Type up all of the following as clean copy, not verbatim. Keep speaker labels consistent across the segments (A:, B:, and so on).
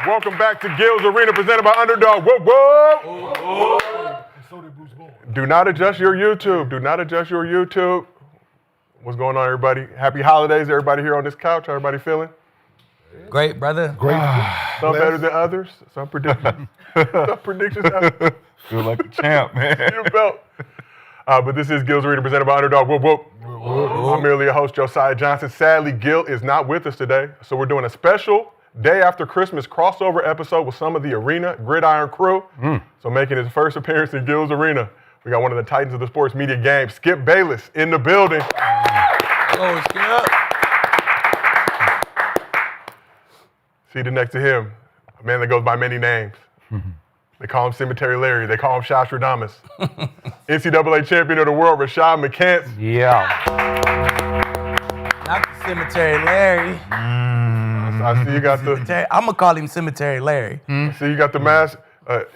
A: Welcome back to Gil's Arena, presented by Underdog. Whoa, whoa! Do not adjust your YouTube. Do not adjust your YouTube. What's going on, everybody? Happy holidays, everybody here on this couch. How everybody feeling?
B: Great, brother.
C: Great.
A: Some better than others. Some predictions. Some predictions.
C: Feel like a champ, man.
A: Your belt. But this is Gil's Arena, presented by Underdog. Whoop, whoop. I'm merely your host, Josiah Johnson. Sadly, Gil is not with us today, so we're doing a special day after Christmas crossover episode with some of the Arena Gridiron crew. So making his first appearance in Gil's Arena, we got one of the titans of the sports media game, Skip Bayless, in the building.
B: Oh, Skip.
A: Seated next to him, a man that goes by many names. They call him Cemetery Larry. They call him Shostradamus. NCAA champion of the world, Rashad McCants.
C: Yeah.
B: Not the Cemetery Larry.
A: I see you got the.
B: I'm going to call him Cemetery Larry.
A: I see you got the mask.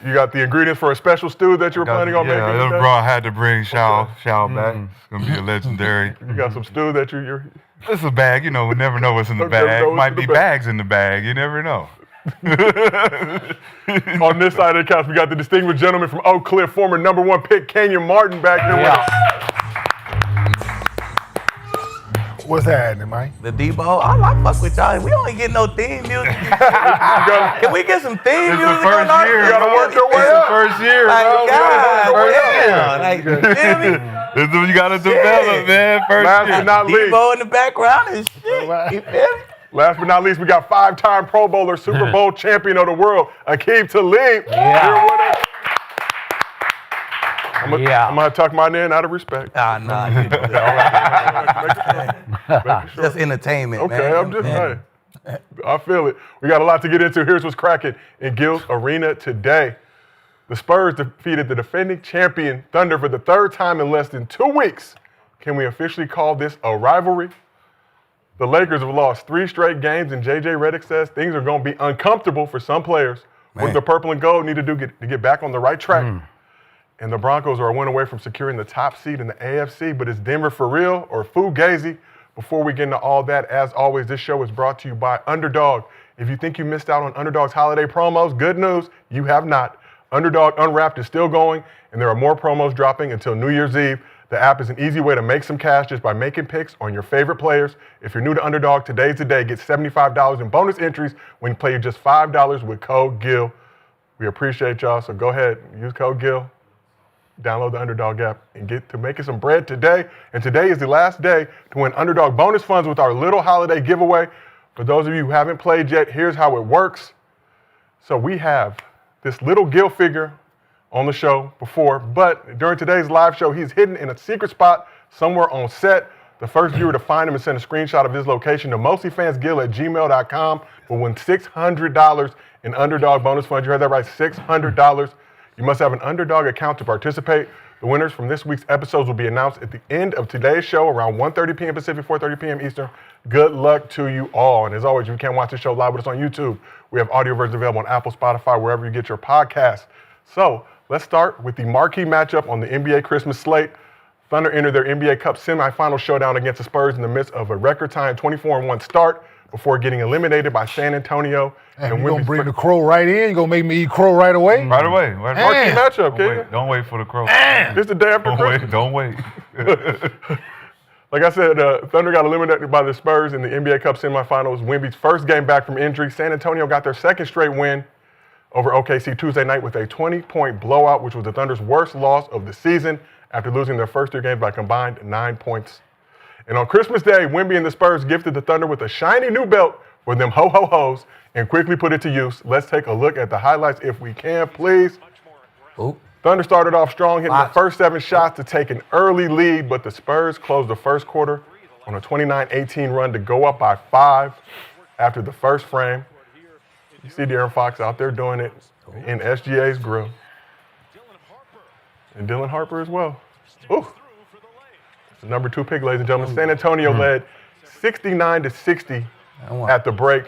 A: You got the ingredients for a special stew that you were planning on making.
C: Yeah, bro, I had to bring Shao back. It's gonna be a legendary.
A: You got some stew that you're.
C: It's a bag, you know. We never know what's in the bag. Might be bags in the bag. You never know.
A: On this side of the couch, we got the distinguished gentleman from Oak Cliff, former #1 pick Kenyon Martin back here with us.
D: What's happening, man?
B: The Debo. I fuck with y'all. We don't get no theme music. Can we get some theme
C: It's
B: music?
C: the first
B: on
C: year.
A: You gotta work your way
C: It's the
A: up.
C: first year,
B: Like,
C: bro.
B: God,
C: Yeah.
B: like, you feel me?
C: It's what you gotta develop, man. First
A: Last
C: year.
A: but not least,
B: Debo in the background and shit. You feel me?
A: last but not least, we got 5-time Pro Bowler, Super Bowl champion of the world, Aqib Talib. Here with us. I'm gonna tuck mine in out of respect.
B: Nah. Just entertainment, man.
A: Okay, I'm just saying. I feel it. We got a lot to get into. Here's what's cracking in Gil's Arena today. The Spurs defeated the defending champion Thunder for the third time in less than 2 weeks. Can we officially call this a rivalry? The Lakers have lost 3 straight games, and J.J. Redick says things are going to be uncomfortable for some players. What the purple and gold need to do to get back on the right track. And the Broncos are a win away from securing the top seed in the AFC, but is Denver for real or fugazi? Before we get into all that, as always, this show is brought to you by Underdog. If you think you missed out on Underdog's holiday promos, good news, you have not. Underdog Unwrapped is still going, and there are more promos dropping until New Year's Eve. The app is an easy way to make some cash just by making picks on your favorite players. If you're new to Underdog, today's the day. Get $75 in bonus entries when you play just $5 with code GIL. We appreciate y'all, so go ahead, use code GIL. Download the Underdog app and get to making some bread today. And today is the last day to win Underdog bonus funds with our little holiday giveaway. For those of you who haven't played yet, here's how it works. So we have this little Gil figure on the show before, but during today's live show, he's hidden in a secret spot somewhere on set. The first viewer to find him and send a screenshot of his location to mostlyfansgil@gmail.com will win $600 in Underdog bonus funds. You heard that right, $600. You must have an Underdog account to participate. The winners from this week's episodes will be announced at the end of today's show around 1:30 p.m. Pacific, 4:30 p.m. Eastern. Good luck to you all. And as always, if you can't watch the show live with us on YouTube, we have audio versions available on Apple, Spotify, wherever you get your podcasts. So let's start with the marquee matchup on the NBA Christmas slate. Thunder entered their NBA Cup semifinal showdown against the Spurs in the midst of a record-time 24-1 start before getting eliminated by San Antonio.
D: And you're going to bring the crow right in? You're going to make me eat crow right away?
C: Right away.
A: Marquee matchup, kid.
C: Don't wait for the crow.
A: It's the day after Christmas.
C: Don't wait.
A: Like I said, Thunder got eliminated by the Spurs in the NBA Cup semifinals. Wemby's first game back from injury. San Antonio got their second straight win over OKC Tuesday night with a 20-point blowout, which was the Thunder's worst loss of the season after losing their first 3 games by combined 9 points. And on Christmas Day, Wemby and the Spurs gifted the Thunder with a shiny new belt for them ho-ho-hos and quickly put it to use. Let's take a look at the highlights if we can, please.
B: Ooh.
A: Thunder started off strong, hitting the first 7 shots to take an early lead, but the Spurs closed the first quarter on a 29-18 run to go up by 5 after the first frame. You see De'Aaron Fox out there doing it in SGA's grill. And Dylan Harper as well. Ooh. It's the number 2 pick, ladies and gentlemen. San Antonio led 69-60 at the break.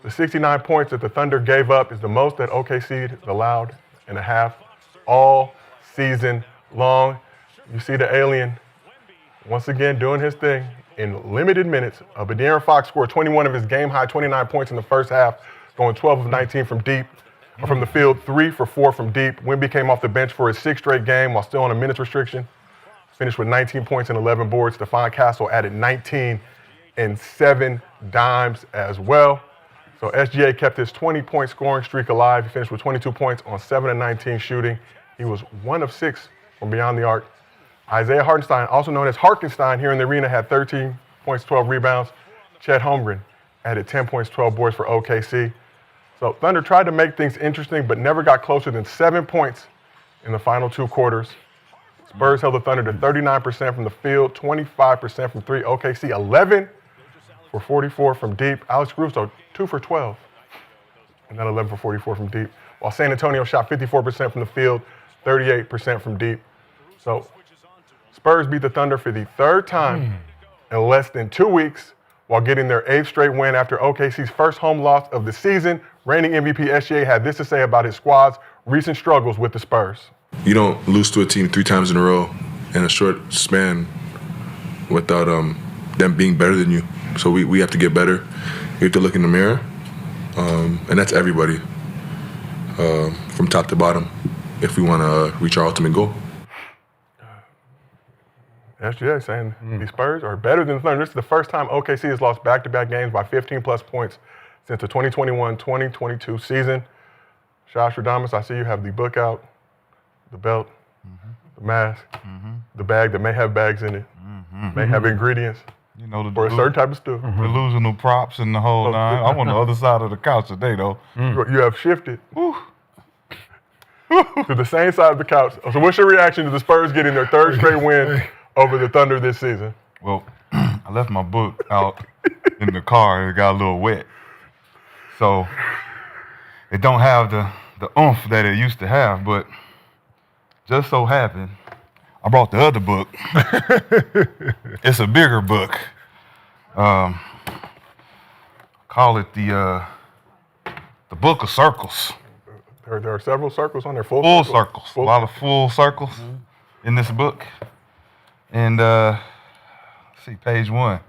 A: The 69 points that the Thunder gave up is the most that OKC allowed in a half all season long. You see the alien once again doing his thing in limited minutes. But De'Aaron Fox scored 21 of his game-high 29 points in the first half. going 12 of 19 from deep, or from the field, 3 for 4 from deep. Wemby came off the bench for his 6th straight game while still on a minutes restriction. Finished with 19 points and 11 boards. Stephon Castle added 19 and 7 dimes as well. So SGA kept his 20-point scoring streak alive. He finished with 22 points on 7 of 19 shooting. He was 1 of 6 from beyond the arc. Isaiah Hartenstein, also known as Harkenstein here in the arena, had 13 points, 12 rebounds. Chet Holmgren added 10 points, 12 boards for OKC. So Thunder tried to make things interesting, but never got closer than 7 points in the final 2 quarters. Spurs held the Thunder to 39% from the field, 25% from 3. OKC 11 for 44 from deep. Alex Caruso 2 for 12, and then 11 for 44 from deep. While San Antonio shot 54% from the field, 38% from deep. So Spurs beat the Thunder for the 3rd time in less than 2 weeks, while getting their 8th straight win after OKC's first home loss of the season. Reigning MVP SGA had this to say about his squad's recent struggles with the Spurs.
E: You don't lose to a team 3 times in a row in a short span without them being better than you. So we have to get better. We have to look in the mirror, and that's everybody, from top to bottom, if we want to reach our ultimate goal.
A: SGA saying the Spurs are better than the Thunder. This is the first time OKC has lost back-to-back games by 15-plus points since the 2021-2022 season. Josh Radamas, I see you have the book out, the belt, the mask, the bag that may have bags in it, may have ingredients
C: You know,
A: for a certain type of stew.
C: delusional props and the whole nine. I'm on the other side of the couch today, though.
A: You have shifted to the same side of the couch. So what's your reaction to the Spurs getting their 3rd straight win over the Thunder this season?
C: Well, I left my book out in the car and it got a little wet. So it don't have the oomph that it used to have, but just so happened, I brought the other book. It's a bigger book. Call it the Book of Circles.
A: There are several circles on there.
C: Full circles. A lot of full circles in this book. And let's see, page 1.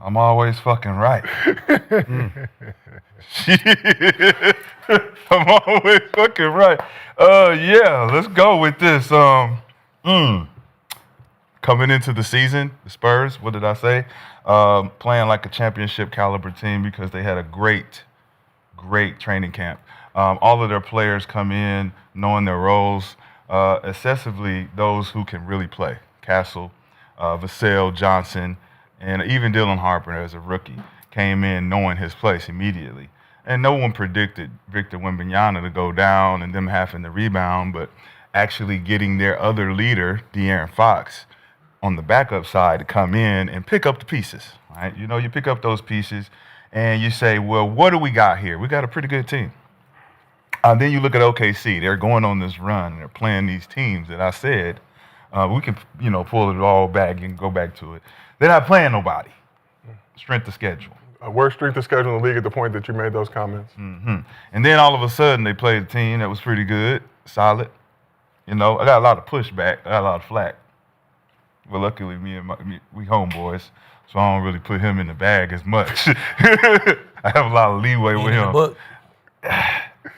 C: I'm always fucking right. I'm always fucking right. Yeah, let's go with this. Coming into the season, the Spurs, what did I say? Playing like a championship caliber team because they had a great training camp. All of their players come in knowing their roles, excessively those who can really play. Castle, Vassell, Johnson, and even Dylan Harper as a rookie came in knowing his place immediately. And no one predicted Victor Wembanyama to go down and them having the rebound, but actually getting their other leader, De'Aaron Fox, on the backup side to come in and pick up the pieces, right? You know, you pick up those pieces and you say, well, what do we got here? We got a pretty good team. Then you look at OKC. They're going on this run and they're playing these teams that I said, we can, pull it all back and go back to it. They're not playing nobody. Strength of schedule.
A: Worst strength of schedule in the league at the point that you made those comments.
C: And then all of a sudden they played a team that was pretty good, solid. I got a lot of pushback. I got a lot of flack. But luckily, we homeboys, so I don't really put him in the bag as much. I have a lot of leeway with him.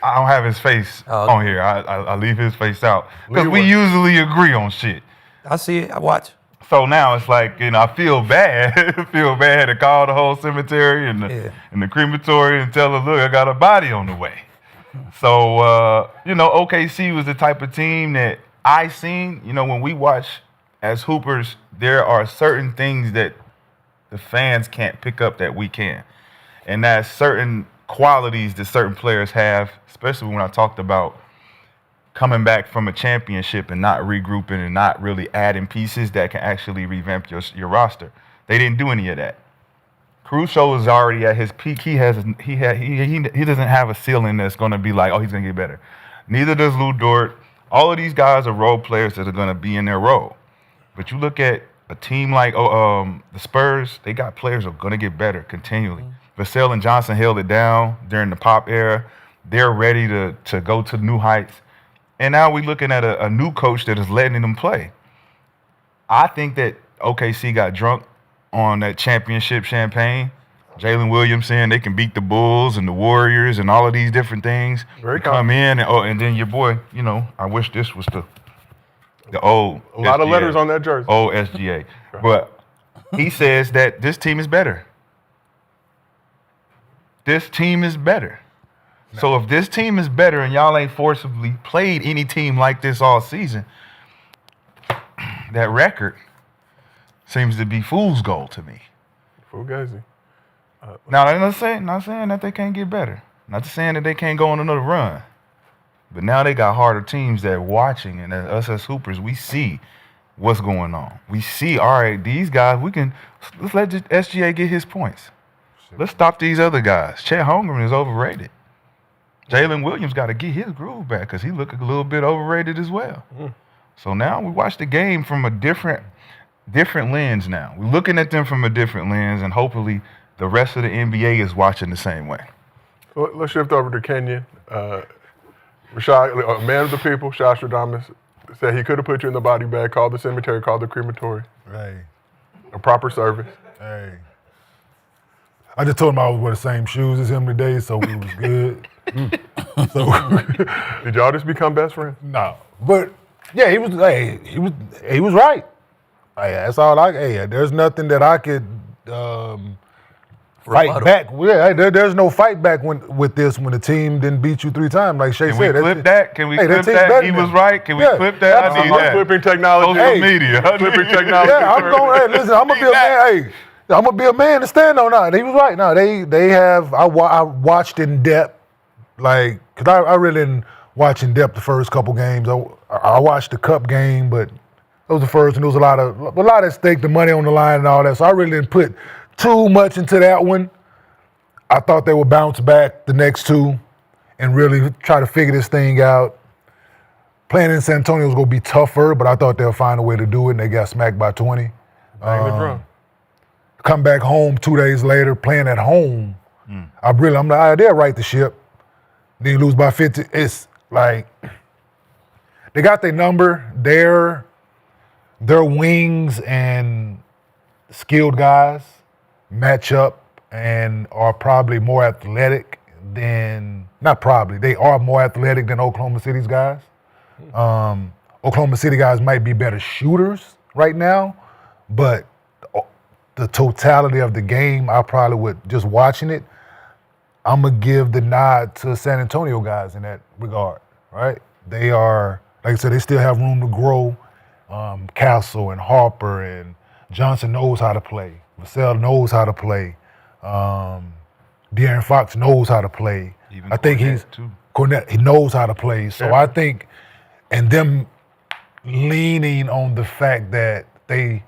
C: I don't have his face on here. I leave his face out because we usually agree on shit.
B: I see it. I watch.
C: So now it's like, I feel bad. I feel bad to call the whole cemetery and the crematory and tell her, look, I got a body on the way. So, OKC was the type of team that I seen, when we watch as hoopers, there are certain things that the fans can't pick up that we can. And that's certain qualities that certain players have, especially when I talked about coming back from a championship and not regrouping and not really adding pieces that can actually revamp your roster. They didn't do any of that. Caruso is already at his peak. He doesn't have a ceiling that's going to be like, oh, he's going to get better. Neither does Lou Dort. All of these guys are role players that are going to be in their role. But you look at a team like the Spurs, they got players that are going to get better continually. Vassell and Johnson held it down during the Pop era. They're ready to go to new heights. And now we're looking at a new coach that is letting them play. I think that OKC got drunk on that championship champagne, Jalen Williams saying they can beat the Bulls and the Warriors and all of these different things.
A: Very
C: come in and then your boy, I wish this was the old
A: A lot of
C: SGA,
A: letters on that jersey.
C: old SGA. But he says that this team is better. This team is better. So if this team is better and y'all ain't forcibly played any team like this all season, that record seems to be fool's gold to me.
A: Fugazi.
C: Now, I'm not saying that they can't get better. Not saying that they can't go on another run. But now they got harder teams that are watching, and us as hoopers, we see what's going on. We see, all right, these guys, let's let SGA get his points. Let's stop these other guys. Chet Holmgren is overrated. Jalen Williams got to get his groove back because he look a little bit overrated as well. So now we watch the game from a different lens now. We're looking at them from a different lens, and hopefully the rest of the NBA is watching the same way.
A: So let's shift over to Kenyon. Rashad, a man of the people, Shashradamas, said he could have put you in the body bag, called the cemetery, called the crematory.
D: Hey,
A: A proper service.
D: hey. I just told him I was wearing the same shoes as him today, so we was good.
A: Did y'all just become best friends?
D: No, but yeah, he was right. Hey, that's all there's nothing that I could fight
B: Rebuttal.
D: back. Yeah, there's no fight back with this when the team didn't beat you 3 times, like Shay
C: Can we
D: said.
C: clip that? Can we
D: Hey,
C: clip
D: that team's
C: that?
D: better
C: He
D: than
C: was
D: them.
C: right. Can we
D: Yeah,
C: clip that? I need
D: absolutely.
C: that.
A: Flipping technology.
C: Social media.
A: Flipping technology.
D: Yeah, I'm going. Hey, listen, I'm gonna be a man. Hey, I'm gonna be a man to stand on that. He was right. No, they have. I watched in depth, like, cause I really didn't watch in depth the first couple games. I watched the Cup game, but that was the first, and there was a lot at stake, the money on the line and all that. So I really didn't put too much into that one. I thought they would bounce back the next 2 and really try to figure this thing out. Playing in San Antonio was going to be tougher, but I thought they'll find a way to do it, and they got smacked by 20.
A: Bang the drum.
D: Come back home 2 days later, playing at home. I'm like, they'll right the ship. Then you lose by 50. It's like, they got their number. Their wings and skilled guys match up and are probably more athletic than, not probably, they are more athletic than Oklahoma City's guys. Oklahoma City guys might be better shooters right now, but the totality of the game, I probably would, just watching it, I'm going to give the nod to San Antonio guys in that regard, right? They are, like I said, they still have room to grow. Castle and Harper and Johnson knows how to play. Vassell knows how to play. De'Aaron Fox knows how to play.
C: Even
D: I think Cornette, he knows how to play. So I think, and them leaning on the fact that they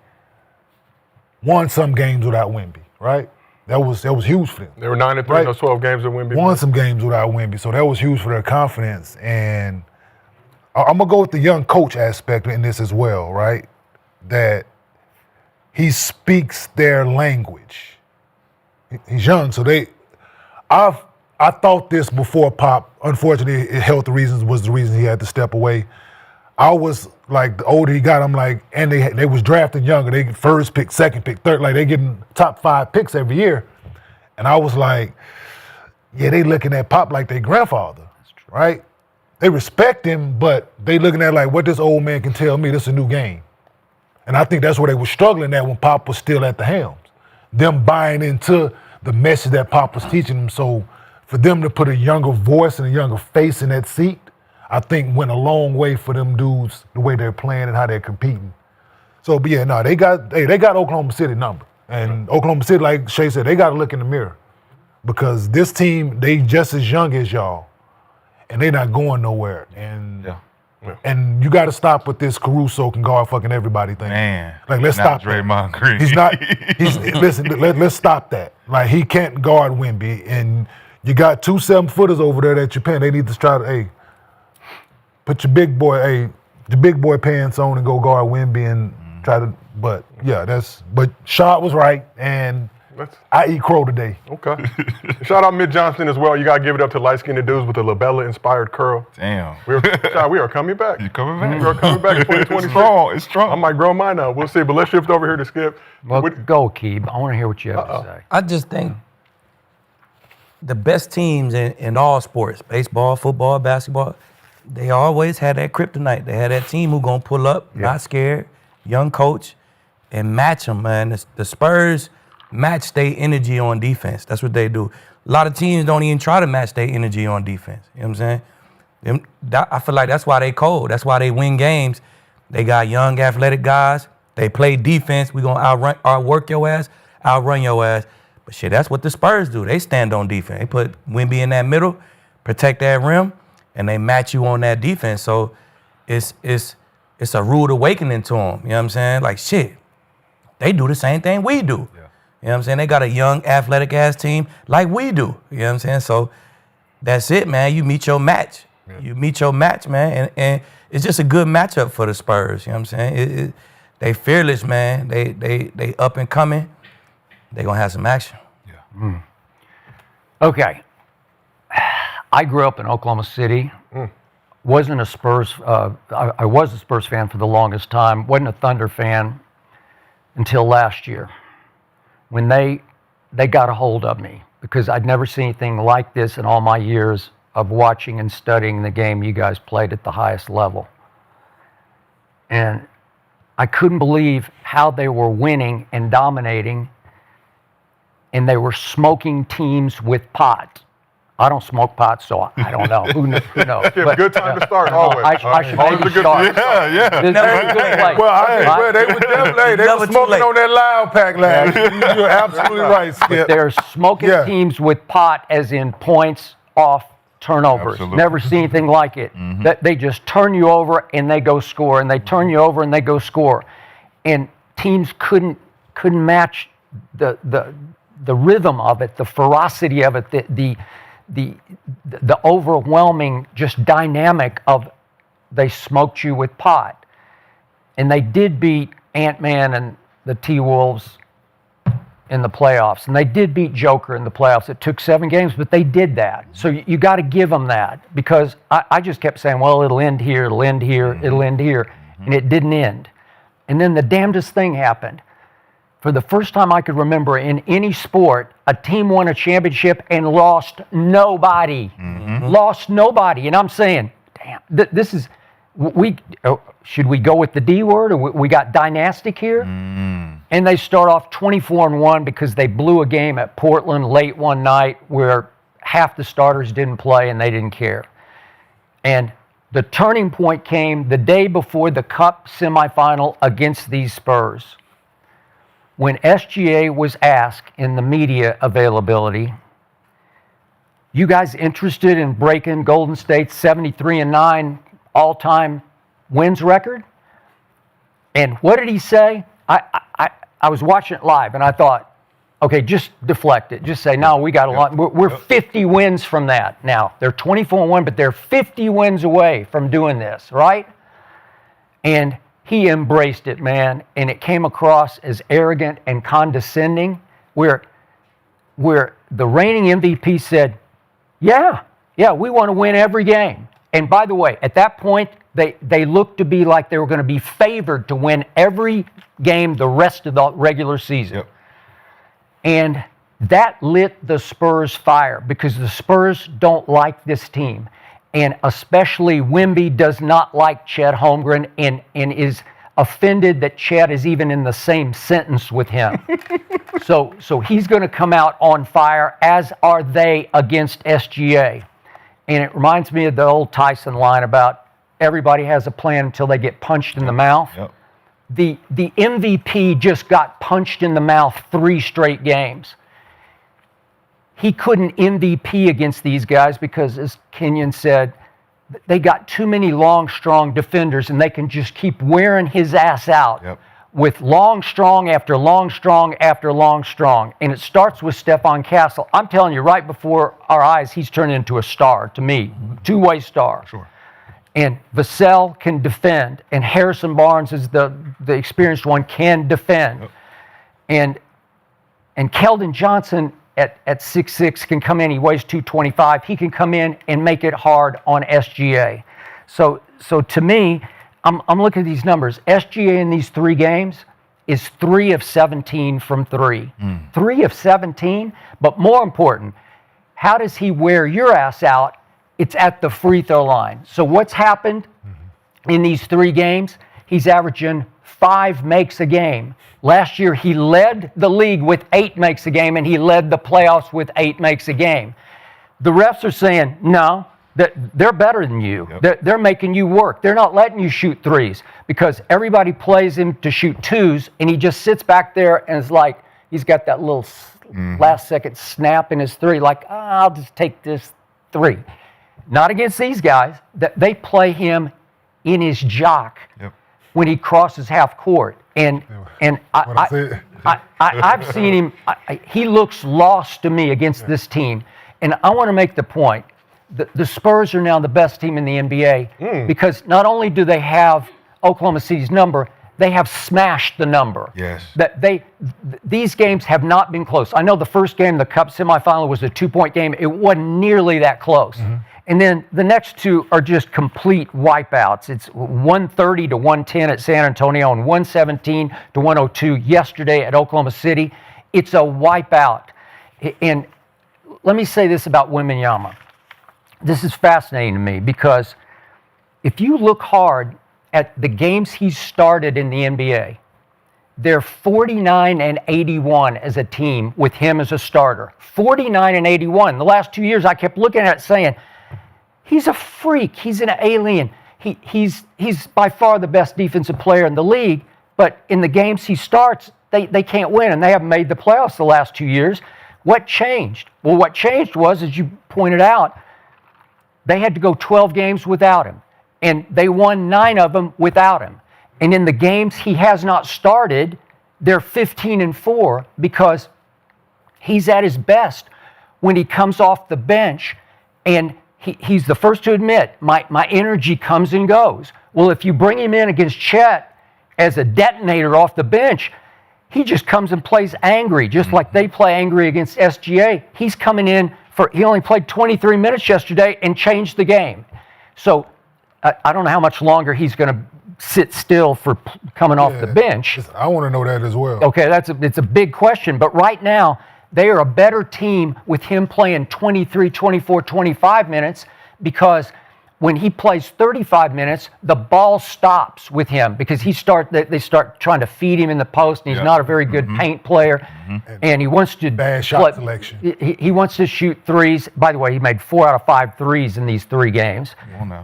D: won some games without Wemby, right? That was huge for them.
A: They were 9-3
D: Right.
A: in those 12 games at Wemby.
D: Won some games without Wemby, so that was huge for their confidence. And I'm gonna go with the young coach aspect in this as well, right? That he speaks their language. He's young, so I thought this before Pop. Unfortunately, health reasons was the reason he had to step away. I was like, the older he got, I'm like, and they was drafting younger. They get first pick, second pick, third, like they getting top 5 picks every year. And I was like, yeah, they looking at Pop like their grandfather, right? They respect him, but they looking at like what this old man can tell me, this is a new game. And I think that's where they were struggling at when Pop was still at the helms. Them buying into the message that Pop was teaching them. So for them to put a younger voice and a younger face in that seat, I think went a long way for them dudes, the way they're playing and how they're competing. So, but yeah, no, they got Oklahoma City number. And Oklahoma City, like Shay said, they got to look in the mirror. Because this team, they just as young as y'all. And they not going nowhere. And and you got to stop with this Caruso can guard fucking everybody thing.
C: Man,
D: like, let's
C: not
D: stop that.
C: Draymond Green.
D: He's not. Listen. Let's stop that. Like, he can't guard Wemby, and you got 2 7-footers over there that you're paying. They need to try to put your big boy pants on and go guard Wemby and try to. But yeah, but Shad was right, and I eat crow today.
A: Okay. Shout out Mitt Johnson as well. You got to give it up to light-skinned dudes with the Labella-inspired curl.
C: Damn.
A: We are coming back.
C: You coming back?
A: We are coming back in 2026.
C: It's strong.
A: I might grow mine out. We'll see. But let's shift over here to Skip.
F: Well, go, Aqib. I want to hear what you have to say.
B: I just think the best teams in all sports, baseball, football, basketball, they always had that kryptonite. They had that team who gonna pull up, not scared, young coach, and match them, man. The Spurs match their energy on defense. That's what they do. A lot of teams don't even try to match their energy on defense. You know what I'm saying? I feel like that's why they cold. That's why they win games. They got young, athletic guys. They play defense. We gonna outwork your ass, outrun your ass. But shit, that's what the Spurs do. They stand on defense. They put Wemby in that middle, protect that rim, and they match you on that defense. So it's a rude awakening to them. You know what I'm saying? Like, shit, they do the same thing we do. Yeah. You know what I'm saying? They got a young, athletic-ass team like we do. You know what I'm saying? So that's it, man. You meet your match. Yeah. You meet your match, man. And it's just a good matchup for the Spurs. You know what I'm saying? They fearless, man. They up and coming. They going to have some action. Yeah.
F: Mm. Okay. I grew up in Oklahoma City. Wasn't a Spurs. I was a Spurs fan for the longest time. Wasn't a Thunder fan until last year, when they got a hold of me, because I'd never seen anything like this in all my years of watching and studying the game you guys played at the highest level. And I couldn't believe how they were winning and dominating, and they were smoking teams with pot. I don't smoke pot, so I don't know. Who knows?
A: But, good time to start, always.
F: I should maybe start.
C: Yeah.
F: This is a good place.
D: Well, they were definitely they were smoking on that loud pack last year. You're absolutely right, Skip.
F: But they're smoking teams with pot, as in points off turnovers.
C: Absolutely.
F: Never seen anything like it. Mm-hmm. That they just turn you over and they go score, and they turn you over and they go score, and teams couldn't match the rhythm of it, the ferocity of it, the overwhelming just dynamic of they smoked you with pot. And they did beat Ant-Man and the T-Wolves in the playoffs. And they did beat Joker in the playoffs. It took 7 games, but they did that. So you got to give them that, because I just kept saying, well, it'll end here, it'll end here, it'll end here. And it didn't end. And then the damnedest thing happened. For the first time I could remember in any sport, a team won a championship and lost nobody. Mm-hmm. Lost nobody. And I'm saying, damn, this is, should we go with the D word, or we got dynastic here? Mm-hmm. And they start off 24-1 because they blew a game at Portland late one night where half the starters didn't play and they didn't care. And the turning point came the day before the Cup semifinal against these Spurs, when SGA was asked in the media availability, you guys interested in breaking Golden State's 73-9 all-time wins record? And what did he say? I was watching it live, and I thought, okay, just deflect it. Just say, no, we got a lot. We're 50 wins from that. Now, they're 24-1, but they're 50 wins away from doing this, right? And he embraced it, man, and it came across as arrogant and condescending, where the reigning MVP said, yeah, we want to win every game. And by the way, at that point, they looked to be like they were going to be favored to win every game the rest of the regular season. Yep. And that lit the Spurs fire, because the Spurs don't like this team. And especially Wemby does not like Chet Holmgren and is offended that Chet is even in the same sentence with him. So he's going to come out on fire, as are they against SGA. And it reminds me of the old Tyson line about everybody has a plan until they get punched in the mouth. Yep. The MVP just got punched in the mouth 3 straight games. He couldn't MVP against these guys because, as Kenyon said, they got too many long, strong defenders, and they can just keep wearing his ass out with long, strong after long, strong after long, strong. And it starts with Stephon Castle. I'm telling you, right before our eyes, he's turned into a star to me, two-way star. Sure. And Vassell can defend, and Harrison Barnes is the experienced one, can defend. Yep. And Keldon Johnson at 6'6" can come in. He weighs 225. He can come in and make it hard on SGA. So to me, I'm looking at these numbers. SGA in these 3 games is 3 of 17 from 3. 3 of 17, but more important, how does he wear your ass out? It's at the free throw line. So what's happened in these 3 games? He's averaging 5 makes a game. Last year, he led the league with 8 makes a game, and he led the playoffs with 8 makes a game. The refs are saying, no, they're better than you.
C: Yep.
F: They're making you work. They're not letting you shoot 3s because everybody plays him to shoot 2s, and he just sits back there and is like, he's got that little last-second snap in his 3, like, I'll just take this 3. Not against these guys. They play him in his jock when he crosses half court. And I've seen him. He looks lost to me against this team. And I want to make the point. The Spurs are now the best team in the NBA because not only do they have Oklahoma City's number, they have smashed the number.
C: Yes.
F: These games have not been close. I know the first game, the Cup semifinal, was a 2-point game. It wasn't nearly that close. And then the next 2 are just complete wipeouts. It's 130 to 110 at San Antonio and 117 to 102 yesterday at Oklahoma City. It's a wipeout. And let me say this about Wembanyama. This is fascinating to me because if you look hard at the games he's started in the NBA, they're 49 and 81 as a team with him as a starter. 49 and 81. The last 2 years, I kept looking at it saying, he's a freak. He's an alien. He's by far the best defensive player in the league, but in the games he starts, they can't win, and they haven't made the playoffs the last 2 years. What changed? Well, what changed was, as you pointed out, they had to go 12 games without him, and they won 9 of them without him. And in the games he has not started, they're 15 and 4 because he's at his best when he comes off the bench, and he's the first to admit, my energy comes and goes. Well, if you bring him in against Chet as a detonator off the bench, he just comes and plays angry, just like they play angry against SGA. He's coming in he only played 23 minutes yesterday and changed the game. So I don't know how much longer he's going to sit still for coming off the bench.
D: I want to know that as well.
F: Okay, it's a big question. But right now, they are a better team with him playing 23, 24, 25 minutes because when he plays 35 minutes, the ball stops with him because they start trying to feed him in the post, and he's not a very good paint player, and he wants to
D: bad shot selection.
F: He wants to shoot 3s. By the way, he made 4 out of 5 threes in these 3 games,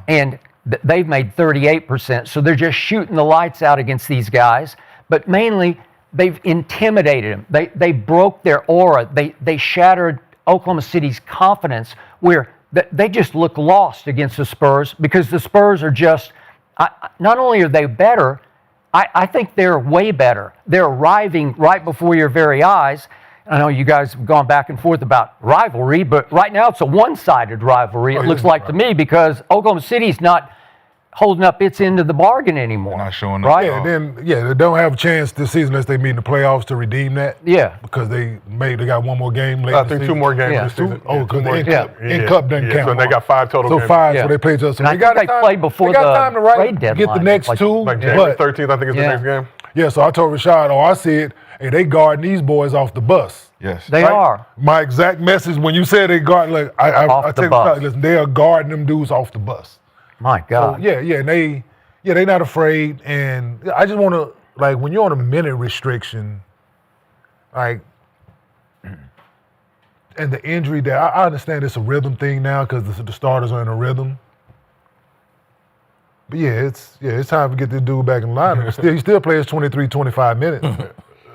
F: and they've made 38%. So they're just shooting the lights out against these guys, but mainly they've intimidated him. They broke their aura. They shattered Oklahoma City's confidence, where they just look lost against the Spurs because the Spurs are just, not only are they better, I think they're way better. They're arriving right before your very eyes. I know you guys have gone back and forth about rivalry, but right now it's a one-sided rivalry, it looks like to me, because Oklahoma City's not holding up its end of the bargain anymore.
C: Not showing up.
F: Right?
D: They don't have a chance this season unless they meet in the playoffs to redeem that.
F: Yeah.
D: Because they got one more game late.
A: I think 2 more games this season.
D: Because
A: the
D: in-cup doesn't count.
A: So they got 5 total
D: So
A: games.
D: 5, so they played just. So
F: And I think they played before the
D: time to
F: trade deadline.
D: get the next 2.
A: Like January 13th, I think is the next game.
D: Yeah, so I told Rashad, I said, hey, they guarding these boys off the bus.
C: Yes.
F: They are.
D: My exact message when you said they guard, like I
F: the bus.
D: listen, they are guarding them dudes off the bus.
F: My God.
D: So, and they not afraid. And I just want to, like, when you're on a minute restriction, like, and the injury that I understand it's a rhythm thing now because the starters are in a rhythm. But it's time to get this dude back in the lineup. He still plays 23, 25 minutes.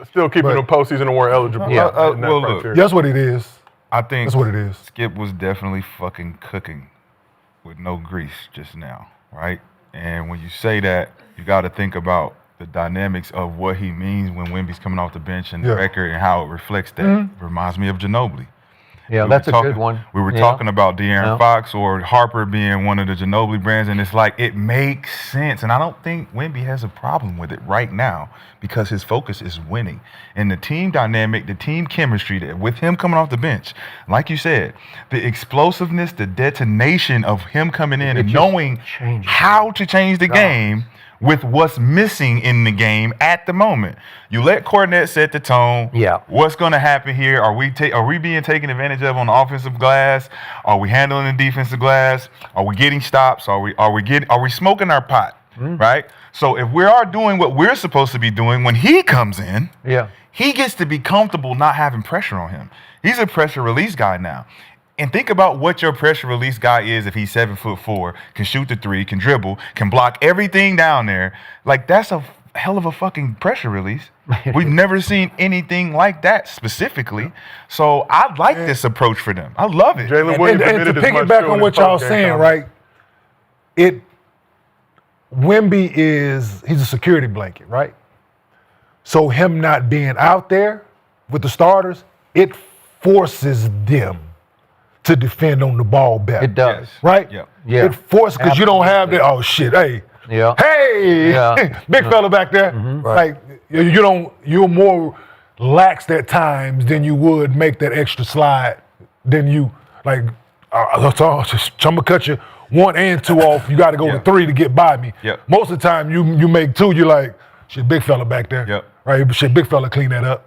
A: Still keeping them postseason award eligible.
C: Well, look,
D: That's what it is.
C: I think
D: That's what it is.
C: Skip was definitely fucking cooking with no grease just now, right? And when you say that, you got to think about the dynamics of what he means when Wemby's coming off the bench and the record and how it reflects that. Reminds me of Ginobili.
F: Yeah, that's a good one.
C: We were talking about De'Aaron Fox or Harper being one of the Ginobili brands, and it's like it makes sense. And I don't think Wemby has a problem with it right now because his focus is winning. And the team dynamic, the team chemistry, that with him coming off the bench, like you said, the explosiveness, the detonation of him coming in and knowing how to change the game with what's missing in the game at the moment. You let Cornette set the tone.
F: Yeah.
C: What's going to happen here? Are we being taken advantage of on the offensive glass? Are we handling the defensive glass? Are we getting stops? Are we smoking our pot? Right? So if we are doing what we're supposed to be doing when he comes in, he gets to be comfortable not having pressure on him. He's a pressure release guy now. And think about what your pressure release guy is if he's 7'4", can shoot the three, can dribble, can block everything down there. Like, that's a hell of a fucking pressure release. We've never seen anything like that specifically. So I like this approach for them. I love it.
A: Jalen Williams
D: And to
A: admitted as much
D: piggyback
A: too
D: on
A: in
D: what
A: his
D: y'all
A: post-game
D: saying,
A: comment.
D: right? Wemby he's a security blanket, right? So him not being out there with the starters, it forces them to defend on the ball better.
F: It does.
D: Right?
C: Yep.
F: Yeah.
D: It forces, because you don't have that, oh shit, hey.
F: Yeah.
D: Hey,
F: Yeah.
D: big fella back there.
B: Right.
D: Like, you're more lax at times than you would make that extra slide than you, like, I'm gonna cut you 1 and 2 off. You got to go to 3 to get by me.
C: Yep.
D: Most of the time, you make 2. You're like, shit, big fella back there.
C: Yep.
D: Right? Shit, big fella, clean that up.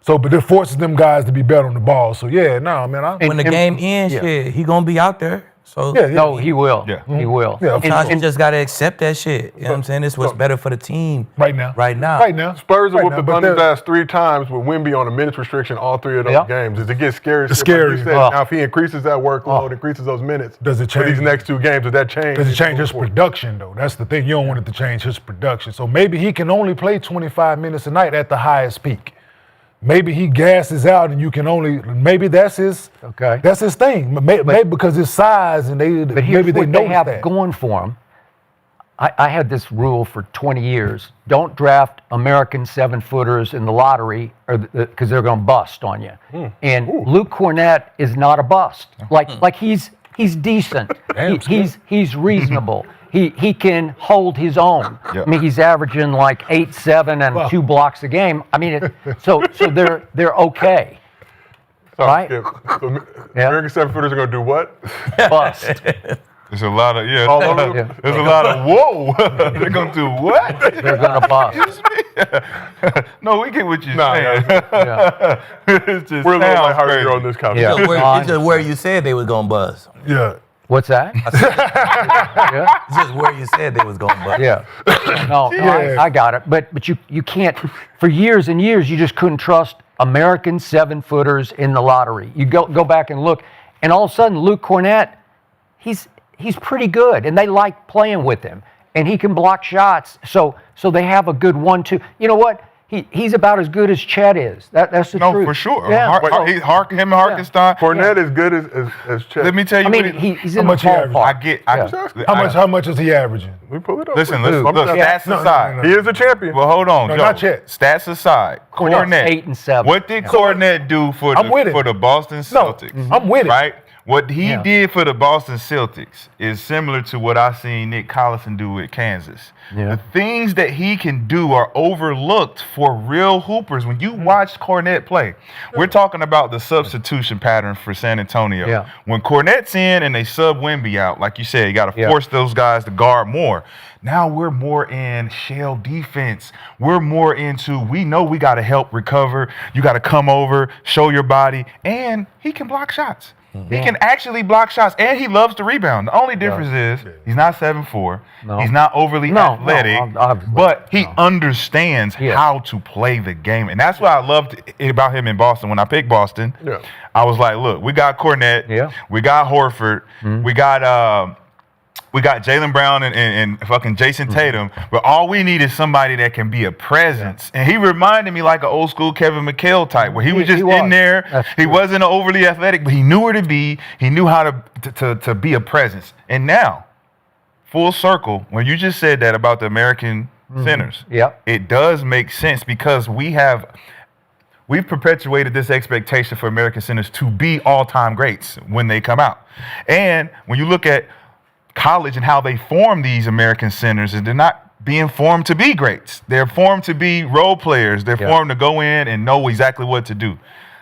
D: So, but it forces them guys to be better on the ball. So yeah, no, man.
B: When the game ends, shit, he gonna be out there. So
F: No, he will.
C: Yeah.
F: He will.
D: Yeah,
B: sometimes you just gotta accept that shit. You know what I'm saying? This is what's better for the team
D: right now.
B: Right now.
D: Right now.
A: Spurs have
D: Right
A: whooped the
D: now, but
A: Thunder's
D: they're-
A: ass 3 times with Wemby on a minutes restriction all 3 of those
F: Yeah.
A: games. Does it get scary?
D: It's
A: Like you
D: scary.
A: said,
F: Oh.
A: now, if he increases that workload, increases those minutes,
D: Does it
A: for these
D: change?
A: next 2 games, does that change?
D: Does it change his production, though? That's the thing. You don't want it to change his production. So maybe he can only play 25 minutes a night at the highest peak. Maybe he gasses out and you can only, maybe that's his thing. Maybe because his size and
F: But here's
D: maybe they
F: what
D: know
F: they have
D: that.
F: going for him. I had this rule for 20 years. Don't draft American 7-footers in the lottery because they're going to bust on you. And Luke Cornett is not a bust. Like he's decent. He's reasonable. He can hold his own.
C: Yep.
F: I mean, he's averaging like 8, 7, and 2 blocks a game. I mean, so they're okay.
A: So,
F: right?
A: So American 7-footers are going to do what?
F: Bust.
C: There's a lot of,
A: All over them?
C: there's a lot of, whoa. They're going to do what?
F: They're going to bust.
C: No, we get what you're
A: Nah,
C: saying.
F: Yeah.
C: It just
A: We're a little
C: sounds
A: lighthearted
C: crazy.
A: on this conversation.
F: Yeah.
B: It's just where you said they was gonna buzz.
D: Yeah.
F: What's that? Yeah.
B: It's just where you said they was gonna buzz.
F: Yeah. No, I got it. But you can't, for years and years, you just couldn't trust American 7-footers in the lottery. You go back and look, and all of a sudden, Luke Cornett, he's pretty good, and they like playing with him, and he can block shots. So they have a good 1-2. You know what? He's about as good as Chet is. That's the truth.
C: No, for sure.
F: Yeah.
C: Him and Harkenstein.
A: Fournette is good as Chet.
C: Let me tell you.
F: I mean,
C: what
F: he's in the
D: much he average?
F: ballpark.
D: How much is he averaging?
A: We pull it up.
C: Listen,
A: Dude,
C: look, stats aside.
D: no.
A: He is a champion.
C: Well, hold on,
D: No,
C: Joe.
D: not Chet.
C: Stats aside,
F: Cornett's
C: Cornette.
F: 8 and 7.
C: What did Cornette do for
D: I'm with it.
C: the Boston
D: No,
C: Celtics?
D: I'm with it.
C: Right? What he
F: Yeah.
C: did for the Boston Celtics is similar to what I seen Nick Collison do with Kansas.
F: Yeah.
C: The things that he can do are overlooked for real hoopers. When you watch Cornette play, we're talking about the substitution pattern for San Antonio.
F: Yeah.
C: When Cornette's in and they sub Wemby out, like you said, you got to
F: Yeah.
C: force those guys to guard more. Now we're more in shell defense. We're more into, we know we got to help recover. You got to come over, show your body, and he can block shots. He can actually block shots, and he loves to rebound. The only difference is he's not 7'4".
F: No.
C: He's not overly athletic,
F: obviously.
C: but he understands
F: Yeah.
C: how to play the game. And that's what I loved about him in Boston. When I picked Boston,
A: Yeah.
C: I was like, look, we got Cornette,
F: Yeah.
C: we got Horford, we got Jaylen Brown and fucking Jason Tatum, but all we need is somebody that can be a presence. And he reminded me like an old school Kevin McHale type, where he was just in there.
F: That's
C: He
F: true.
C: wasn't overly athletic, but he knew where to be. He knew how to be a presence. And now, full circle, when you just said that about the American centers,
F: Yep.
C: it does make sense because we've perpetuated this expectation for American centers to be all-time greats when they come out. And when you look at college and how they form these American centers, and they're not being formed to be greats. They're formed to be role players. They're formed to go in and know exactly what to do.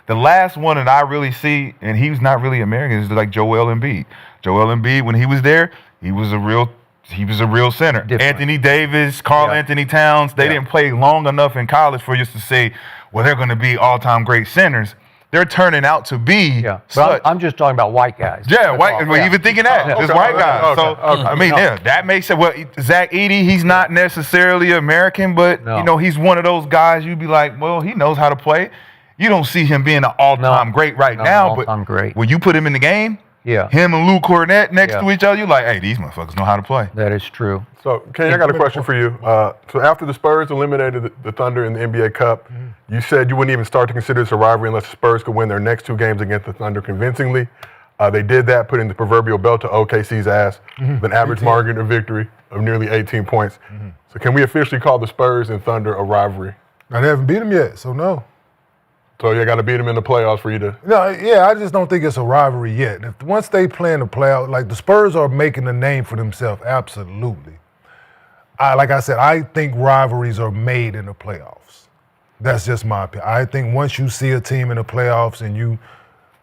C: The last one that I really see, and he's not really American, is like Joel Embiid. Joel Embiid, when he was there, he was a real he was a real center.
F: Different.
C: Anthony Davis, Karl Anthony Towns, they didn't play long enough in college for us to say, well, they're going to be all-time great centers. They're turning out to be
F: But
C: such.
F: I'm just talking about white guys.
C: Yeah,
F: That's
C: white.
F: all.
C: Well, even thinking that, it's white guys. So I mean, that makes sense. Well, Zach Edey, he's not necessarily American, but
F: No.
C: you know, he's one of those guys. You'd be like, well, he knows how to play. You don't see him being an all-time great right now, but
F: all-time great.
C: when you put him in the game, him and Lou Cornett next to each other, you're like, hey, these motherfuckers know how to play.
F: That is true.
A: So, Kenyon, I got a question for you. So after the Spurs eliminated the Thunder in the NBA Cup, you said you wouldn't even start to consider this a rivalry unless the Spurs could win their next 2 games against the Thunder convincingly. They did that, putting the proverbial belt to OKC's ass with an average margin of victory of nearly 18 points. So can we officially call the Spurs and Thunder a rivalry?
D: I haven't beat them yet, so no.
A: So you got to beat them in the playoffs for you to.
D: No, yeah, I just don't think it's a rivalry yet. Once they play in the playoffs, like the Spurs are making a name for themselves, absolutely. Like I said, I think rivalries are made in the playoffs. That's just my opinion. I think once you see a team in the playoffs and you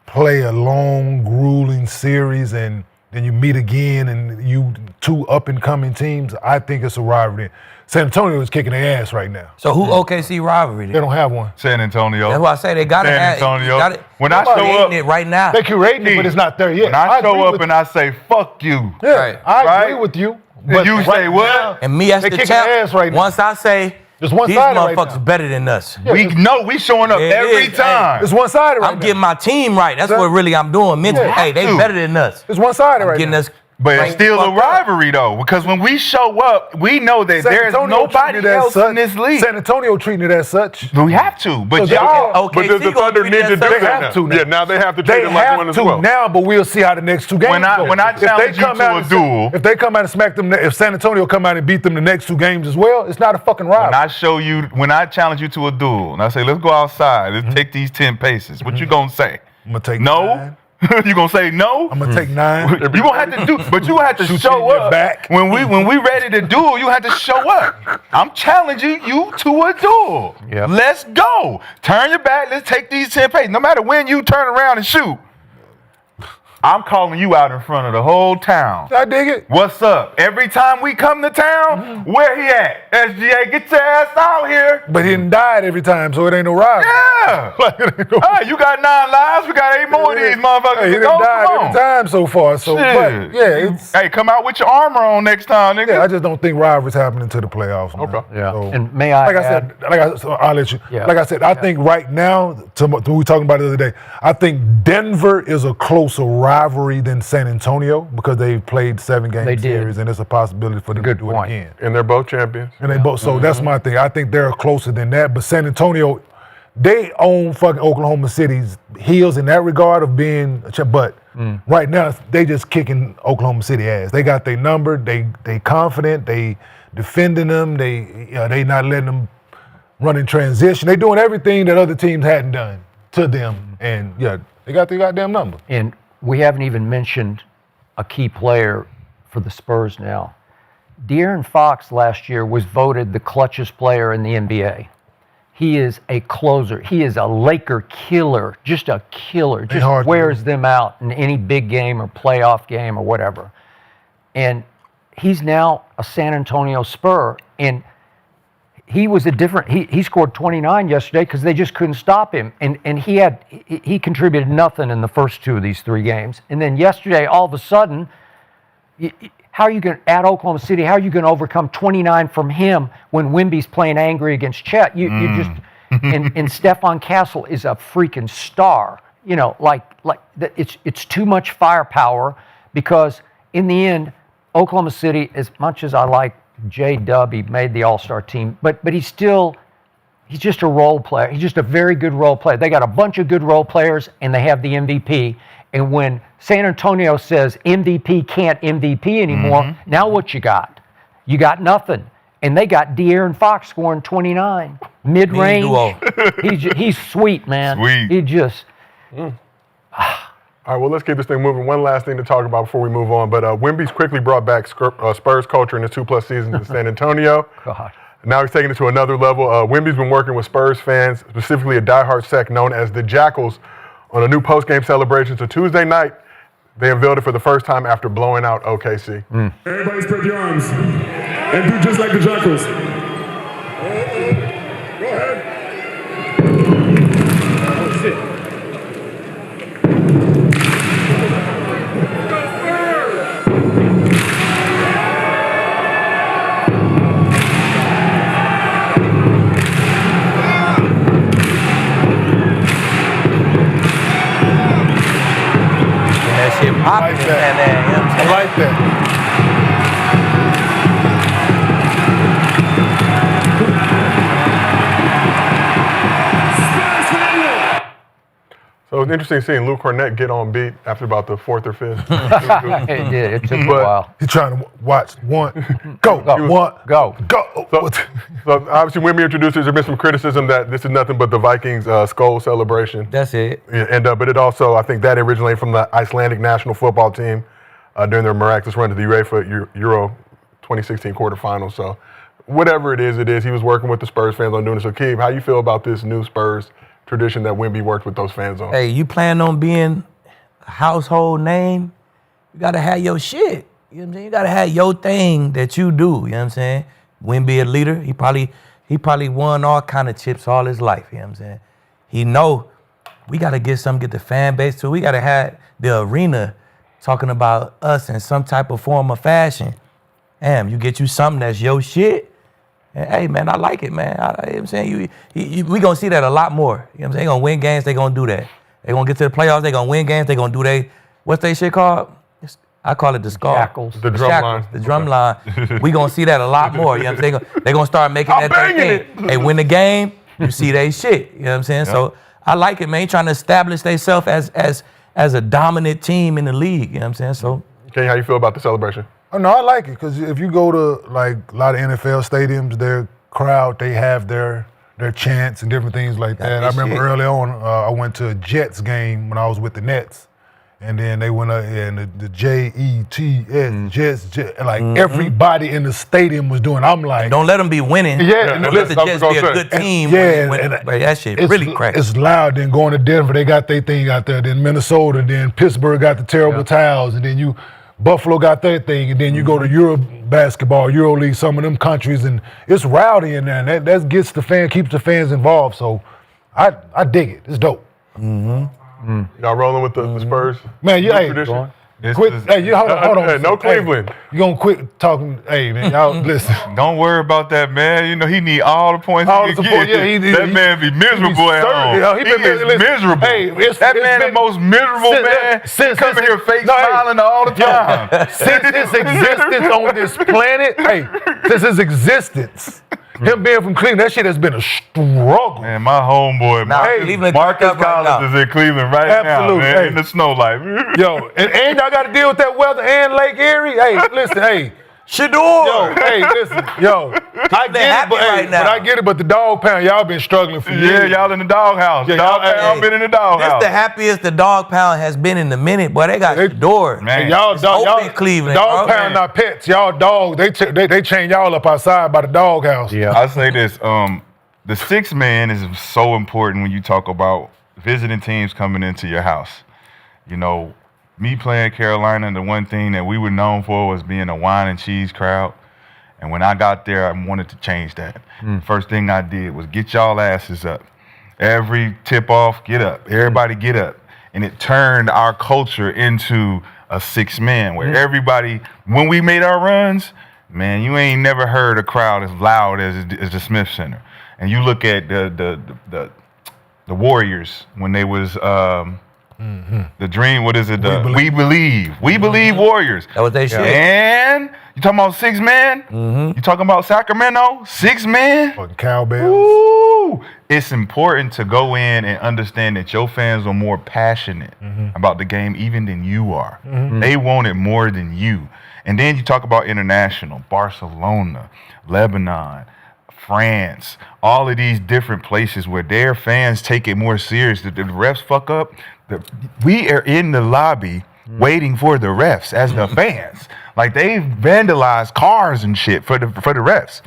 D: play a long, grueling series and then you meet again and you 2 up-and-coming teams, I think it's a rivalry. San Antonio is kicking their ass right now.
B: So who OKC rivalry?
D: They don't have one.
C: San Antonio.
B: That's why I say they got
C: San Antonio. When I show up,
B: it right now.
D: They're curating it, but it's not there yet.
C: when I show
D: agree
C: up
D: with
C: and I say, fuck you.
D: Yeah,
B: Right.
D: I agree
C: Right?
D: with you.
C: And you
D: right
C: say what?
D: now,
B: And me as
D: they
B: the
D: kicking
B: champ,
D: their ass right now.
B: once I say
D: It's
B: these
D: one-sided right
B: motherfuckers
D: now.
B: better than us,
C: We know we showing up
B: It
C: every
B: is,
C: time.
D: It's one-sided right
B: I'm
D: now.
B: getting my team right. That's what really I'm doing mentally.
D: Yeah,
B: Hey, they
C: to.
B: better than us.
D: It's one-sided
B: I'm
D: right
B: getting
D: now.
B: us.
C: But
B: like,
C: it's still a
B: fucked up.
C: rivalry, though, because when we show up, we know that
D: San
C: there's
D: Antonio
C: nobody
D: treating it as
C: else
D: such.
C: in this league.
D: San Antonio treating it as such.
C: We have to, but
D: So
C: y'all.
B: Okay,
A: But does the Thunder need to do
D: They
A: that
D: have
A: now?
D: to now.
A: Yeah, now they have to treat
D: They
A: it like
D: have
A: one as
D: to
A: well.
D: now, but we'll see how the next 2 games
C: When I-
D: go.
C: when I
D: If they
C: challenge you
D: come
C: to
D: out
C: a
D: and-
C: duel-
D: if they come out and smack them, if San Antonio come out and beat them the next 2 games as well, it's not a fucking rivalry.
C: When I challenge you to a duel, and I say, let's go outside, let's take these 10 paces, what you gonna say?
D: I'm gonna take
C: No?
D: 9.
C: You gonna say no?
D: I'm gonna take 9.
C: You gonna have to do, but you have to
D: Shoot
C: show
D: you in your
C: up.
D: back.
C: When we ready to duel, you have to show up. I'm challenging you to a duel.
F: Yep.
C: Let's go. Turn your back. Let's take these 10 paces. No matter when you turn around and shoot, I'm calling you out in front of the whole town.
D: I dig it.
C: What's up? Every time we come to town, where he at? SGA, get your ass out here.
D: But he didn't die every time, so it ain't no rivalry.
C: Yeah.
D: Like, it ain't no-
C: Hey, you got 9 lives. We got 8 more of these motherfuckers.
D: Hey, he
C: to
D: done
C: go.
D: died
C: Come on.
D: every time so far. So,
C: Shit.
D: but yeah, it's.
C: Hey, come out with your armor on next time, nigga.
D: Yeah, I just don't think rivalries happening to the playoffs. Man.
A: Okay.
F: Yeah.
D: So,
F: And may I
D: like
F: add,
D: so I'll let you.
F: Yeah.
D: Like I said, I think right now, we were talking about it the other day. I think Denver is a closer rivalry than San Antonio because they've played 7-game
F: They did.
D: series, and it's a possibility for them
F: Good
D: to do
F: point.
D: it again.
A: And they're both champions.
D: And they both. So that's my thing. I think they're closer than that. But San Antonio, they own fucking Oklahoma City's heels in that regard of being. But right now, they just kicking Oklahoma City ass. They got their number. They confident. They defending them. They not letting them run in transition. They doing everything that other teams hadn't done to them. And yeah, they got their goddamn number.
F: and we haven't even mentioned a key player for the Spurs now. De'Aaron Fox last year was voted the clutchest player in the NBA. He is a closer. He is a Laker killer, just a killer. Just
D: hard to
F: wears them out in any big game or playoff game or whatever. And he's now a San Antonio Spur. And he was a different. He scored 29 yesterday because they just couldn't stop him. And he contributed nothing in the first 2 of these 3 games. And then yesterday, all of a sudden, how are you going to, at Oklahoma City, how are you going to overcome 29 from him when Wemby's playing angry against Chet? You just, and Stephon Castle is a freaking star. You know, it's too much firepower because in the end, Oklahoma City, as much as I like J-Dub, he made the All-Star team, but he's just a role player. He's just a very good role player. They got a bunch of good role players, and they have the MVP. And when San Antonio says MVP can't MVP anymore, now what you got? You got nothing. And they got De'Aaron Fox scoring 29. Mid-range. He's sweet, man.
C: Sweet.
F: He just...
A: All right, well, let's keep this thing moving. One last thing to talk about before we move on. But Wemby's quickly brought back Spurs culture in his 2+ seasons in San Antonio.
F: God.
A: Now he's taking it to another level. Wemby's been working with Spurs fans, specifically a diehard sect known as the Jackals, on a new post-game celebration. So Tuesday night, They unveiled it for the first time after blowing out OKC.
G: Everybody spread your arms and do just like the Jackals. Go ahead. Oh, shit.
B: Shit popping
D: like
B: in
D: that.
B: there, you know what I'm
D: I
B: saying?
D: like that.
A: So it's interesting seeing Luke Cornett get on beat after about the fourth or fifth.
F: It did. It took a while.
D: He's trying to watch one, go, one,
F: Go.
D: go.
A: So obviously, when we introduced it, there's been some criticism that this is nothing but the Vikings' skull celebration.
B: That's it.
A: And but it also, I think that originated from the Icelandic national football team during their miraculous run to the UEFA Euro 2016 quarterfinals. So whatever it is, he was working with the Spurs fans on doing this. So Aqib, how you feel about this new Spurs tradition that Wemby worked with those fans on?
B: Hey, you plan on being a household name, you gotta have your shit. You know what I'm saying? You gotta have your thing that you do. You know what I'm saying? Wemby a leader. He probably won all kind of chips all his life. You know what I'm saying? He know we gotta get the fan base too. We gotta have the arena talking about us in some type of form or fashion. Damn, you get you something that's your shit. And, hey, man, I like it, man. You know what I'm saying? We gonna see that a lot more. You know what I'm saying? They gonna win games, they gonna do that. They gonna get to the playoffs, they gonna win games, they gonna do what's they shit called? I call it the skull.
F: Jackals.
A: The drum line.
B: The drum line. We gonna see that a lot more. You know what I'm saying? They gonna start making
A: I'm
B: that their
A: banging
B: thing. They win the game, you see they shit. You know what I'm saying? So I like it, man. They trying to establish themselves as a dominant team in the league. You know what I'm saying? So
A: Kenyon, how you feel about the celebration?
D: Oh, no, I like it because if you go to like a lot of NFL stadiums, their crowd, they have their chants and different things like that. I remember early on, I went to a Jets game when I was with the Nets. And then they went up and the Jets, Jets, like everybody in the stadium was doing. I'm like,
B: don't let them be winning.
D: Yeah,
B: don't let the Jets be a good team. But that shit really crack.
D: It's loud. Then going to Denver, they got their thing out there. Then Minnesota, then Pittsburgh got the terrible towels, and then Buffalo got their thing, and then you go to Euro basketball, Euro League, some of them countries, and it's rowdy in there, and that gets keeps the fans involved. So I dig it. It's dope.
A: Y'all rolling with the Spurs?
D: Man,
A: tradition?
D: Hold on.
A: Hey, no Cleveland.
D: You gonna quit talking? Hey, man, y'all listen.
C: Don't worry about that, man. You know, he need all the points
D: All
C: he
D: the
C: can
D: support,
C: get.
D: yeah,
C: that man be miserable at home.
D: Yeah,
C: He is miserable.
D: Hey,
C: that man the most miserable man. He come here fake smiling all the time.
D: Since his existence on this planet, since his existence, him being from Cleveland, that shit has been a struggle.
C: Man, my homeboy, Marcus Collins is in Cleveland right now, man, in the snow life.
D: Yo, and y'all got to deal with that weather and Lake Erie. Hey, listen,
B: Shador.
D: Yo, listen, I get it, but I get it. But the dog pound, y'all been struggling for years.
C: Yeah, y'all in the doghouse.
D: Yeah,
C: dog pound been in the doghouse.
B: This the happiest the dog pound has been in a minute, boy. They got Shador.
C: Man,
D: y'all
B: Cleveland.
D: Dog pound not pets. Y'all dogs. They chain y'all up outside by the doghouse.
C: Yeah, I say this. The sixth man is so important when you talk about visiting teams coming into your house. You know, me playing Carolina, the one thing that we were known for was being a wine and cheese crowd. And when I got there, I wanted to change that. First thing I did was get y'all asses up. Every tip-off, get up. Everybody get up. And it turned our culture into a six man where everybody, when we made our runs, man, you ain't never heard a crowd as loud as the Smith Center. And you look at the Warriors when they was the dream, what is it? We believe Warriors.
B: That was they shit.
C: And you talking about six man? You talking about Sacramento? Six man?
D: Fucking cowbells.
C: Ooh. It's important to go in and understand that your fans are more passionate about the game even than you are. They want it more than you. And then you talk about international, Barcelona, Lebanon, France, all of these different places where their fans take it more serious. The refs fuck up. We are in the lobby waiting for the refs as the fans. Like they vandalized cars and shit for the refs.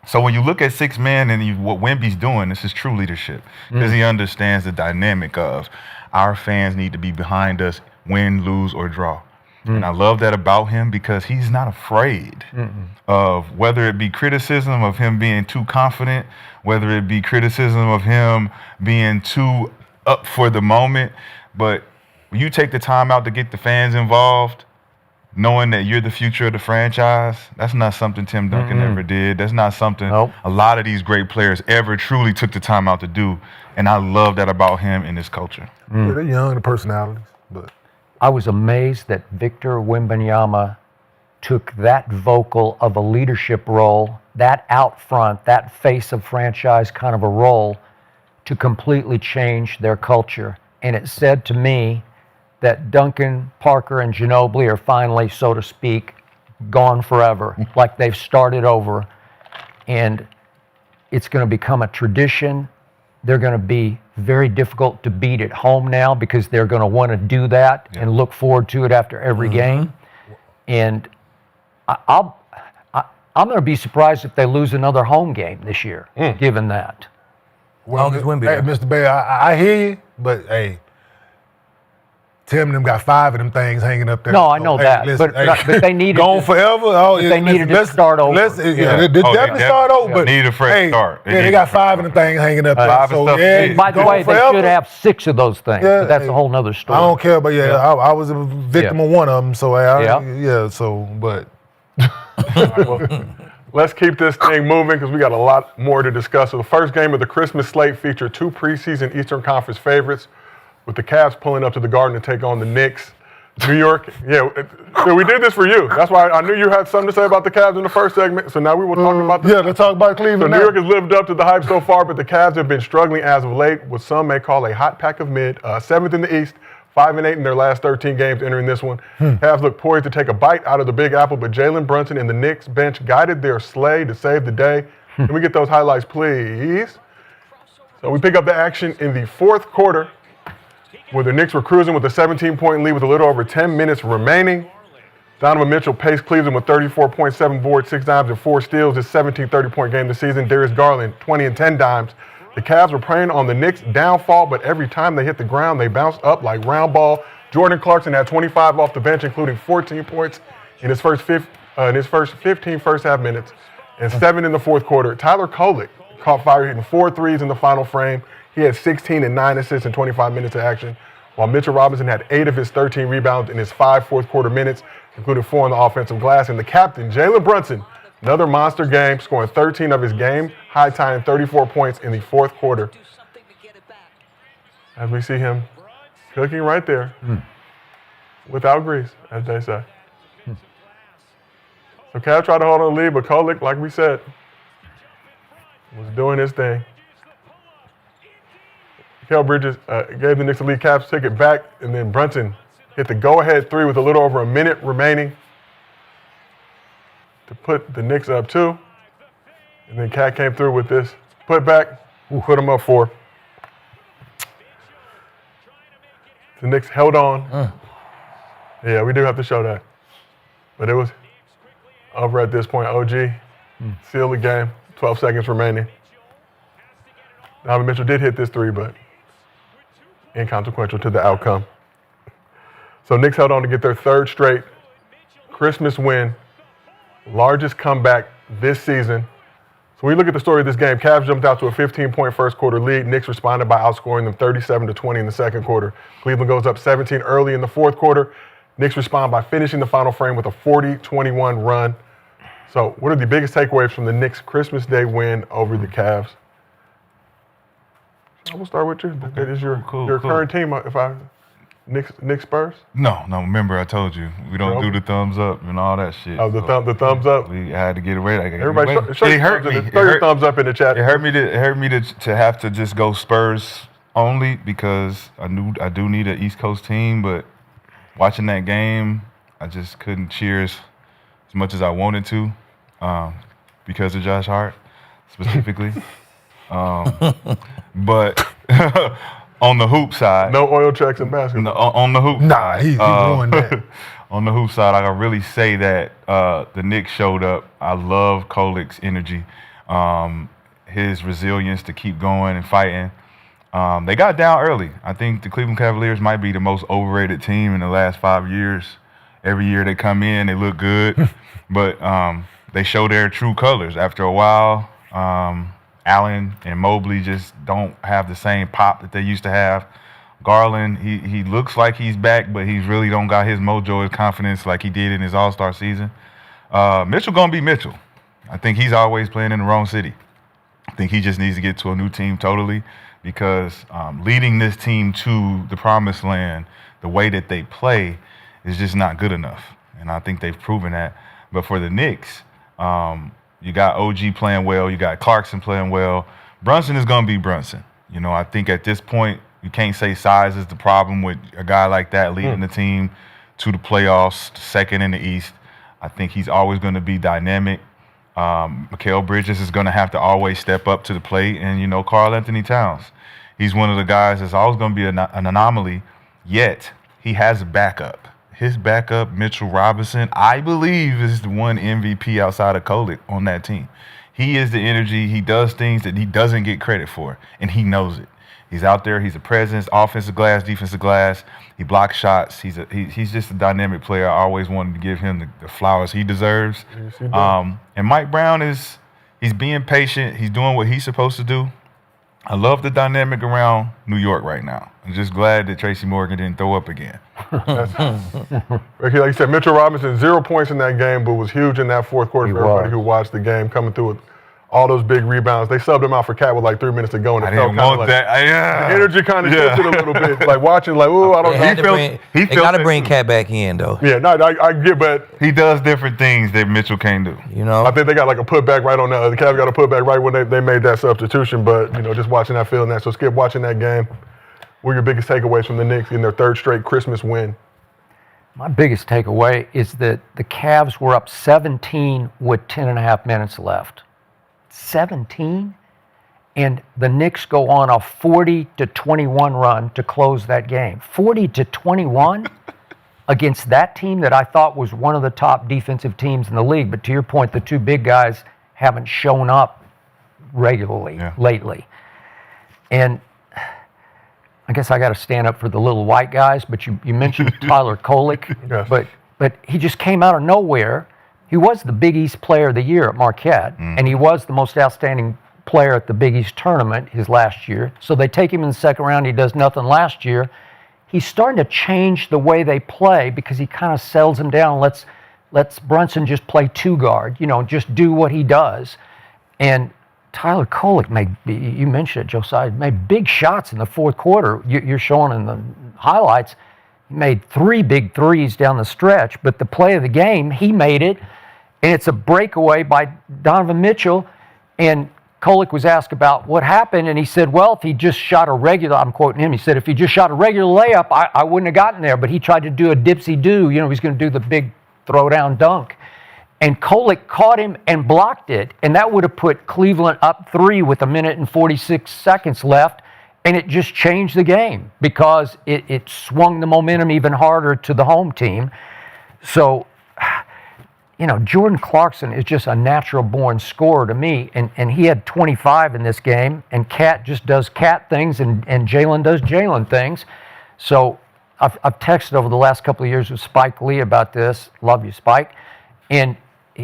C: So when you look at six man and what Wemby's doing, this is true leadership because he understands the dynamic of our fans need to be behind us win, lose, or draw. And I love that about him because he's not afraid of whether it be criticism of him being too confident, whether it be criticism of him being too up for the moment. But when you take the time out to get the fans involved, knowing that you're the future of the franchise, that's not something Tim Duncan ever did. That's not something a lot of these great players ever truly took the time out to do. And I love that about him and this culture.
D: Yeah, they're young, the personalities, but
F: I was amazed that Victor Wembanyama took that vocal of a leadership role, that out front, that face of franchise kind of a role, to completely change their culture. And it said to me that Duncan, Parker, and Ginobili are finally, so to speak, gone forever, like they've started over. And it's going to become a tradition. They're going to be very difficult to beat at home now because they're going to want to do that and look forward to it after every game. And I'm going to be surprised if they lose another home game this year, given that.
D: well,
B: Long as Wemby
D: hey,
B: there.
D: Mr. Bay, I hear you, but hey, Tim and them got 5 of them things hanging up there.
F: No, I know
D: hey,
F: that,
D: listen,
F: but they needed
D: gone
F: to-
D: forever. Oh,
F: they needed to start over.
D: They
C: Yeah.
D: definitely start over. But
C: need a fresh
D: hey,
C: start. They
D: Yeah,
C: need
D: they
C: a
D: got
C: fresh
D: 5 of them things hanging up there.
C: 5 and stuff to
D: yeah,
C: see.
F: By the
D: gone
F: way, they
D: forever.
F: should have 6 of those things,
D: Yeah,
F: but that's
D: hey,
F: a whole nother story.
D: I don't care, but I was a victim of one of them, so but
A: Let's keep this thing moving because we got a lot more to discuss. So the first game of the Christmas slate featured 2 preseason Eastern Conference favorites, with the Cavs pulling up to the Garden to take on the Knicks. New York, so we did this for you. That's why I knew you had something to say about the Cavs in the first segment. So now we will talk about this.
D: yeah, let's talk about Cleveland.
A: So
D: now.
A: New York has lived up to the hype so far, but the Cavs have been struggling as of late, what some may call a hot pack of mid. 7th in the East, 5-8 in their last 13 games entering this one. Cavs look poised to take a bite out of the Big Apple, but Jalen Brunson and the Knicks bench guided their sleigh to save the day. Can we get those highlights, please? So we pick up the action in the fourth quarter, where the Knicks were cruising with a 17-point lead with a little over 10 minutes remaining. Donovan Mitchell paced Cleveland with 34.7 boards, 6 dimes, and 4 steals. His 17 30-point game this season. Darius Garland, 20 and 10 dimes. The Cavs were preying on the Knicks' downfall, but every time they hit the ground, they bounced up like round ball. Jordan Clarkson had 25 off the bench, including 14 points in his first 15 first-half minutes, and 7 in the fourth quarter. Tyler Kolek caught fire, hitting 4 threes in the final frame. He had 16 and 9 assists in 25 minutes of action, while Mitchell Robinson had 8 of his 13 rebounds in his 5 fourth-quarter minutes, including 4 on the offensive glass. And the captain, Jalen Brunson, another monster game, scoring 13 of his game-high tying 34 points in the fourth quarter. As we see him cooking right there, without grease, as they say. So Cavs tried to hold on the lead, but Kolek, like we said, was doing his thing. Kel Bridges gave the Knicks a lead. Cavs took it back, and then Brunson hit the go-ahead 3 with a little over a minute remaining to put the Knicks up 2. And then Cat came through with this putback, put them up 4. The Knicks held on. Yeah, we do have to show that. But it was over at this point. OG sealed the game, 12 seconds remaining. Donovan Mitchell did hit this 3, but inconsequential to the outcome. So Knicks held on to get their 3rd straight Christmas win, largest comeback this season. So when you look at the story of this game, Cavs jumped out to a 15-point first quarter lead. Knicks responded by outscoring them 37-20 in the second quarter. Cleveland goes up 17 early in the fourth quarter. Knicks respond by finishing the final frame with a 40-21 run. So what are the biggest takeaways from the Knicks Christmas Day win over the Cavs? I'm gonna start with you. That is your current team. Knicks Spurs.
C: No. Remember, I told you we don't do the thumbs up and all that shit.
A: Oh, the thumbs up.
C: We had to get it ready.
A: Everybody,
C: it hurt me.
A: Throw your thumbs up in the chat.
C: It hurt me to have to just go Spurs only because I do need an East Coast team, but watching that game, I just couldn't cheer as much as I wanted to because of Josh Hart specifically. But on the hoop side,
A: no oil checks in basketball.
C: On the hoop,
D: he ruined that.
C: On the hoop side, I can really say that the Knicks showed up. I love Kolek's energy, his resilience to keep going and fighting. They got down early. I think the Cleveland Cavaliers might be the most overrated team in the last 5 years. Every year they come in, they look good, but they show their true colors. After a while, Allen and Mobley just don't have the same pop that they used to have. Garland, he looks like he's back, but he really don't got his mojo, his confidence like he did in his All-Star season. Mitchell gonna be Mitchell. I think he's always playing in the wrong city. I think he just needs to get to a new team totally, because leading this team to the promised land, the way that they play, is just not good enough. And I think they've proven that. But for the Knicks, you got OG playing well, you got Clarkson playing well. Brunson is going to be Brunson. You know, I think at this point, you can't say size is the problem with a guy like that leading the team to the playoffs, second in the East. I think he's always going to be dynamic. Mikal Bridges is going to have to always step up to the plate. And, you know, Karl Anthony Towns, he's one of the guys that's always going to be an anomaly, yet he has a backup. His backup, Mitchell Robinson, I believe is the one MVP outside of Kolek on that team. He is the energy. He does things that he doesn't get credit for, and he knows it. He's out there. He's a presence, offensive glass, defensive glass. He blocks shots. He's just a dynamic player. I always wanted to give him the flowers he deserves.
A: Yes, he does.
C: And Mike Brown he's being patient. He's doing what he's supposed to do. I love the dynamic around New York right now. I'm just glad that Tracy Morgan didn't throw up again.
A: Like you said, Mitchell Robinson, 0 points in that game, but was huge in that fourth quarter for everybody who watched the game, coming through with all those big rebounds. They subbed him out for Cat with like 3 minutes to go, and it felt kind of like the energy kind of shifted a little bit. Like watching, like, oh, I don't know.
B: They got to bring Cat back in, though.
A: Yeah, no, I get, but
C: he does different things that Mitchell can't do.
B: You know,
A: I think they got like a putback right on the Cavs got a putback right when they made that substitution. But you know, just watching that, feeling that. So Skip, watching that game, what are your biggest takeaways from the Knicks in their third straight Christmas win?
F: My biggest takeaway is that the Cavs were up 17 with 10 and a half minutes left. 17? And the Knicks go on a 40-21 run to close that game. 40-21 against that team that I thought was one of the top defensive teams in the league. But to your point, the two big guys haven't shown up regularly lately. And I guess I got to stand up for the little white guys, but you mentioned Tyler Kolek, but he just came out of nowhere. He was the Big East Player of the Year at Marquette, and he was the most outstanding player at the Big East tournament his last year. So they take him in the second round. He does nothing last year. He's starting to change the way they play because he kind of settles him down. Lets Brunson just play two guard, you know, just do what he does. And Tyler Kolek you mentioned it, Josiah, made big shots in the fourth quarter. You're showing in the highlights. He made 3 big threes down the stretch, but the play of the game, he made it. And it's a breakaway by Donovan Mitchell. And Kolek was asked about what happened, and he said, well, if he just shot a regular, I'm quoting him, he said, if he just shot a regular layup, I wouldn't have gotten there. But he tried to do a dipsy-do. You know, he's going to do the big throwdown dunk. And Kolek caught him and blocked it. And that would have put Cleveland up 3 with 1 minute and 46 seconds left. And it just changed the game because it swung the momentum even harder to the home team. So, you know, Jordan Clarkson is just a natural-born scorer to me, and he had 25 in this game, and Cat just does Cat things, and Jalen does Jalen things. So I've texted over the last couple of years with Spike Lee about this. Love you, Spike. And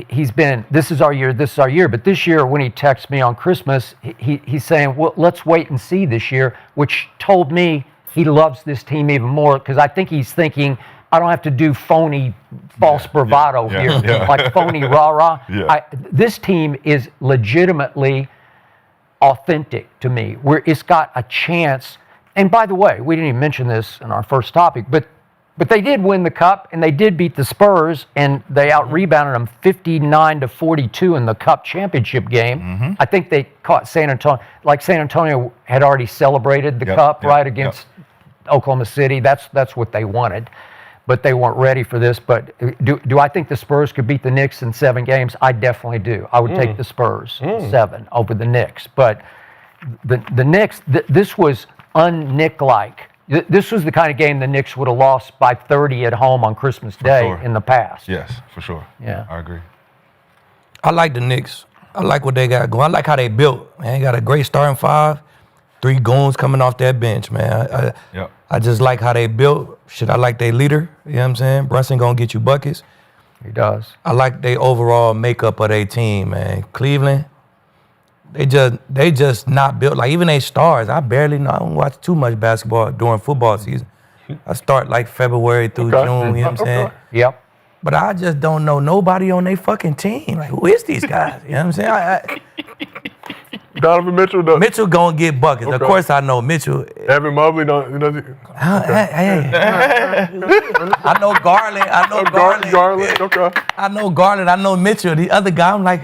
F: he's been, this is our year. But this year, when he texts me on Christmas, he's saying, well, let's wait and see this year, which told me he loves this team even more because I think he's thinking, I don't have to do phony, false bravado here, like phony rah-rah. This team is legitimately authentic to me, where it's got a chance. And by the way, we didn't even mention this in our first topic, but they did win the Cup, and they did beat the Spurs, and they out-rebounded them 59-42 in the Cup championship game. I think they caught San Antonio. Like San Antonio had already celebrated the Cup, against Oklahoma City. That's what they wanted. But they weren't ready for this. But do I think the Spurs could beat the Knicks in 7 games? I definitely do. I would take the Spurs 7 over the Knicks. But the Knicks, this was un-Knick-like. This was the kind of game the Knicks would have lost by 30 at home on Christmas Day in the past.
C: Yes, for sure.
F: Yeah,
C: I agree.
B: I like the Knicks. I like what they got going. I like how they built. Man, they got a great starting 5, 3 goons coming off that bench, man. I just like how they built. Shit, I like their leader. You know what I'm saying? Brunson gonna get you buckets.
F: He does.
B: I like their overall makeup of their team, man. Cleveland, they just not built. Like, even they stars, I don't watch too much basketball during football season. I start like February through June, you know what I'm saying?
F: Yep.
B: But I just don't know nobody on their fucking team. Like, who is these guys? You know what I'm saying?
A: Donovan Mitchell does.
B: Mitchell gonna get buckets. Of course I know Mitchell.
A: Evan Mobley don't.
B: Hey. I know Garland.
A: Garland. Okay.
B: I know Garland. I know Mitchell. The other guy, I'm like,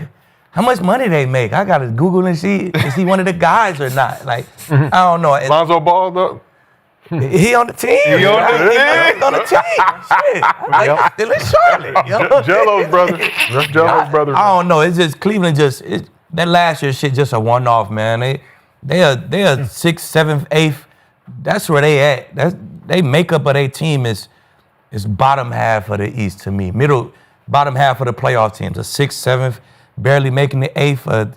B: how much money they make? I gotta Google and see, is he one of the guys or not? Like, I don't know.
A: Lonzo Ball though.
B: He on the team. He on the team. Shit. Like, still in Charlotte. You know?
A: Jello's brother. That's Jello's brother.
B: I don't know. It's just Cleveland. That last year shit just a one-off, man. They are 6th, 7th, 8th. That's where they at. They makeup of their team is bottom half of the East to me. Bottom half of the playoff teams. A 6th, 7th, barely making the 8th,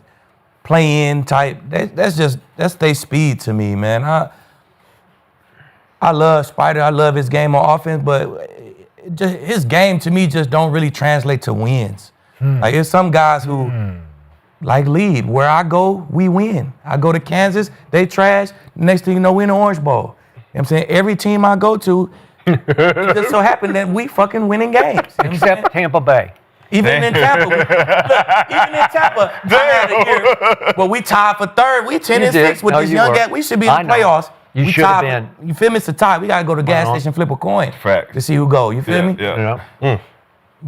B: play-in type. That's their speed to me, man. I love Spider. I love his game on offense, but his game to me just don't really translate to wins. Like, there's some guys who like lead. Where I go, we win. I go to Kansas, they trash. Next thing you know, we in the Orange Bowl. You know what I'm saying? Every team I go to, it just so happened that we fucking winning games. You know
F: Except Tampa Bay.
B: Even in Tampa, I had a year where we tied for 3rd. We 10-6 with this young guy. We should be in the playoffs.
F: You should have been.
B: You feel me? It's a tie. We got to go to the gas station, flip a coin to see who go. You feel me?
C: Yeah.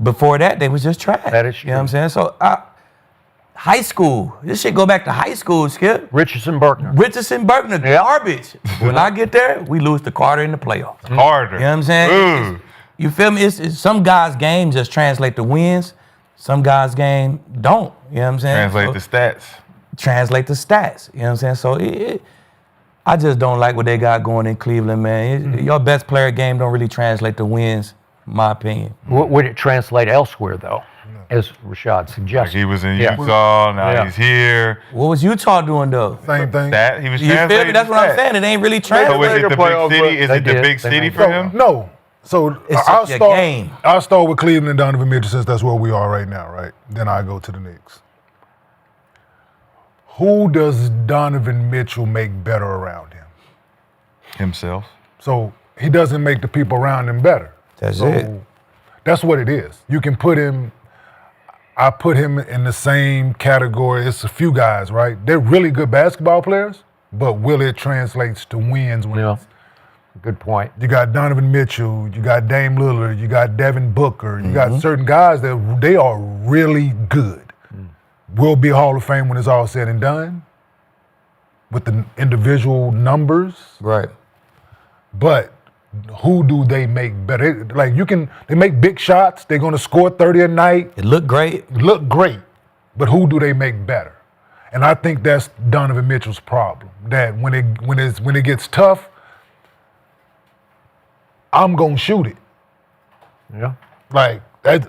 B: Before that, they was just trash.
F: That is true.
B: You know what I'm saying? So, high school. This shit go back to high school, Skip.
F: Richardson Berkner,
B: garbage. When I get there, we lose to Carter in the playoffs.
C: Carter.
B: You know what I'm saying? You feel me? It's some guys' game just translate to wins. Some guys' game don't. You know what I'm saying?
C: Translate the stats.
B: You know what I'm saying? So I just don't like what they got going in Cleveland, man. Your best player game don't really translate to wins, in my opinion.
F: Would it translate elsewhere, though, as Rashad suggested?
C: Like, he was in Utah, now he's here.
B: What was Utah doing, though?
D: Same thing.
C: That he was
B: You feel me?
C: translating
B: That's what I'm saying. It ain't really
C: So
B: translating.
C: is it the big city? Is it the big city for him?
D: No. So
B: It's
D: I'll
B: just your game.
D: start with Cleveland and Donovan Mitchell, since that's where we are right now, right? Then I go to the Knicks. Who does Donovan Mitchell make better around him?
C: Himself.
D: So he doesn't make the people around him better.
B: That's it.
D: That's what it is. You can put him, I put him in the same category. It's a few guys, right? They're really good basketball players, but will it translates to wins when it's
F: Good point.
D: You got Donovan Mitchell, you got Dame Lillard, you got Devin Booker, you got certain guys that they are really good. Will be Hall of Fame when it's all said and done with the individual numbers.
B: Right.
D: But who do they make better? Like, they make big shots, they're gonna score 30 a night.
B: It looked great.
D: Look great. But who do they make better? And I think that's Donovan Mitchell's problem. That when it gets tough, I'm gonna shoot it.
F: Yeah.
D: Like,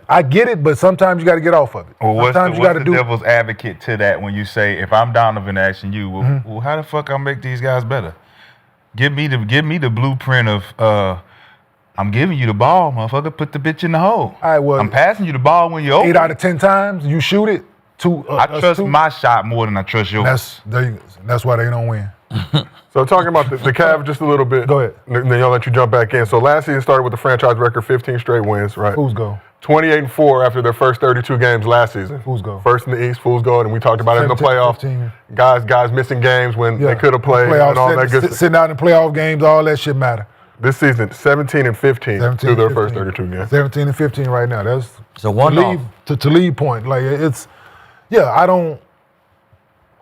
D: I get it, but sometimes you got to get off of it.
C: Well, what's
D: sometimes
C: the devil's advocate to that when you say, if I'm Donovan asking you, well, how the fuck I make these guys better? Give me the blueprint of I'm giving you the ball, motherfucker. Put the bitch in the hole.
D: All right, well,
C: I'm passing you the ball when you're open.
D: 8 out of 10 times you shoot it.
C: I trust my shot more than I trust yours.
D: That's why they don't win.
A: So talking about the Cavs just a little bit.
D: Go ahead.
A: Then I'll let you jump back in. So last season started with the franchise record 15 straight wins, right?
D: Fools go.
A: 28-4 after their first 32 games last season.
D: Fools go.
A: First in the East, Fools go, and we talked about it in the
D: 17,
A: playoffs.
D: 15.
A: Guys missing games when they could have played and all that good stuff.
D: Sitting out in playoff games, all that shit matter.
A: This season, 17 and 15 through their first 32 games.
D: 17 and 15 right now. That's
B: a one-off.
D: To Talib point. Like,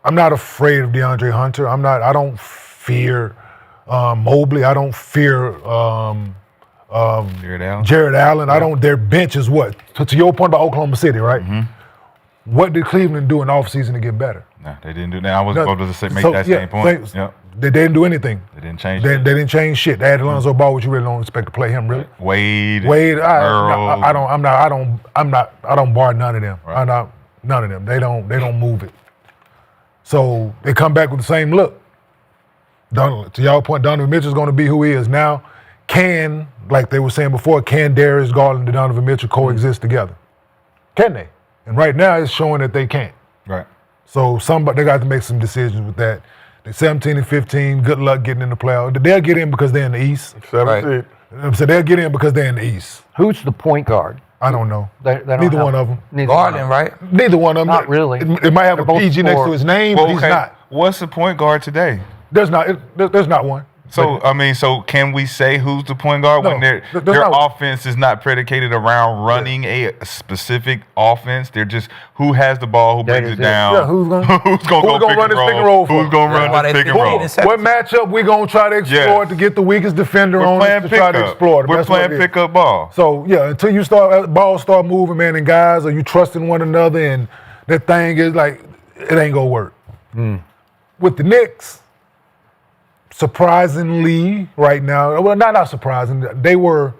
D: I'm not afraid of DeAndre Hunter. I don't fear Mobley. I don't fear Jared Allen. I don't. Their bench is what? To your point about Oklahoma City, right? Mm-hmm. What did Cleveland do in offseason to get better?
C: No, they didn't do that. I was about to say, make that same point.
D: They didn't do anything.
C: They didn't change.
D: They didn't change shit. They had Lonzo Ball, which you really don't expect to play him, really.
C: Wade.
D: I don't bar none of them.
C: Right.
D: None of them. They don't move it. So they come back with the same look. To y'all point, Donovan Mitchell's going to be who he is now. Like they were saying before, can Darius Garland and Donovan Mitchell coexist together? Can they? And right now, it's showing that they can't.
C: Right.
D: So they got to make some decisions with that. They're 17 and 15. Good luck getting in the playoffs. They'll get in because they're in the East.
A: 17.
D: So they'll get in because they're in the East.
F: Who's the point guard?
D: I don't know.
F: They don't
D: Neither
F: have-
D: one of them.
F: Neither
B: Garland, right?
D: Neither one of them.
F: Not really.
D: It might have
F: They're
D: a
F: both
D: PG next to
F: four.
D: his name, but he's not.
C: What's the point guard today?
D: There's not one.
C: So so can we say who's the point guard
D: No,
C: when their
D: not-
C: offense is not predicated around running a specific offense? They're just who has the ball, who brings it down.
D: Yeah, who's gonna
C: go
D: run this pick and roll for?
C: Who's gonna run
B: Why
C: this
B: they
C: pick and
B: think
C: roll?
B: it's-
D: What matchup we gonna try to explore
C: Yes.
D: to get the weakest defender
C: We're
D: on
C: playing
D: us to try to
C: pickup.
D: explore them?
C: We're
D: That's what
C: playing
D: it is.
C: pickup ball.
D: So yeah, until you balls start moving, man, and guys, are you trusting one another? And that thing is like, it ain't gonna work. With the Knicks, surprisingly, right now, well, not surprising, they were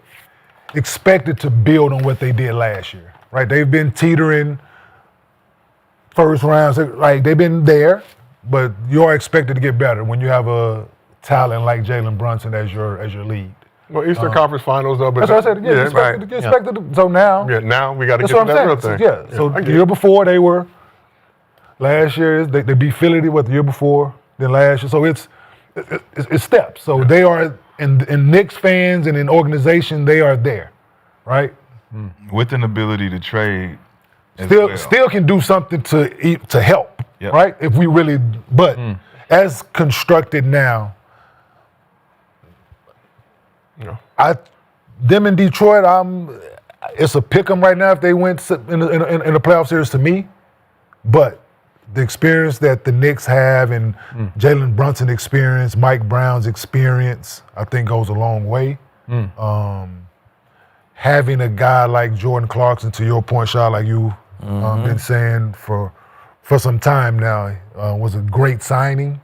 D: expected to build on what they did last year, right? They've been teetering first rounds, like they've been there, but you're expected to get better when you have a talent like Jalen Brunson as your lead.
A: Well, Eastern Conference Finals, though. But
D: That's what I said. Yeah, expected to, so now.
A: Yeah, now we got to
D: That's
A: get
D: what
A: to that
D: I'm
A: real
D: saying.
A: thing.
D: Yeah. So
A: I
D: the
A: get
D: year
A: it.
D: before they were. Last year they beat Philly the year before. Then last year, so it's steps. So they are in Knicks fans and in organization they are there, right?
C: With an ability to trade. as
D: Still
C: well.
D: still can do something to help,
C: Yep.
D: right? If we really, but as constructed now, them in Detroit, it's a pick 'em right now if they went in the playoff series to me. But the experience that the Knicks have and Jalen Brunson experience, Mike Brown's experience, I think goes a long way. Having a guy like Jordan Clarkson, to your point, Shaw, like you been saying for some time now, was a great signing.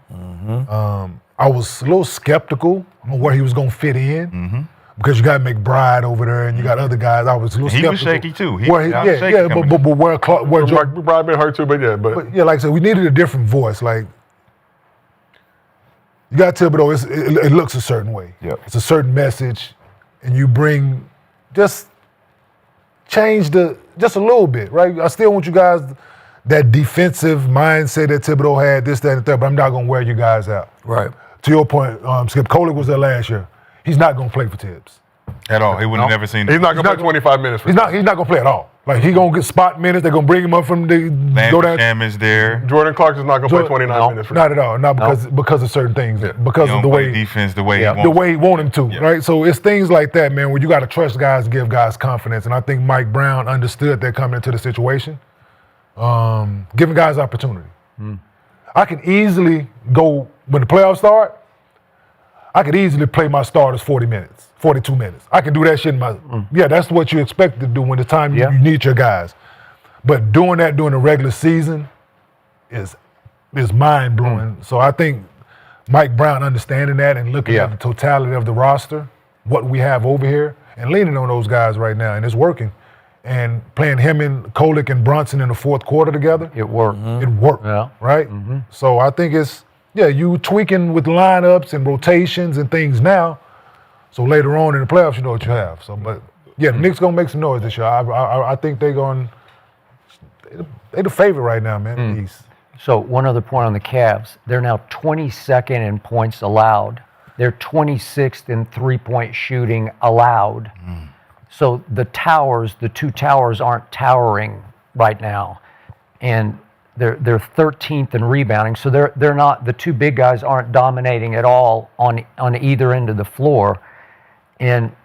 D: I was a little skeptical on where he was going to fit in. Because you got McBride over there, and you got other guys. I was a little
C: He
D: skeptical.
C: was shaky too. He
D: Where
C: was shaky coming
D: but where
A: Mark probably been hurt too, but yeah, but
D: yeah, like I said, we needed a different voice. Like, you got Thibodeau, it looks a certain way.
C: Yep.
D: It's a certain message, and you bring, change just a little bit, right? I still want you guys, that defensive mindset that Thibodeau had, this, that, and that, but I'm not going to wear you guys out.
B: Right.
D: To your point, Skip Kolek was there last year. He's not going to play for Tibbs.
C: At all. He would have never seen
A: he's not going to play 25 minutes.
D: He's not going to play at all. Like, he's going to get spot minutes. They're going to bring him up from the go down.
C: Landry is there.
A: Jordan Clarkson's not going to play 29 minutes.
D: Not at all. Not because of certain things. Because
C: He
D: of
C: don't
D: the
C: play
D: way
C: defense the way he
D: the
C: wants.
D: way he want him to, right? So it's things like that, man, where you got to trust guys to give guys confidence. And I think Mike Brown understood that coming into the situation, giving guys opportunity. I can easily go, when the playoffs start, I could easily play my starters 40 minutes, 42 minutes. I can do that shit in my, yeah, that's what you expect to do when the time you need your guys. But doing that during the regular season is mind-blowing. So I think Mike Brown understanding that and looking at the totality of the roster, what we have over here, and leaning on those guys right now, and it's working. And playing him and Kolek and Brunson in the fourth quarter together.
F: It worked.
D: It worked, right? So I think it's, you tweaking with lineups and rotations and things now. So later on in the playoffs, you know what you have. So, but the Knicks gonna make some noise this year. I think they're the favorite right now, man. In the East.
F: So one other point on the Cavs. They're now 22nd in points allowed. They're 26th in three-point shooting allowed. So the two towers aren't towering right now. And they're 13th in rebounding. So they're not, the two big guys aren't dominating at all on either end of the floor. And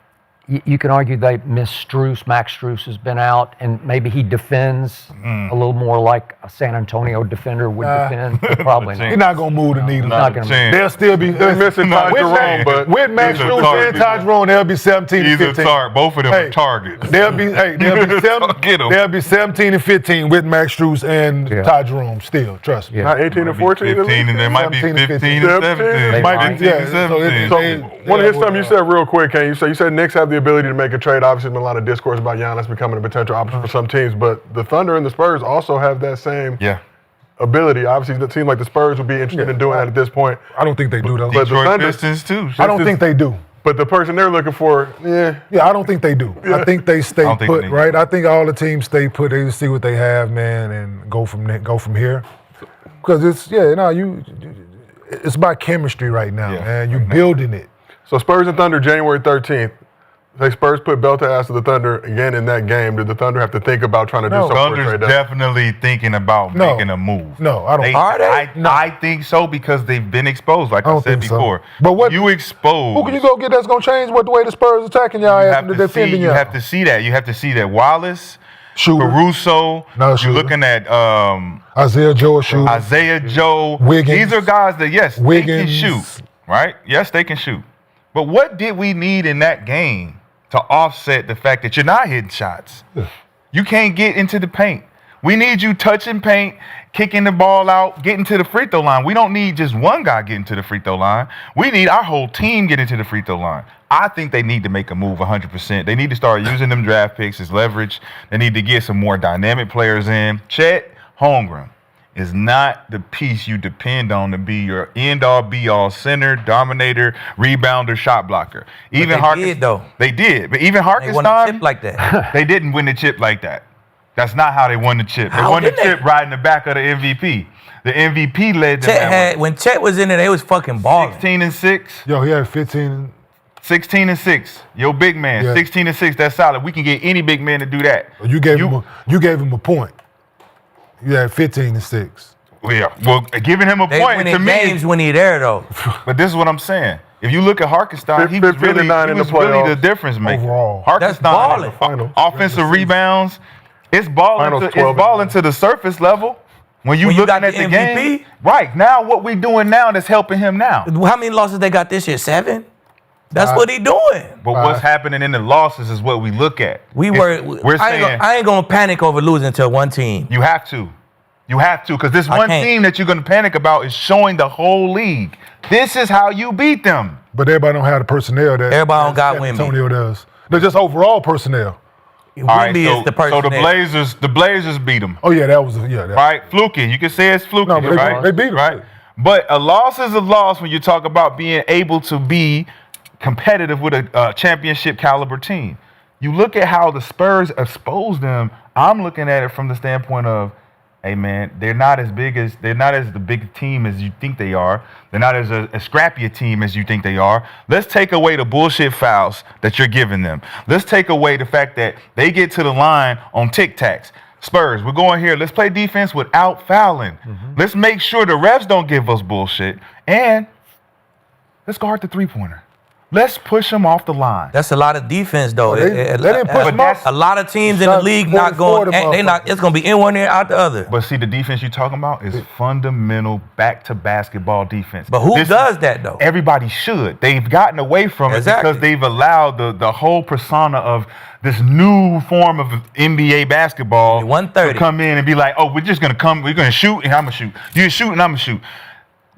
F: you can argue they miss Strus. Max Strus has been out, and maybe he defends a little more like a San Antonio defender would defend. But probably not.
D: He's not gonna move the needle.
F: Not gonna move.
D: They'll still be
A: missing Ty Jerome, but
D: with Max
C: he's a
D: Strus
C: target.
D: and Ty Jerome, they'll be 17
C: He's
D: and
C: a
D: 15.
C: target. Both of them are targets.
D: They'll be
C: Get 'em.
D: they'll be 17 and 15 with Max Strus and Ty Jerome still. Trust me.
A: not 18 and 14.
C: 15, and there might be
D: 17 and
C: 15 and 17.
A: They
D: might be,
C: 15 and
D: yeah, so
C: 17.
A: So one of his stuff you said real quick, Ken, you said Knicks have the ability to make a trade. Obviously, there's been a lot of discourse about Giannis becoming a potential option for some teams, but the Thunder and the Spurs also have that same ability. Obviously, it seems like the Spurs would be interested in doing that at this point.
D: I don't think they do though.
A: But the
C: Detroit
A: Thunder,
C: Pistons too.
D: I don't think they do.
A: but the person they're looking for,
D: Yeah, I don't think they do. I think they stay
C: don't think
D: put,
C: they do.
D: right? I think all the teams stay put. They just see what they have, man, and go from here. Because it's about chemistry right now,
C: Yeah,
D: man. You're building it.
A: So Spurs and Thunder, January 13th. They Spurs put belt to ass to the Thunder again in that game. Did the Thunder have to think about trying to do something for a
C: Thunder's
A: trade deadline?
C: definitely thinking about
D: No.
C: making a move.
D: No, I don't.
B: Are they?
C: I think so because they've been exposed, like
D: I
C: I,
D: don't
C: said
D: think so.
C: before.
D: But what-
C: you expose?
D: Who can you go get that's going to change what the way the Spurs attacking y'all
C: You
D: ass
C: have
D: and
C: to see.
D: defending
C: You
D: y'all?
C: have to see that. You have to see that Wallace,
D: Shooter.
C: Caruso.
D: No
C: You're
D: shooter.
C: looking at
D: Isaiah Joe shooter.
C: Isaiah Joe.
D: Wiggins.
C: These are guys that they
D: Wiggins.
C: can shoot, right? Yes, they can shoot. But what did we need in that game to offset the fact that you're not hitting shots? You can't get into the paint. We need you touching paint, kicking the ball out, getting to the free throw line. We don't need just one guy getting to the free throw line. We need our whole team getting to the free throw line. I think they need to make a move 100%. They need to start using them draft picks as leverage. They need to get some more dynamic players in. Chet Holmgren is not the piece you depend on to be your end-all, be-all center, dominator, rebounder, shot blocker. Even
B: they did, though.
C: They did, but even
B: They won a
C: Hartenstein,
B: chip like that.
C: they didn't win the chip like that. That's not how they won the chip. They
B: How
C: won the
B: did they?
C: chip riding the back of the MVP. The MVP led them
B: Chet
C: that
B: had
C: way.
B: when Chet was in there, they was fucking balling.
C: 16-6.
D: Yo, he had 15.
C: 16-6. Yo, big man.
D: Yeah.
C: 16-6. That's solid. We can get any big man to do that.
D: You gave him a point. You had 15-6.
C: Yeah. Well, giving him a
B: They
C: point
B: winning
C: to me.
B: games when he there though.
C: But this is what I'm saying. If you look at Harkenstein, he was
A: 15
C: really,
A: and 9
C: he
A: in the
C: was really
A: playoffs.
C: the difference maker.
D: Overall.
B: That's
C: Harkenstein,
B: balling.
A: Finals.
C: offensive rebounds, it's balling.
A: Finals
C: It's
A: 12 and
C: balling to the surface level. When you
B: When you
C: looking
B: got
C: at
B: the
C: the game,
B: MVP?
C: right now, what we doing now that's helping him now.
B: How many losses they got this year? 7? That's what he doing.
C: But what's happening in the losses is what we look at.
B: We
C: It's-
B: were.
C: We're
B: I ain't
C: saying
B: gonna- I ain't gonna panic over losing to one team.
C: you have to. You have to, because this
B: I
C: one
B: can't.
C: team that you're going to panic about is showing the whole league. This is how you beat them.
D: But everybody don't have the personnel that
B: Everybody don't got
D: San
B: Wemby.
D: Antonio does. They're just overall personnel.
C: All right,
B: Wemby
C: so,
B: is the person.
C: so the Blazers beat them.
D: Oh yeah, that was
C: Right? Fluky. You can say it's fluky,
D: No, but
C: right?
D: they beat 'em.
C: Right? But a loss is a loss when you talk about being able to be competitive with a championship caliber team. You look at how the Spurs exposed them. I'm looking at it from the standpoint of, hey man, they're not as the big team as you think they are. They're not as scrappy a team as you think they are. Let's take away the bullshit fouls that you're giving them. Let's take away the fact that they get to the line on tic-tacs. Spurs, we're going here. Let's play defense without fouling. Let's make sure the refs don't give us bullshit. And let's guard the three-pointer. Let's push them off the line.
B: That's a lot of defense though.
D: They didn't push them off.
B: A lot of teams in the
D: Shot
B: league not
D: 44
B: going.
D: them
B: They not. It's gonna be in one ear, out the other.
C: But see, the defense you're talking about is fundamental back-to-basketball defense.
B: But who
C: This-
B: does that though?
C: Everybody should. They've gotten away from
B: Exactly.
C: it because they've allowed the whole persona of this new form of NBA basketball
B: 130.
C: to come in and be like, oh, we're just going to come, we're going to shoot and I'm going to shoot. You shoot and I'm going to shoot.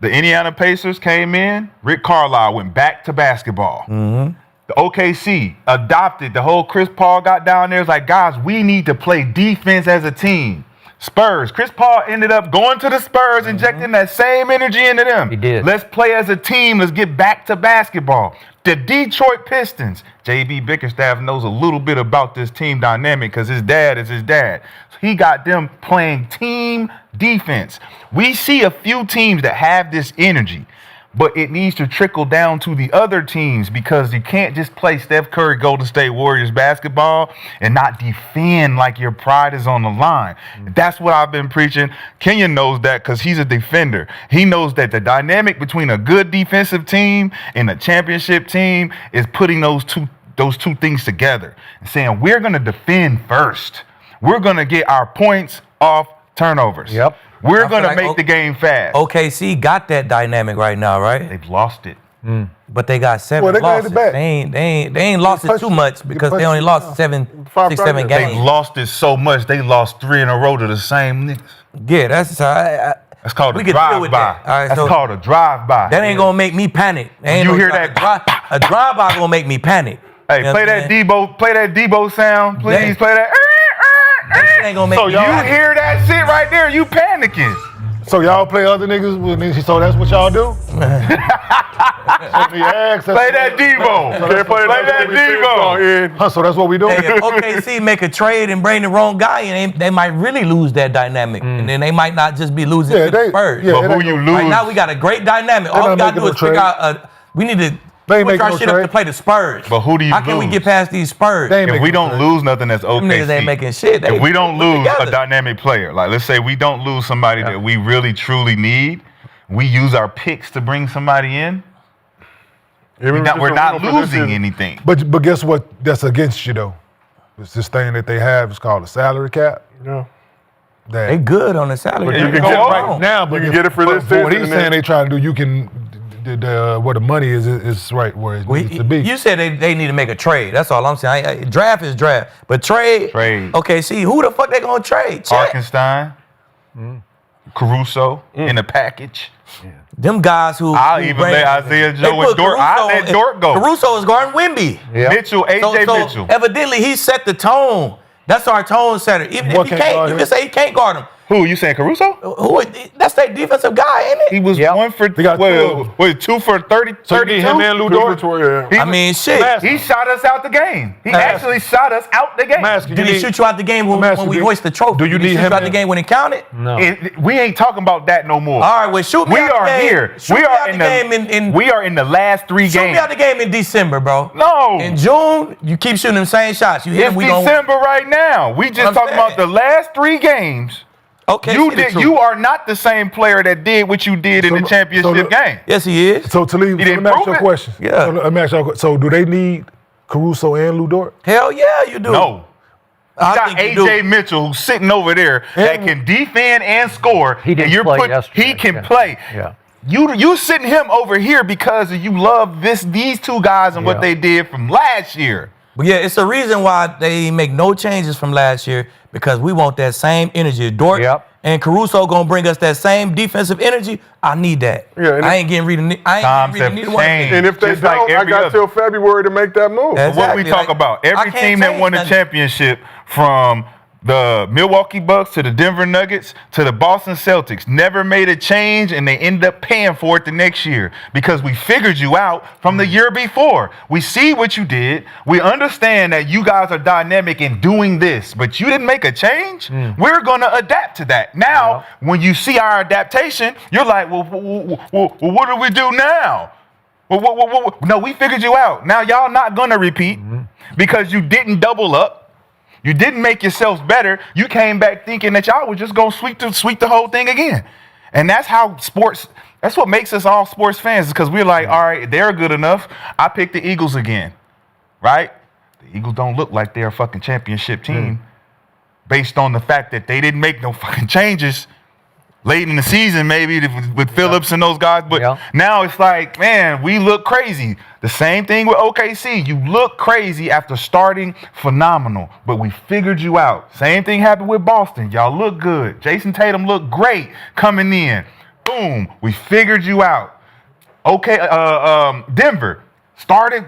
C: The Indiana Pacers came in, Rick Carlisle went back to basketball. The OKC adopted the whole Chris Paul got down there. It's like, guys, we need to play defense as a team. Spurs. Chris Paul ended up going to the Spurs, injecting that same energy into them.
F: He did.
C: Let's play as a team. Let's get back to basketball. The Detroit Pistons. JB Bickerstaff knows a little bit about this team dynamic because his dad is his dad. So he got them playing team defense. We see a few teams that have this energy, but it needs to trickle down to the other teams because you can't just play Steph Curry Golden State Warriors basketball and not defend like your pride is on the line. That's what I've been preaching. Kenyon knows that because he's a defender. He knows that the dynamic between a good defensive team and a championship team is putting those two things together and saying we're going to defend first. We're going to get our points off turnovers.
F: Yep.
C: We're
B: I
C: going to
B: feel like
C: make the game fast.
B: OKC got that dynamic right now, right?
C: They've lost it.
B: But they got 7
D: Well, they got it
B: losses.
D: back.
B: They ain't lost it
D: punched-
B: too much
D: you
B: because they
D: punched
B: only
D: it
B: lost
D: down.
B: 7,
A: Five
B: 6, 7
A: games.
C: They've
B: games.
C: lost it so much, they lost 3 in a row to the same niggas.
B: Yeah, that's
C: That's called
B: we
C: a
B: can deal
C: drive-by.
B: with that. All right,
C: That's
B: so
C: called a drive-by.
B: that ain't gonna make me panic. Ain't
C: you
B: no-
C: hear
B: like
C: that?
B: A drive-by gonna make me panic.
C: Hey,
B: You know
C: play
B: what I'm
C: that
B: saying?
C: Debo sound, please.
B: Yeah.
C: Play that.
B: That shit ain't gonna make
C: So
B: me
C: you
B: panic.
C: hear that shit right there, you panicking.
D: So y'all play other niggas? So that's what y'all do?
C: Play that Devo. Play that Devo.
D: So that's what we do?
B: Hey, if OKC make a trade and bring the wrong guy in, they might really lose that dynamic. And then they might not just be losing to the Spurs.
C: But who you lose?
B: Right now we got a great dynamic. All we got to do is figure out, we need to switch our shit up to play the Spurs.
C: But who do you
B: How can we
C: lose?
B: get past these Spurs?
C: If we don't lose nothing, that's
B: Them niggas
C: OKC.
B: ain't making shit.
C: If we don't lose a
B: together.
C: dynamic player, like let's say we don't lose somebody that we really truly need, we use our picks to bring somebody in. We're not losing anything.
D: But guess what? That's against you though. It's this thing that they have. It's called a salary cap.
A: Yeah.
B: They good on the salary.
A: You can
B: Go
A: get
B: wrong.
D: right now, but
A: you can get it for this
D: But what
A: season,
D: he's
A: and
D: saying they trying to do, you can. Where the money is right where it needs to be.
B: You said they need to make a trade. That's all I'm saying. Draft is draft, but trade. Okay, see who the fuck they gonna trade? Check.
C: Arkenstein, Caruso in a package.
B: Them guys who
C: I'll even let Isaiah Joe and Dort. I'll let Dort go.
B: Caruso is guarding Wemby.
C: Mitchell, AJ Mitchell.
B: Evidently, he set the tone. That's our tone setter. Even if he can't, you can say he can't guard him.
C: Who you saying, Caruso?
B: That's their defensive guy, ain't it?
C: He was 1 for 2 for 30.
D: So you need him and Lou Dort?
B: I mean, shit.
C: He shot us out the game. He actually shot us out the game.
B: Did he shoot you out the game when we hoist the trophy?
D: Do you
B: Did he
D: need
B: shoot
D: him
B: you out the game when it counted?
F: No.
C: We ain't talking about that no more.
B: All right, well, shoot me
C: We
B: out
C: are
B: the game.
C: here.
B: Shoot
C: We
B: me
C: are
B: out
C: in
B: the game
C: we are in the last 3
B: shoot
C: games.
B: me out the game in December, bro.
C: No.
B: In June, you keep shooting them same shots. You hit
C: It's
B: them, we gonna win.
C: December right now. We just talking about the last 3 games.
B: Okay,
C: You are not the same player that did what you did in the championship game.
B: Yes, he is.
D: So Talib, let me ask you a question.
B: Yeah.
D: Let me ask you a question. So do they need Caruso and Lou Dort?
B: Hell yeah, you do.
C: No. You
B: I
C: got
B: think you
C: AJ
B: do.
C: Mitchell who's sitting over there that can defend and score.
F: He didn't
C: and
F: play yesterday.
C: He can play.
F: Yeah.
C: You sitting him over here because you love these 2 guys and what they did from last year.
B: But yeah, it's a reason why they make no changes from last year, because we want that same energy. Dort and Caruso gonna bring us that same defensive energy. I need that.
A: Yeah, and
B: I ain't getting rid of neither one.
A: And if they
C: Just like
A: don't, I
C: every
A: got
C: other.
A: till February to make that move.
B: Exactly.
C: What we talk about,
B: I
C: every
B: can't
C: team that
B: change
C: won a
B: nothing.
C: championship, from the Milwaukee Bucks to the Denver Nuggets to the Boston Celtics, never made a change, and they ended up paying for it the next year because we figured you out from the year before. We see what you did. We understand that you guys are dynamic in doing this, but you didn't make a change. We're going to adapt to that. Now, when you see our adaptation, you're like, well, what do we do now? No, we figured you out. Now y'all not going to repeat because you didn't double up. You didn't make yourselves better. You came back thinking that y'all was just going to sweep the whole thing again. And that's how that's what makes us all sports fans, because we're like, all right, they're good enough. I picked the Eagles again, right? The Eagles don't look like they're a fucking championship team based on the fact that they didn't make no fucking changes late in the season, maybe with Phillips and those guys. But now it's like, man, we look crazy. The same thing with OKC. You look crazy after starting phenomenal, but we figured you out. Same thing happened with Boston. Y'all look good. Jason Tatum looked great coming in. Boom, we figured you out. Okay, Denver started,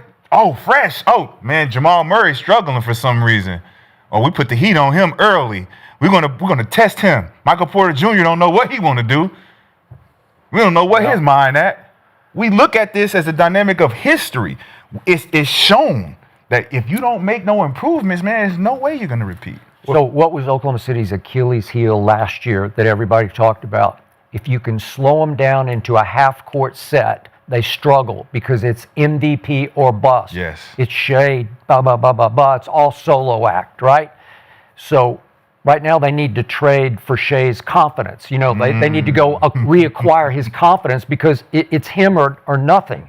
C: fresh. Oh, man, Jamal Murray struggling for some reason. Oh, we put the heat on him early. We're gonna test him. Michael Porter Jr. don't know what he want to do. We don't know what his mind at. We look at this as a dynamic of history. It's shown that if you don't make no improvements, man, there's no way you're gonna repeat.
F: So what was Oklahoma City's Achilles heel last year that everybody talked about? If you can slow them down into a half-court set, they struggle because it's MVP or bust.
C: Yes.
F: It's Shea, It's all solo act, right? So right now they need to trade for Shea's confidence. You know, they need to go reacquire his confidence because it's him or nothing.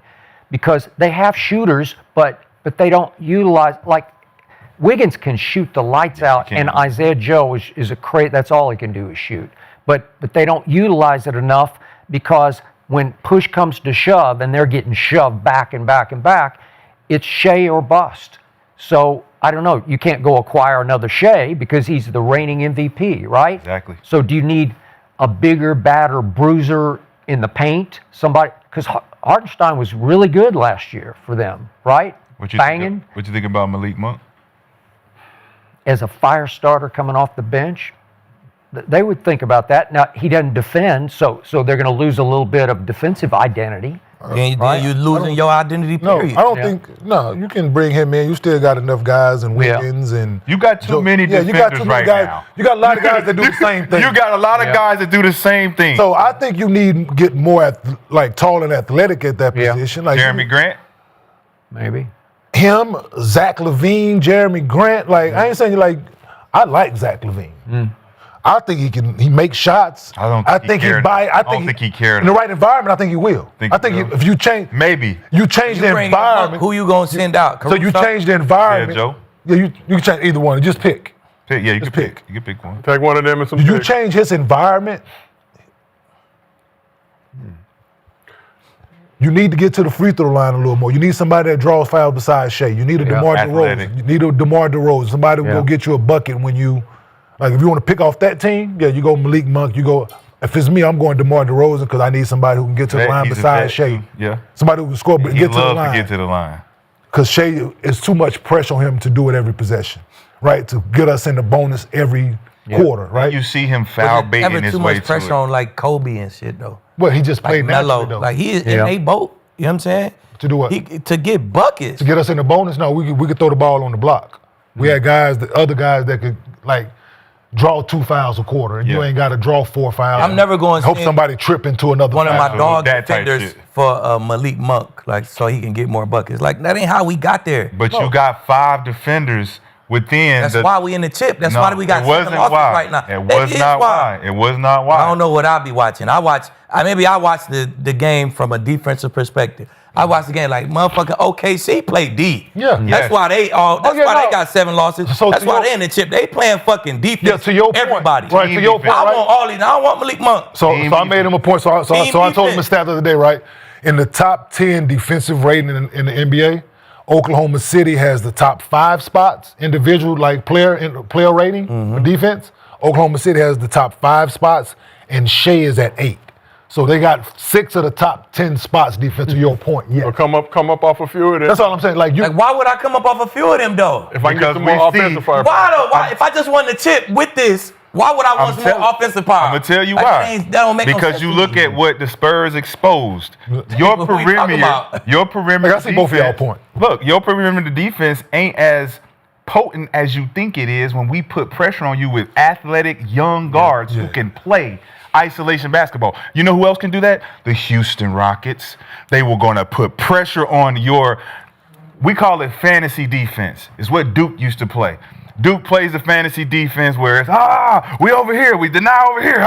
F: Because they have shooters, but they don't utilize, like, Wiggins can shoot the lights out, and Isaiah Joe is a that's all he can do is shoot. But they don't utilize it enough because when push comes to shove and they're getting shoved back and back and back, it's Shea or bust. So I don't know. You can't go acquire another Shea because he's the reigning MVP, right?
C: Exactly.
F: So do you need a bigger, badder bruiser in the paint? Somebody, because Hartenstein was really good last year for them, right? Banging.
C: What you think about Malik Monk?
F: As a fire starter coming off the bench, They would think about that. Now, he doesn't defend, so they're going to lose a little bit of defensive identity.
B: Then you're losing your identity,
D: No,
B: period.
D: I don't think. No, you can bring him in. You still got enough guys and Wiggins and.
C: You got too many defenders
D: you got too many
C: right
D: guys.
C: now.
D: You got a lot of guys that do the same thing.
C: You got a lot of guys that do the same thing.
D: So I think you need to get more tall and athletic at that
F: Yeah.
D: position. Like
C: Jeremy Grant.
F: Maybe.
D: him, Zach LaVine, Jeremy Grant. Like I ain't saying I like Zach LaVine. I think he makes shots.
C: I don't think he cared.
D: In the right environment, I think he will. If you change,
C: maybe
D: you change the
B: Bring him
D: environment.
B: up, who you gonna send out?
D: So you
B: Caruso?
D: change the environment.
C: Joe.
D: Yeah, you can change either one. Just pick.
C: Yeah, you
D: Just
C: can
D: pick.
C: pick. You can pick one.
A: Take one of them and some
D: You
A: picks.
D: change his environment. You need to get to the free throw line a little more. You need somebody that draws fouls besides Shea. You need a DeMar
C: athletic.
D: DeRozan. You need a DeMar DeRozan. Somebody who will go get you a bucket when you, if you want to pick off that team, you go Malik Monk. You go, if it's me, I'm going DeMar DeRozan because I need somebody who can get to the line
C: He's a
D: besides
C: vet,
D: Shea.
C: too. Yeah.
D: Somebody who can score, but
C: He
D: get to the
C: loves
D: line.
C: to get to the line.
D: Because Shea is too much pressure on him to do it every possession, right? To get us in the bonus every quarter, right?
C: You see him foul
B: Was it
C: baiting
B: ever
C: his
B: too
C: way
B: much
C: to
B: pressure
C: it.
B: on like Kobe and shit though.
D: Well, he just played
B: Like
D: naturally
B: Melo,
D: though.
B: like he is in a boat. You know what I'm saying?
D: To do what?
B: To get buckets.
D: To get us in the bonus? No, we could throw the ball on the block. We had other guys that could draw 2 fouls a quarter, and you ain't got to draw 4 fouls.
B: I'm never going to
D: hope
B: send
D: somebody trip into another.
B: one of
D: foul.
B: my dog
C: that type
B: defenders
C: shit.
B: for Malik Monk, so he can get more buckets. Like that ain't how we got there.
C: But you got 5 defenders within.
B: That's why we in the chip. That's why we got
C: it wasn't
B: 7 losses
C: why.
B: right now.
C: It was not why. It was not why.
B: I don't know what I'll be watching. I watch the game from a defensive perspective. I watch the game like motherfucking OKC play D.
D: Yeah.
B: That's why they got 7 losses.
D: So
B: that's why they in the chip. They playing fucking defense.
D: Yeah, to your point.
B: Everybody.
D: Right, to your point,
B: I
D: right?
B: want all these. I don't want Malik Monk.
D: So I made him a point. So I told him a stat the other day, right? In the top 10 defensive rating in the NBA, Oklahoma City has the top 5 spots, individual player rating for defense. Oklahoma City has the top 5 spots, and Shea is at 8. So they got 6 of the top 10 spots defense. To your point, yeah.
A: So come up off a few of them.
D: That's all I'm saying. Like
B: why would I come up off a few of them though?
A: If I can get
C: Because
A: some
C: we
A: more
C: see-
A: offensive fire.
B: Why though? Why? If I just won the chip with this, why would I want some more offensive power?
C: I'm gonna tell you
B: Like,
C: why.
B: that don't make no
C: because
B: sense
C: you
B: to
C: look
B: me.
C: at what the Spurs exposed. Your
B: What we talking about?
C: perimeter.
D: I see both of y'all point.
C: Look, your perimeter defense ain't as potent as you think it is when we put pressure on you with athletic young guards who can play isolation basketball. You know who else can do that? The Houston Rockets. They were going to put pressure on we call it fantasy defense. It's what Duke used to play. Duke plays the fantasy defense where it's, we over here, we deny over here,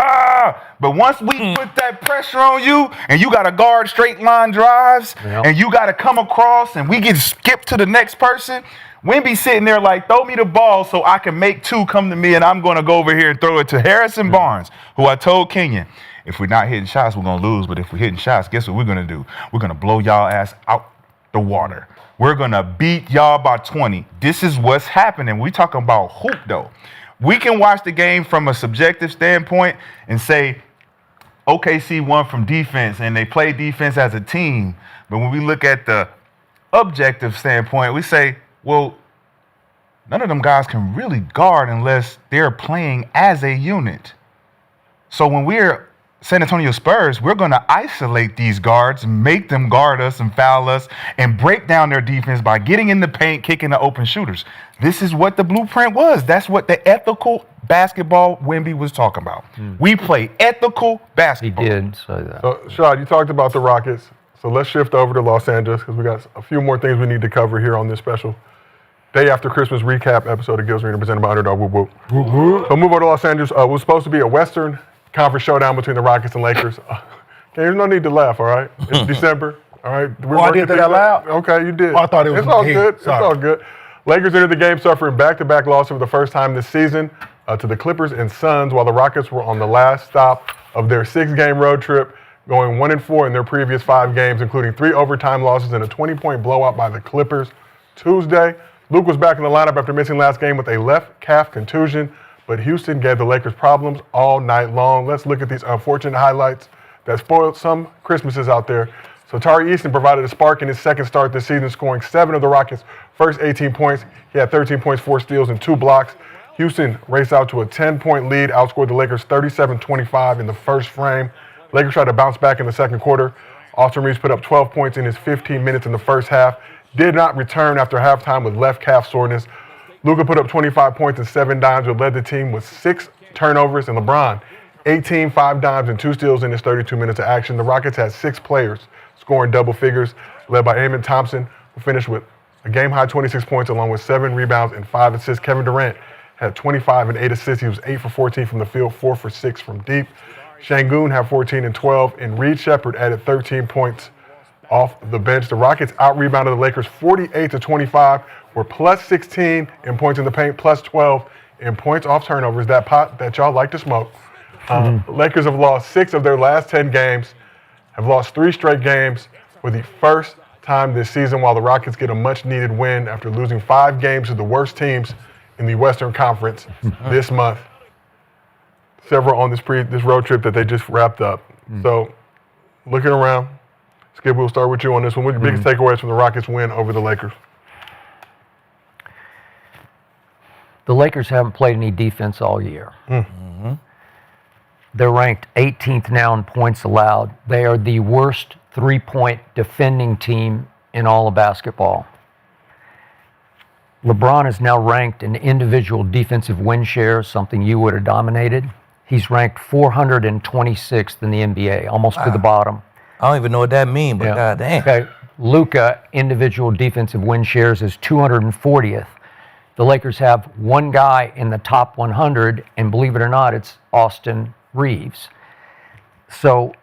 C: But once we put that pressure on you and you got to guard straight line drives and you got to come across and we get skipped to the next person, we be sitting there like, throw me the ball so I can make 2 come to me and I'm going to go over here and throw it to Harrison Barnes, who I told Kenyon, if we're not hitting shots, we're going to lose. But if we're hitting shots, guess what we're going to do? We're going to blow y'all ass out the water. We're going to beat y'all by 20. This is what's happening. We talking about hoop, though. We can watch the game from a subjective standpoint and say, OKC won from defense and they play defense as a team. But when we look at the objective standpoint, we say, well, none of them guys can really guard unless they're playing as a unit. So when we're San Antonio Spurs, we're going to isolate these guards, make them guard us and foul us, and break down their defense by getting in the paint, kicking the open shooters. This is what the blueprint was. That's what the ethical basketball Wemby was talking about. We play ethical
F: He
C: basketball.
F: did say that.
A: So, Rashad, you talked about the Rockets. So let's shift over to Los Angeles because we got a few more things we need to cover here on this special day after Christmas recap episode of Gil's Arena presented by Underdog. Whoop, whoop. So move over to Los Angeles. It was supposed to be a Western Conference showdown between the Rockets and Lakers. There's no need to laugh, all right? It's December, all right?
D: I did that out loud?
A: Okay, you did.
D: Oh, I thought it was
A: It's all
D: in my
A: good.
D: head.
A: It's
D: Sorry.
A: all good. Lakers entered the game suffering back-to-back losses for the first time this season to the Clippers and Suns, while the Rockets were on the last stop of their 6-game road trip, going 1-4 in their previous 5 games, including 3 overtime losses and a 20-point blowout by the Clippers Tuesday. Luke was back in the lineup after missing last game with a left calf contusion, but Houston gave the Lakers problems all night long. Let's look at these unfortunate highlights that spoiled some Christmases out there. So Tari Eason provided a spark in his second start this season, scoring 7 of the Rockets' first 18 points. He had 13 points, 4 steals, and 2 blocks. Houston raced out to a 10-point lead, outscored the Lakers 37-25 in the first frame. Lakers tried to bounce back in the second quarter. Austin Reeves put up 12 points in his 15 minutes in the first half. Did not return after halftime with left calf soreness. Luka put up 25 points and 7 dimes, but led the team with 6 turnovers. And LeBron, 18, 5 dimes, and 2 steals in his 32 minutes of action. The Rockets had 6 players scoring double figures, led by Amen Thompson, who finished with a game-high 26 points along with 7 rebounds and 5 assists. Kevin Durant had 25 and 8 assists. He was 8 for 14 from the field, 4 for 6 from deep. Şengün had 14 and 12, and Reed Shepherd added 13 points off the bench. The Rockets out-rebounded the Lakers 48-25, were plus 16 in points in the paint, plus 12 in points off turnovers, that pot that y'all like to smoke. Lakers have lost 6 of their last 10 games, have lost 3 straight games for the first time this season, while the Rockets get a much-needed win after losing 5 games to the worst teams in the Western Conference this month. Several on this road trip that they just wrapped up. So, looking around, Skip, we'll start with you on this one. What are your biggest takeaways from the Rockets' win over the Lakers?
F: The Lakers haven't played any defense all year. They're ranked 18th now in points allowed. They are the worst 3-point defending team in all of basketball. LeBron is now ranked in individual defensive win shares, something you would have dominated. He's ranked 426th in the NBA, almost to the bottom.
B: I don't even know what that means, but goddamn.
F: Okay. Luka, individual defensive win shares, is 240th. The Lakers have one guy in the top 100, and believe it or not, it's Austin Reeves. So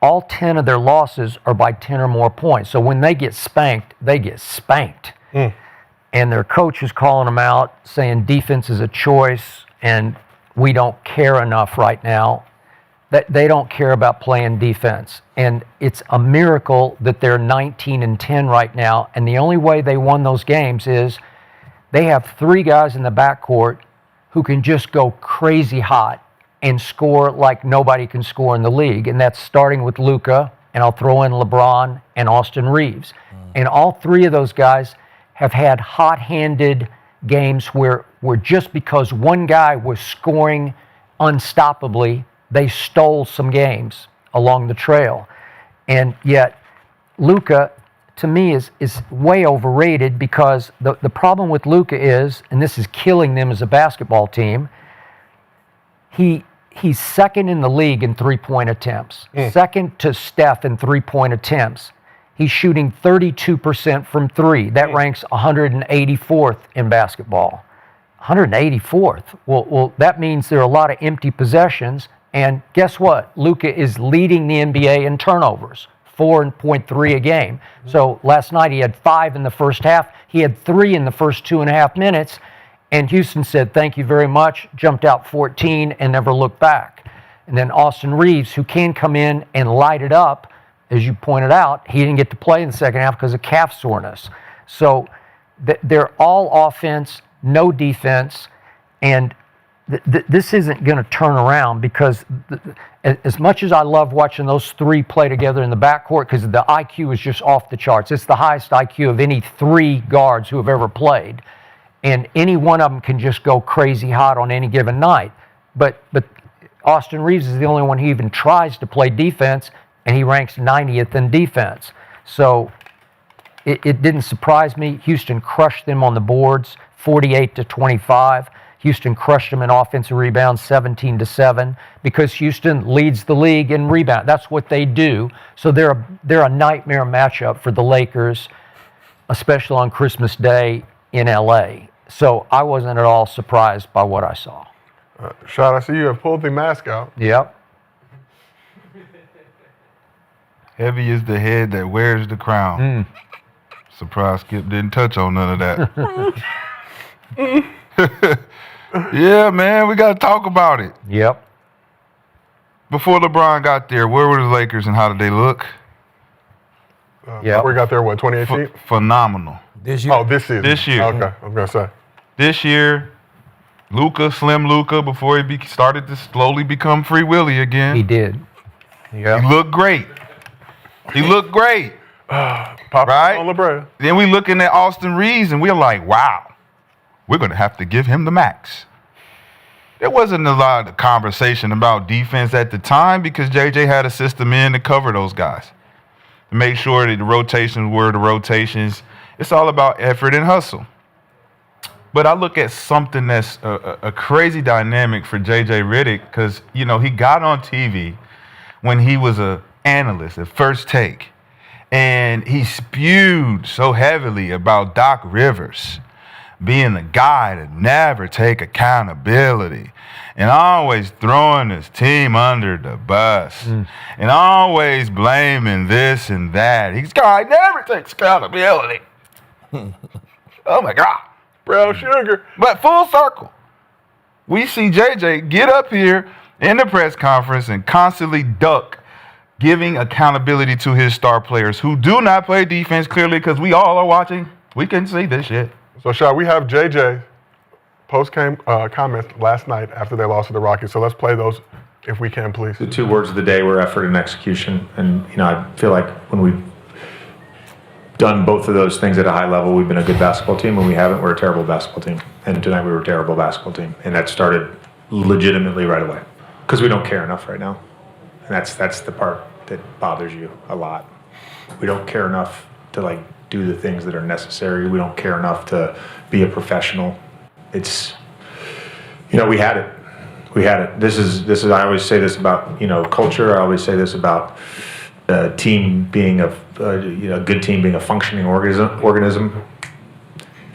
F: all 10 of their losses are by 10 or more points. So when they get spanked, they get spanked. And their coach is calling them out, saying defense is a choice, and we don't care enough right now. That they don't care about playing defense. And it's a miracle that they're 19 and 10 right now. And the only way they won those games is they have 3 guys in the backcourt who can just go crazy hot and score like nobody can score in the league. And that's starting with Luka, and I'll throw in LeBron and Austin Reeves. And all 3 of those guys have had hot-handed games where just because one guy was scoring unstoppably, they stole some games along the trail. And yet, Luka, to me, is way overrated because the problem with Luka is, and this is killing them as a basketball team, he's second in the league in 3-point attempts, second to Steph in 3-point attempts. He's shooting 32% from 3. That ranks 184th in basketball. 184th. Well, that means there are a lot of empty possessions. And guess what? Luka is leading the NBA in turnovers, 4.3 a game. So last night he had 5 in the first half. He had 3 in the first 2.5 minutes. And Houston said, thank you very much, jumped out 14 and never looked back. And then Austin Reeves, who can come in and light it up, as you pointed out, he didn't get to play in the second half because of calf soreness. So they're all offense, no defense, and this isn't going to turn around because as much as I love watching those 3 play together in the backcourt, because the IQ is just off the charts. It's the highest IQ of any 3 guards who have ever played. And any one of them can just go crazy hot on any given night. But Austin Reeves is the only one who even tries to play defense, and he ranks 90th in defense. So it didn't surprise me. Houston crushed them on the boards, 48-25. Houston crushed them in offensive rebounds, 17-7, because Houston leads the league in rebound. That's what they do. So they're a nightmare matchup for the Lakers, especially on Christmas Day in LA. So I wasn't at all surprised by what I saw.
A: Rashad, I see you have pulled the mask out.
F: Yep.
C: Heavy is the head that wears the crown. Surprise, Skip didn't touch on none of that. Yeah, man, we got to talk about it.
F: Yep.
C: Before LeBron got there, where were the Lakers and how did they look?
A: We got there, 2018?
C: Phenomenal.
B: This year?
A: Oh, this season.
C: This year.
A: Okay, I was going to say.
C: This year, Slim Luka, before he started to slowly become Free Willy again.
F: He did.
C: He looked great. He looked great.
A: Right?
C: Right?
A: On LeBron.
C: Then we looking at Austin Reeves and we're like, wow. we're going to have to give him the max. There wasn't a lot of conversation about defense at the time because JJ had a system in to cover those guys, to make sure that the rotations were the rotations. It's all about effort and hustle. But I look at something that's a crazy dynamic for JJ Redick because, you know, he got on TV when he was an analyst at First Take, and he spewed so heavily about Doc Rivers being the guy to never take accountability and always throwing his team under the bus and always blaming this and that. He's guy never takes accountability. Oh, my God.
A: Brown sugar.
C: But full circle, we see JJ get up here in the press conference and constantly duck giving accountability to his star players who do not play defense clearly because we all are watching. We can see this shit.
A: So, Shad, we have JJ post-game comments last night after they lost to the Rockets. So let's play those if we can, please.
H: The 2 words of the day were effort and execution. And, you know, I feel like when we've done both of those things at a high level, we've been a good basketball team. When we haven't, we're a terrible basketball team. And tonight we were a terrible basketball team. And that started legitimately right away because we don't care enough right now. And that's the part that bothers you a lot. We don't care enough to, like, do the things that are necessary. We don't care enough to be a professional. It's, you know, we had it. We had it. This is. I always say this about, you know, culture. I always say this about a team being a good team being a functioning organism.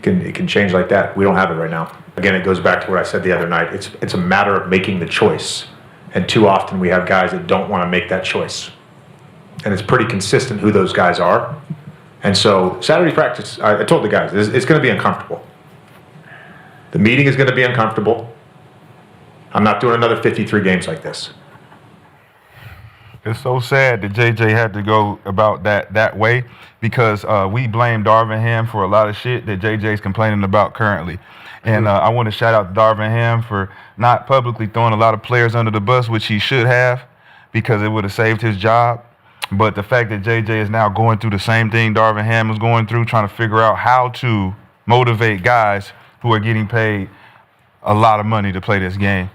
H: It can change like that. We don't have it right now. Again, it goes back to what I said the other night. It's a matter of making the choice. And too often we have guys that don't want to make that choice. And it's pretty consistent who those guys are. And so Saturday practice, I told the guys, it's going to be uncomfortable. The meeting is going to be uncomfortable. I'm not doing another 53 games like this.
C: It's so sad that JJ had to go about that way because we blame Darvin Ham for a lot of shit that JJ's complaining about currently. And I want to shout out to Darvin Ham for not publicly throwing a lot of players under the bus, which he should have, because it would have saved his job. But the fact that JJ is now going through the same thing Darvin Ham was going through, trying to figure out how to motivate guys who are getting paid a lot of money to play this game.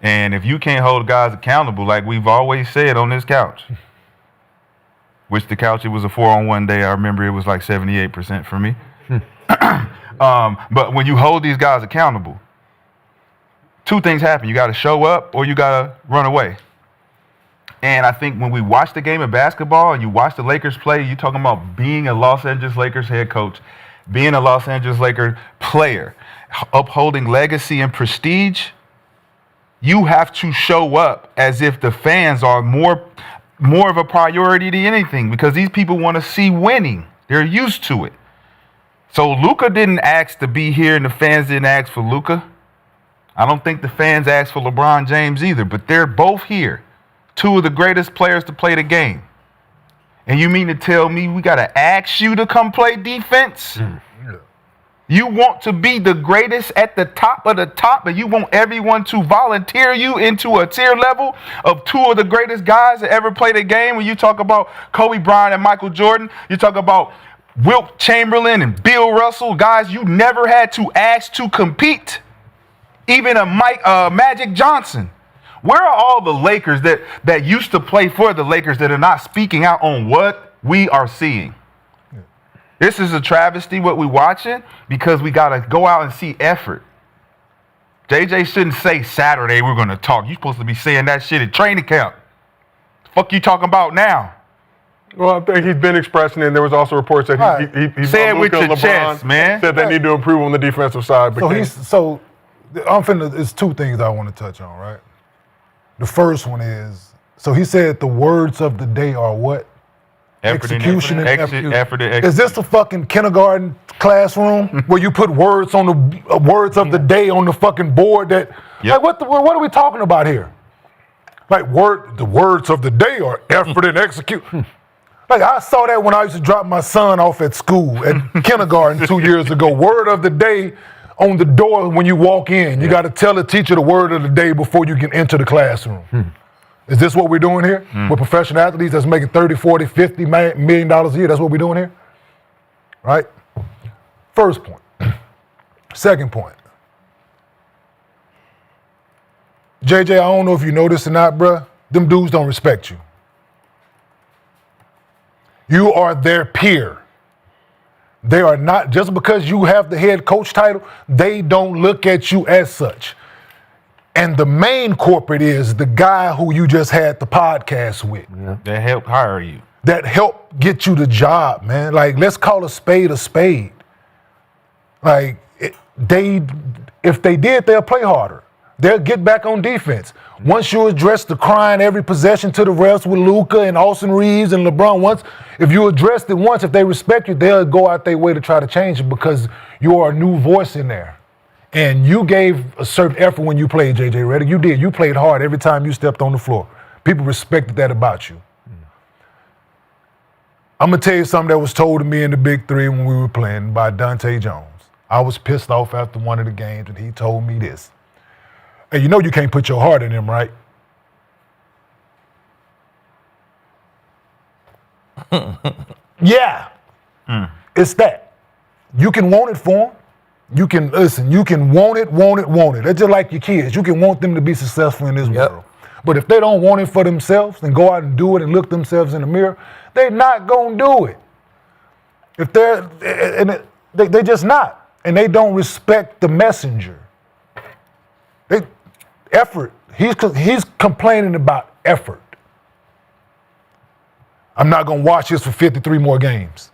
C: And if you can't hold guys accountable, like we've always said on this couch, which the couch, it was a 4-on-1 day. I remember it was like 78% for me. But when you hold these guys accountable, 2 things happen. You got to show up or you got to run away. And I think when we watch the game of basketball and you watch the Lakers play, you're talking about being a Los Angeles Lakers head coach, being a Los Angeles Lakers player, upholding legacy and prestige. You have to show up as if the fans are more of a priority than anything because these people want to see winning. They're used to it. So Luka didn't ask to be here and the fans didn't ask for Luka. I don't think the fans asked for LeBron James either, but they're both here. 2 of the greatest players to play the game. And you mean to tell me we got to ask you to come play defense? You want to be the greatest at the top of the top, and you want everyone to volunteer you into a tier level of 2 of the greatest guys that ever played the game. When you talk about Kobe Bryant and Michael Jordan, you talk about Wilt Chamberlain and Bill Russell, guys you never had to ask to compete. Even a Magic Johnson. Where are all the Lakers that used to play for the Lakers that are not speaking out on what we are seeing? This is a travesty what we're watching because we got to go out and see effort. JJ shouldn't say Saturday we're going to talk. You're supposed to be saying that shit at training camp. The fuck you talking about now?
A: Well, I think he's been expressing it. And there was also reports that he
C: say it with
A: Luka
C: your
A: and LeBron
C: chest, man.
A: said they need to improve on the defensive side.
D: So it's 2 things I want to touch on, right? The first one is, so he said the words of the day are what? Execution and effort. Is this the fucking kindergarten classroom where you put words on the words of the day on the fucking board that, like, what are we talking about here? Like, the words of the day are effort and execute. Like, I saw that when I used to drop my son off at school at kindergarten 2 years ago. Word of the day on the door when you walk in. You got to tell the teacher the word of the day before you can enter the classroom. Is this what we're doing here? With professional athletes that's making $30, $40, $50 million a year? That's what we're doing here? Right? First point. Second point. JJ, I don't know if you know this or not, bruh. Them dudes don't respect you. You are their peer. They are not, just because you have the head coach title, they don't look at you as such. And the main corporate is the guy who you just had the podcast with.
C: Yeah. That helped hire you.
D: That helped get you the job, man. Like, let's call a spade a spade. Like, if they did, they'll play harder. They'll get back on defense. Once you address the crying every possession to the refs with Luka and Austin Reeves and LeBron, if you address it once, if they respect you, they'll go out their way to try to change it because you are a new voice in there. And you gave a certain effort when you played, J.J. Redick. You did. You played hard every time you stepped on the floor. People respected that about you. I'm going to tell you something that was told to me in the Big Three when we were playing by Dante Jones. I was pissed off after one of the games, and he told me this. Hey, you know you can't put your heart in him, right? Yeah. It's that. You can want it for him. You can, listen, you can want it. It's just like your kids. You can want them to be successful in this world. But if they don't want it for themselves and go out and do it and look themselves in the mirror, they're not going to do it. If they're just not. And they don't respect the messenger. Effort. He's complaining about effort. I'm not going to watch this for 53 more games.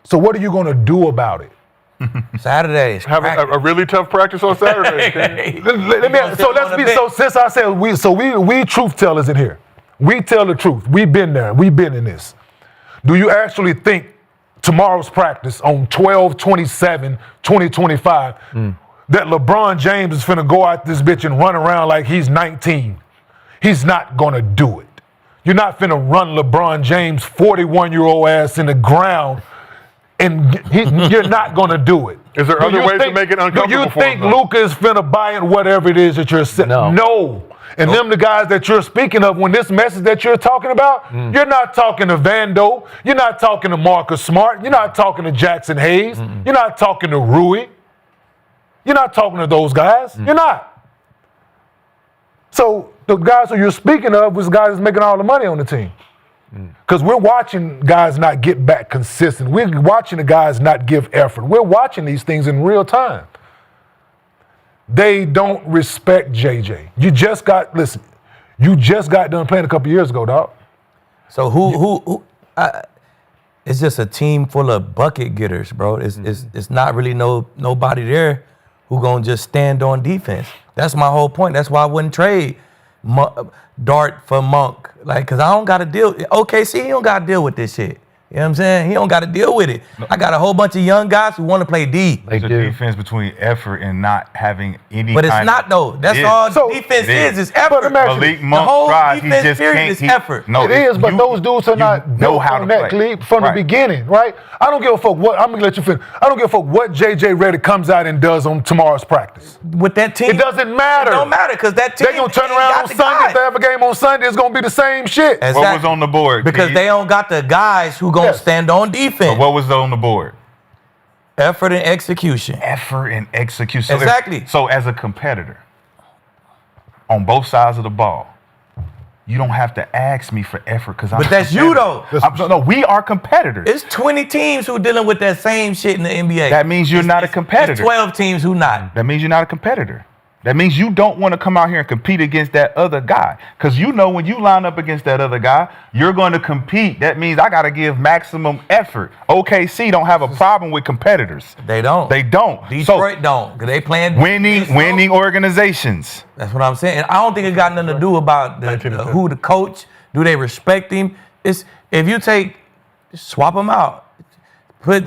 D: So what are you going to do about it?
B: Saturdays.
A: Have a really tough practice on Saturday.
D: Since I said we truth tellers in here. We tell the truth. We've been there. We've been in this. Do you actually think tomorrow's practice on 12/27/2025 that LeBron James is finna go out this bitch and run around like he's 19? He's not gonna do it. You're not finna run LeBron James' 41-year-old ass in the ground, and you're not gonna do it.
A: Is there other ways to make it uncomfortable
D: do you
A: for
D: think
A: him,
D: Luka is finna buy in whatever it is that you're saying? No. And them the guys that you're speaking of, when this message that you're talking about, you're not talking to Vando, you're not talking to Marcus Smart, you're not talking to Jackson Hayes, you're not talking to Rui, you're not talking to those guys, you're not. So the guys who you're speaking of was guys that's making all the money on the team. Because we're watching guys not get back consistent. We're watching the guys not give effort. We're watching these things in real time. They don't respect JJ. You just got done playing a couple years ago, dog.
B: So it's just a team full of bucket getters, bro. It's not really nobody there who gonna just stand on defense. That's my whole point. That's why I wouldn't trade Dart for Monk. Like, cause I don't gotta deal. OKC, he don't gotta deal with this shit. You know what I'm saying? He don't got to deal with it. I got a whole bunch of young guys who want to play D.
C: There's a difference between effort and not having any.
B: But it's not though. That's all defense is effort.
C: Malik Monk
B: the whole
C: tries.
B: defense
C: He just
B: period
C: can't.
B: is effort.
C: No,
D: it is, but those dudes are not built on that clip from the beginning, right? I don't give a fuck what. I'm gonna let you finish. I don't give a fuck what JJ Redick comes out and does on tomorrow's practice.
B: With that team,
D: it doesn't matter.
B: It don't matter because that team.
D: They're gonna turn around on Sunday. If they have a game on Sunday, it's gonna be the same shit.
B: Exactly.
C: What was on the board?
B: Because they don't got the guys who gonna stand on defense.
C: But what was on the board?
B: Effort and execution.
C: Effort and execution.
B: Exactly.
C: So as a competitor, on both sides of the ball, you don't have to ask me for effort because I'm.
B: But that's you though.
C: No, we are competitors.
B: It's 20 teams who dealing with that same shit in the NBA.
C: That means you're not a competitor.
B: It's 12 teams who not.
C: That means you're not a competitor. That means you don't want to come out here and compete against that other guy. Because you know when you line up against that other guy, you're going to compete. That means I got to give maximum effort. OKC don't have a problem with competitors.
B: They don't.
C: They don't.
B: Detroit don't. Because they playing
C: winning organizations.
B: That's what I'm saying. And I don't think it got nothing to do about who the coach. Do they respect him? It's if you swap him out. Put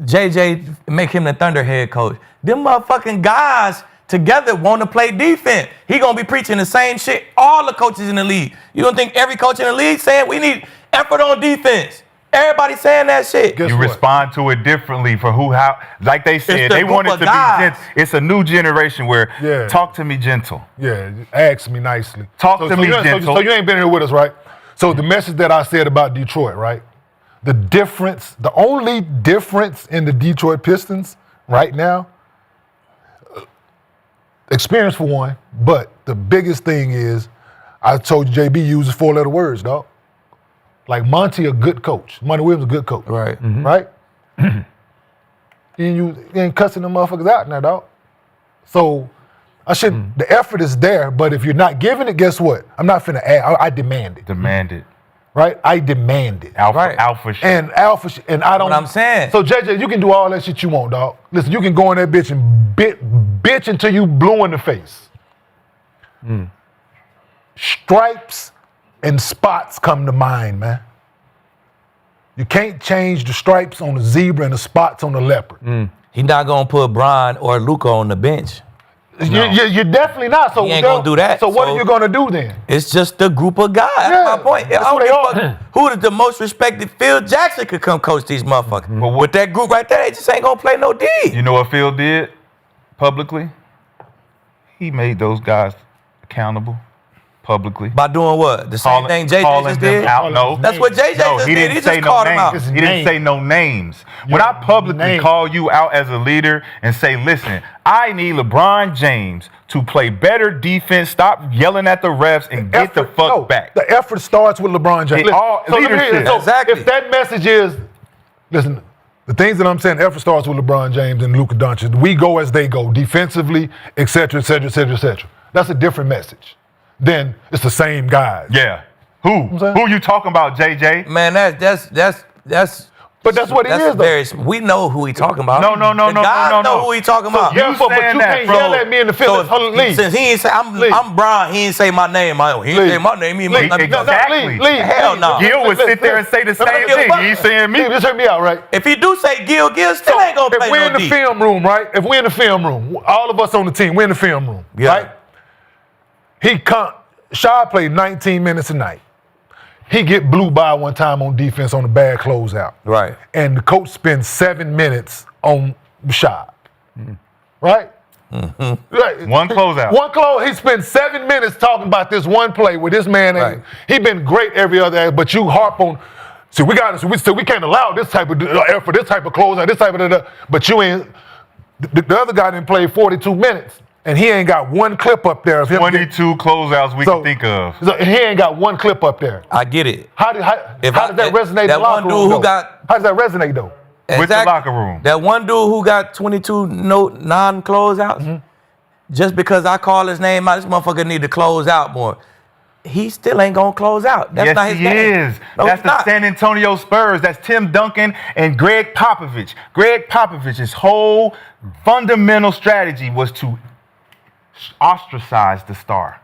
B: JJ, make him the Thunder head coach. Them motherfucking guys together want to play defense. He gonna be preaching the same shit all the coaches in the league. You don't think every coach in the league saying we need effort on defense? Everybody saying that shit.
C: You respond to it differently for how. Like they said, they want it to be gentle. It's a new generation where talk to me gentle.
D: Yeah, ask me nicely.
C: Talk to me gentle.
D: So you ain't been here with us, right? So the message that I said about Detroit, right? The only difference in the Detroit Pistons right now experience for one, but the biggest thing is, I told you JB uses 4-letter words, dog. Like Monty, a good coach. Monty Williams, a good coach.
B: Right.
D: Right? You ain't cussing them motherfuckers out now, dog. So I shouldn't. The effort is there, but if you're not giving it, guess what? I'm not finna add. I demand it.
C: Demand it.
D: Right? I demand it.
C: Alpha shit.
D: And I don't.
B: What I'm saying.
D: So JJ, you can do all that shit you want, dog. Listen, you can go in that bitch and bitch until you blue in the face. Stripes and spots come to mind, man. You can't change the stripes on the zebra and the spots on the leopard.
B: He not gonna put Brian or Luka on the bench.
D: You're definitely not. So
B: He ain't gonna do that.
D: So what are you gonna do then?
B: It's just a group of guys. That's my point.
D: that's
B: I don't
D: who they
B: give a
D: are.
B: fuck who is the most respected. Phil Jackson could come coach these motherfuckers. But with that group right there, they just ain't gonna play no D.
C: You know what Phil did publicly? He made those guys accountable publicly.
B: By doing what? The same thing JJ
C: calling
B: just
C: them
B: did?
C: out. No.
B: That's what JJ
C: No,
B: just
C: he
B: did.
C: didn't
B: He
C: say
B: just
C: no
B: called him out.
C: names. He didn't say no names. When I publicly call you out as a leader and say, listen, I need LeBron James to play better defense, stop yelling at the refs, and get the fuck back.
D: The effort starts with LeBron James.
C: Leadership.
B: Exactly.
D: If that message is, listen, the things that I'm saying, effort starts with LeBron James and Luka Doncic. We go as they go, defensively, et cetera, et cetera, et cetera, et cetera. That's a different message. Then it's the same guys.
C: Yeah. Who you talking about, JJ?
B: Man, that's.
D: But that's what it is, though.
B: We know who he talking about.
C: No.
B: The guys know who he talking about.
C: You
D: but you
C: saying that,
D: can't
C: bro.
D: yell at me in the feelings. Hold on, leave.
B: Since he ain't say I'm Brian, he ain't say my name. He ain't say my name. He ain't nothing.
C: Exactly.
B: Hell no.
C: Gil would sit there and say the same
B: give a
C: thing.
B: fuck.
C: He ain't saying me.
D: Just hear me out, right?
B: If he do say Gil still ain't gonna play
D: If we're
B: no
D: in the
B: D.
D: film room, right? If we're in the film room, all of us on the team, we're in the film room, right? Rashad played 19 minutes a night. He get blew by one time on defense on a bad closeout.
B: Right.
D: And the coach spends 7 minutes on Rashad. Right? Right?
C: One closeout.
D: One close. He spent 7 minutes talking about this one play with this man.
B: Right.
D: He been great every other, but you harp on. See, we can't allow this type of effort, this type of closeout, this type of. But you ain't. The other guy didn't play 42 minutes. And he ain't got one clip up there of him.
C: 22 closeouts we can think of.
D: So he ain't got one clip up there.
B: I get it.
D: How does that resonate in the locker room? How does that resonate though?
C: With the locker room.
B: That one dude who got 22 non-closeouts, just because I call his name out, this motherfucker need to close out more. He still ain't gonna close out. That's not his game.
C: Yes, he is.
B: No,
C: That's
B: it's
C: the
B: not.
C: San Antonio Spurs. That's Tim Duncan and Greg Popovich. Greg Popovich's whole fundamental strategy was to ostracize the star.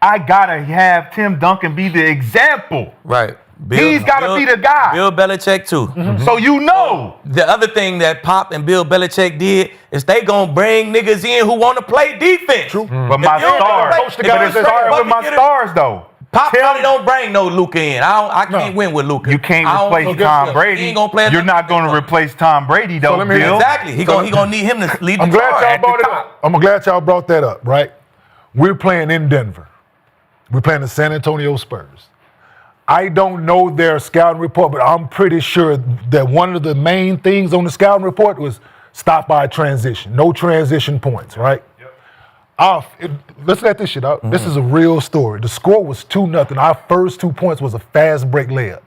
C: I gotta have Tim Duncan be the example.
B: Right.
C: He's gotta be the guy.
B: Bill Belichick too.
C: So you know.
B: The other thing that Pop and Bill Belichick did is they gonna bring niggas in who want to play defense.
D: True.
C: But my stars. But it's starting with my stars though.
B: Pop probably don't bring no Luka in. I can't win with Luka.
C: You can't replace Tom Brady.
B: He ain't gonna play.
C: You're not gonna replace Tom Brady though, Bill.
B: Exactly. He gonna need him to lead the
D: I'm glad
B: charge
D: y'all
B: at the
D: brought it
B: top.
D: up. I'm glad y'all brought that up, right? We're playing in Denver. We're playing the San Antonio Spurs. I don't know their scouting report, but I'm pretty sure that one of the main things on the scouting report was stop by transition. No transition points, right? Listen at this shit out. This is a real story. The score was 2-0. Our first 2 points was a fast break layup.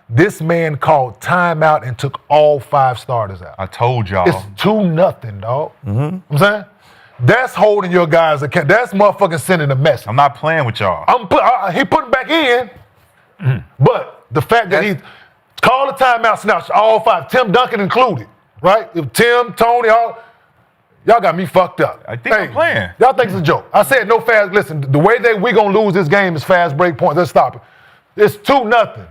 D: This man called timeout and took all 5 starters out.
C: I told y'all.
D: It's 2-0, dog. I'm saying? That's holding your guys account. That's motherfucking sending a message.
C: I'm not playing with y'all.
D: He put it back in, but the fact that he called a timeout, snatched all 5, Tim Duncan included, right? If Tim, Tony, y'all got me fucked up.
C: I think I'm playing.
D: Y'all think it's a joke. I said no fast. Listen, the way that we gonna lose this game is fast break points. Let's stop it. It's 2-0.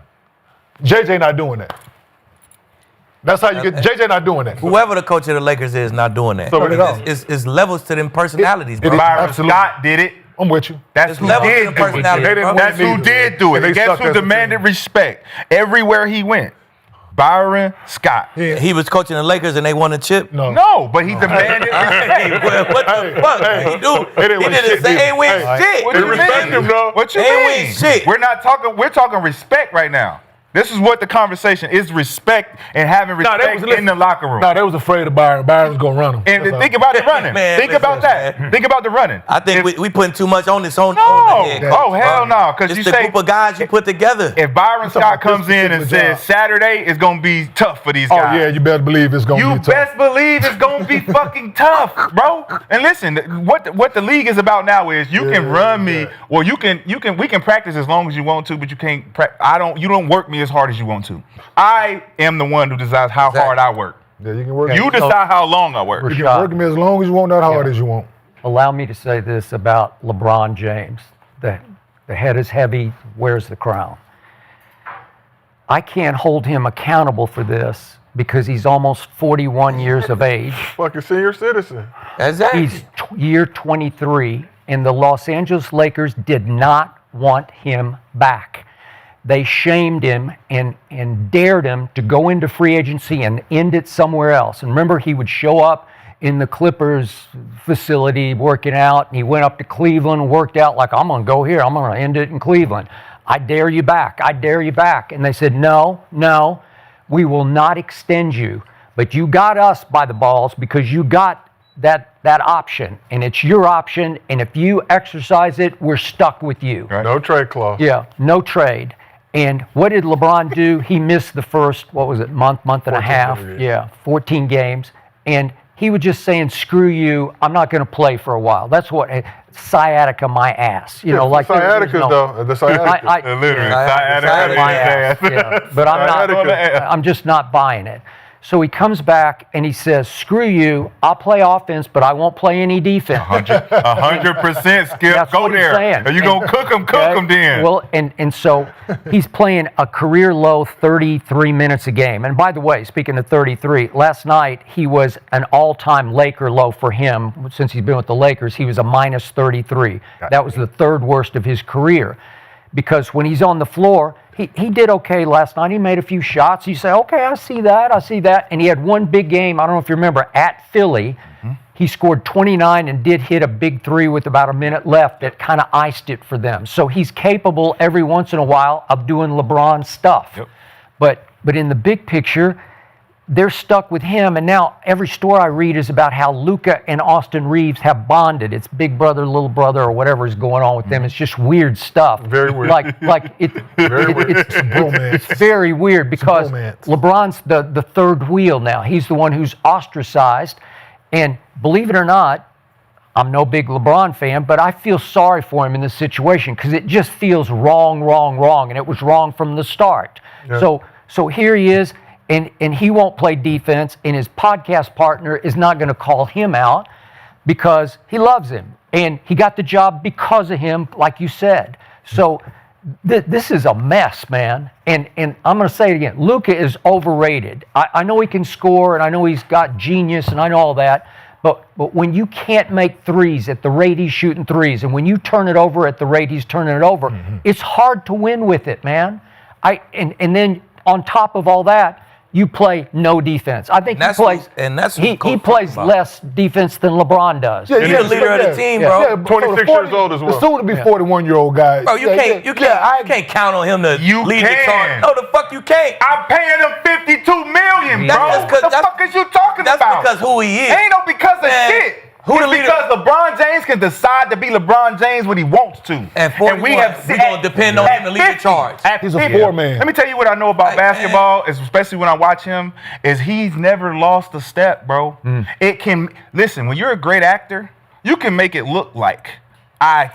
D: JJ not doing that. That's how you get. JJ not doing that.
B: Whoever the coach of the Lakers is not doing that.
D: So
B: it's levels to them personalities, bro.
C: Byron Scott did it.
D: I'm with you.
C: That's
B: It's
C: who
B: levels to
C: did
B: them
C: do it.
B: personalities, bro.
C: That's who did do it. And guess who demanded respect everywhere he went? Byron Scott.
B: He was coaching the Lakers and they won a chip.
C: No, but he demanded respect.
B: What the fuck? He did the same win shit.
C: What do you mean? What you
B: They
C: mean?
B: win shit.
C: We're talking respect right now. This is what the conversation is: respect and having respect in the locker room.
D: No, they was afraid of Byron. Byron was gonna run them.
C: And think about the running.
B: Man,
C: think
B: listen,
C: about that.
B: man.
C: Think about the running.
B: I think we putting too much on this on
C: No.
B: the head.
C: Oh, hell no. Because
B: It's
C: you
B: the
C: say
B: group of guys you put together.
C: if Byron Scott comes in and
D: particular
C: says
D: job.
C: Saturday is gonna be tough for these
D: Oh
C: guys.
D: yeah, you better believe it's gonna
C: You
D: be tough.
C: best believe it's gonna be fucking tough, bro. And listen, what the league is about now is you can run me, or we can practice as long as you want to, but you can't. You don't work me as hard as you want to. I am the one who decides how hard I work.
D: Yeah, you can work.
C: You decide how long I work.
D: You can work me as long as you want, not hard as you want.
F: Allow me to say this about LeBron James. The head is heavy, wears the crown. I can't hold him accountable for this because he's almost 41 years of age.
A: Fucking senior citizen.
B: Exactly.
F: He's year 23, and the Los Angeles Lakers did not want him back. They shamed him and dared him to go into free agency and end it somewhere else. And remember, he would show up in the Clippers facility working out, and he went up to Cleveland, worked out like, I'm going to go here. I'm going to end it in Cleveland. I dare you back. I dare you back. And they said, no, we will not extend you. But you got us by the balls because you got that option, and it's your option, and if you exercise it, we're stuck with you.
C: Right.
A: No trade clause.
F: Yeah, no trade. And what did LeBron do? He missed the first, month and a half.
A: games.
F: Yeah, 14 games. And he was just saying, screw you, I'm not going to play for a while. That's what, sciatica my ass. You know, like
A: sciaticas though. The sciaticas.
C: Literally,
B: Sciatica
F: my ass. Yeah. But I'm just not buying it. So he comes back and he says, screw you, I'll play offense, but I won't play any defense.
C: 100%, Skip.
F: That's
C: Go
F: what he's
C: there.
F: saying.
C: Are you going to cook them then?
F: Well, and so he's playing a career low 33 minutes a game. And by the way, speaking of 33, last night he was an all-time Laker low for him. Since he's been with the Lakers, he was a minus 33. That was the third worst of his career. Because when he's on the floor, he did okay last night. He made a few shots. You say, okay, I see that. And he had one big game, I don't know if you remember, at Philly. He scored 29 and did hit a big three with about a minute left that kind of iced it for them. So he's capable every once in a while of doing LeBron stuff. Yep. But in the big picture, they're stuck with him. And now every story I read is about how Luka and Austin Reeves have bonded. It's big brother, little brother, or whatever is going on with them. It's just weird stuff.
A: Very weird.
F: It's very weird because LeBron's the third wheel now. He's the one who's ostracized. And believe it or not, I'm no big LeBron fan, but I feel sorry for him in this situation because it just feels wrong. And it was wrong from the start. Yeah. So here he is. And he won't play defense, and his podcast partner is not going to call him out because he loves him. And he got the job because of him, like you said. So this is a mess, man. And I'm going to say it again. Luka is overrated. I know he can score, and I know he's got genius, and I know all that. But when you can't make threes at the rate he's shooting threes, and when you turn it over at the rate he's turning it over, it's hard to win with it, man. And then on top of all that, you play no defense. I think he plays less defense than LeBron does.
B: Yeah, he's the leader of the team, bro.
D: Yeah,
A: 26 years old as well.
D: The soon to be 41-year-old guy.
B: Bro, you can't count on him to lead the charge. No, the fuck you can't.
C: I'm paying him $52 million, bro. What the fuck is you talking about?
B: That's because who he is.
C: Ain't no because of shit. Because LeBron James can decide to be LeBron James when he wants to.
B: And we're going to depend on him to lead the charge.
D: He's a four-man.
C: Let me tell you what I know about basketball, especially when I watch him, is he's never lost a step, bro. Listen, when you're a great actor, you can make it look like I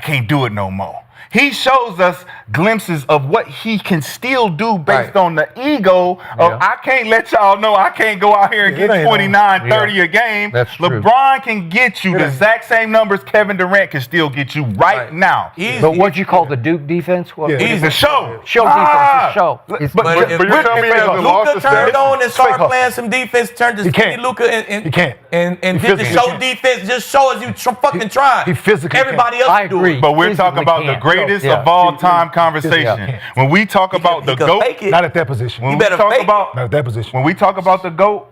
C: can't do it no more. He shows us glimpses of what he can still do based on the ego of I can't let y'all know I can't go out here and get 29, 30 a game.
F: That's true.
C: LeBron can get you the exact same numbers Kevin Durant can still get you right now.
F: But what'd you call the Duke defense?
C: It's a show.
F: Show defense. Show.
A: But you're telling me he hasn't lost
B: Luka
A: a step?
B: turned on and started playing some defense, turned to skinny Luka
D: He can't.
B: and hit the show defense. Just show us you fucking trying.
D: He physically
B: Everybody else
F: I
B: do
F: agree.
B: it.
C: But we're talking about the greatest of all time conversation. When we talk about the GOAT,
D: not at that position.
B: You better fake it.
D: Not at that position.
C: When we talk about the GOAT,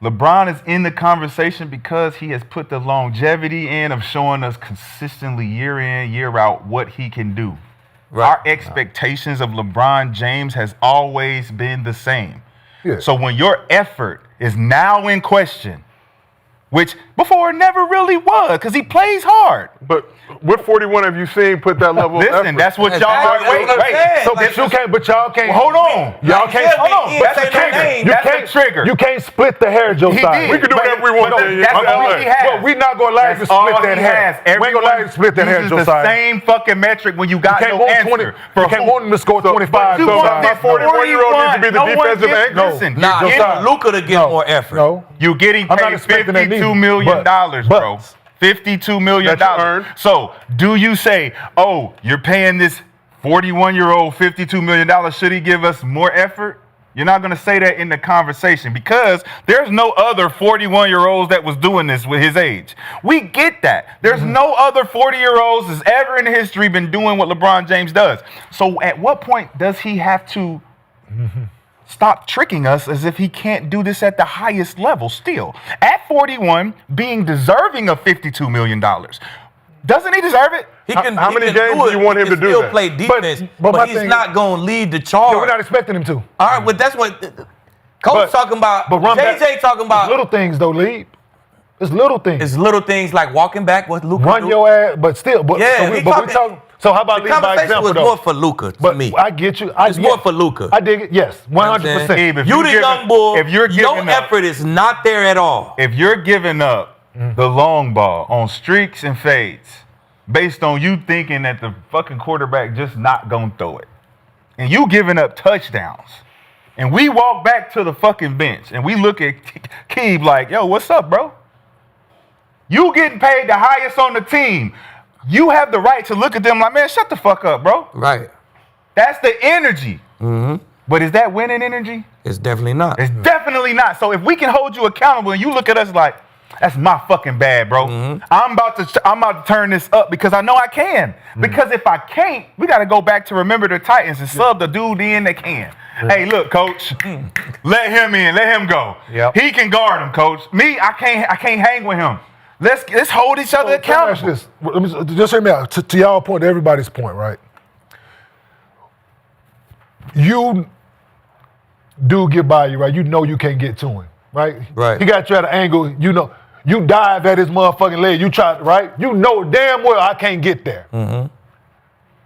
C: LeBron is in the conversation because he has put the longevity in of showing us consistently year in, year out what he can do. Our expectations of LeBron James has always been the same.
D: Yeah.
C: So when your effort is now in question, which before it never really was, because he plays hard.
A: But what 41 have you seen put that level of effort?
C: Listen, that's what y'all
B: That's
C: wait.
B: what I'm saying.
D: So,
B: Like,
D: but y'all can't.
C: Hold on.
D: Y'all can't.
B: Hold on.
D: Hold on. That's a
B: Say no
D: trigger.
B: name.
D: You
C: That's a
D: can't
C: trigger.
D: You can't split the hair, Josiah.
C: did.
A: We can do whatever we want.
C: But that's
A: I'm
C: all
A: LA.
C: he has.
D: Well, we're not gonna allow you to
C: That's all
D: split that
C: he
D: hair.
C: has.
D: We ain't gonna allow you to split that hair,
C: uses the
D: Josiah.
C: same fucking metric when you got
D: You can't
C: no
D: want
C: answer.
D: 20. You can't
C: who?
D: want him to score 25.
C: You want
D: Josiah.
C: this
A: 41-year-old needs to be the
C: no one
A: defensive
C: gets-
A: anchor.
C: Listen,
B: Nah,
C: you're
B: get
C: getting,
B: Luka to get more effort.
D: No.
C: you're getting
D: I'm not
C: paid
D: expecting that neither.
C: $52 million,
D: But-
C: bro. $52 million.
A: That you earned.
C: So do you say, oh, you're paying this 41-year-old $52 million, should he give us more effort? You're not going to say that in the conversation because there's no other 41-year-olds that was doing this with his age. We get that. There's no other 40-year-olds that's ever in history been doing what LeBron James does. So at what point does he have to stop tricking us as if he can't do this at the highest level still? At 41, being deserving of $52 million. Doesn't he deserve it?
A: How many
B: can
A: games
B: do
A: do you
B: it.
A: want him
B: He
A: to
B: can
A: do
B: still
A: that?
B: play defense,
D: but my
B: but he's
D: thing-
B: not going to lead the
D: Yeah,
B: charge.
D: we're not expecting him to.
B: All right, but that's what Coach
D: But-
B: talking about.
D: But run
B: JJ
D: back.
B: talking about.
D: It's little things though, Lee. It's little things.
B: It's little things like walking back. What Luka
D: Run
B: do.
D: your ass, but still. But,
B: Yeah,
D: so we
B: he
D: talking.
B: talking-
D: So how about
B: The
D: lead by
B: conversation
D: example
B: was
D: though?
B: more for Luka to
D: But
B: me.
D: I get you.
B: It's more for Luka.
D: I dig it. Yes, 100%.
C: Abe, if
B: You
C: you're
B: the
C: giving-
B: young bull.
C: if you're
B: your
C: giving up-
B: effort is not there at all.
C: If you're giving up the long ball on streaks and fades based on you thinking that the fucking quarterback just not gonna throw it, and you giving up touchdowns, and we walk back to the fucking bench and we look at Aqib like, yo, what's up, bro? You getting paid the highest on the team. You have the right to look at them like, man, shut the fuck up, bro.
B: Right.
C: That's the energy. But is that winning energy?
B: It's definitely not.
C: It's definitely not. So if we can hold you accountable and you look at us like, that's my fucking bad, bro. I'm about to turn this up because I know I can. Because if I can't, we got to go back to remember the Titans and sub the dude in that can. Hey, look, coach, let him in, let him go.
D: Yep.
C: He can guard him, coach. Me, I can't hang with him. Let's hold each other accountable.
D: Let me just hear me out. To y'all point, to everybody's point, right? You do get by you, right? You know you can't get to him, right?
B: Right.
D: He got you at an angle, you know. You dive at his motherfucking leg. You try, right? You know damn well I can't get there.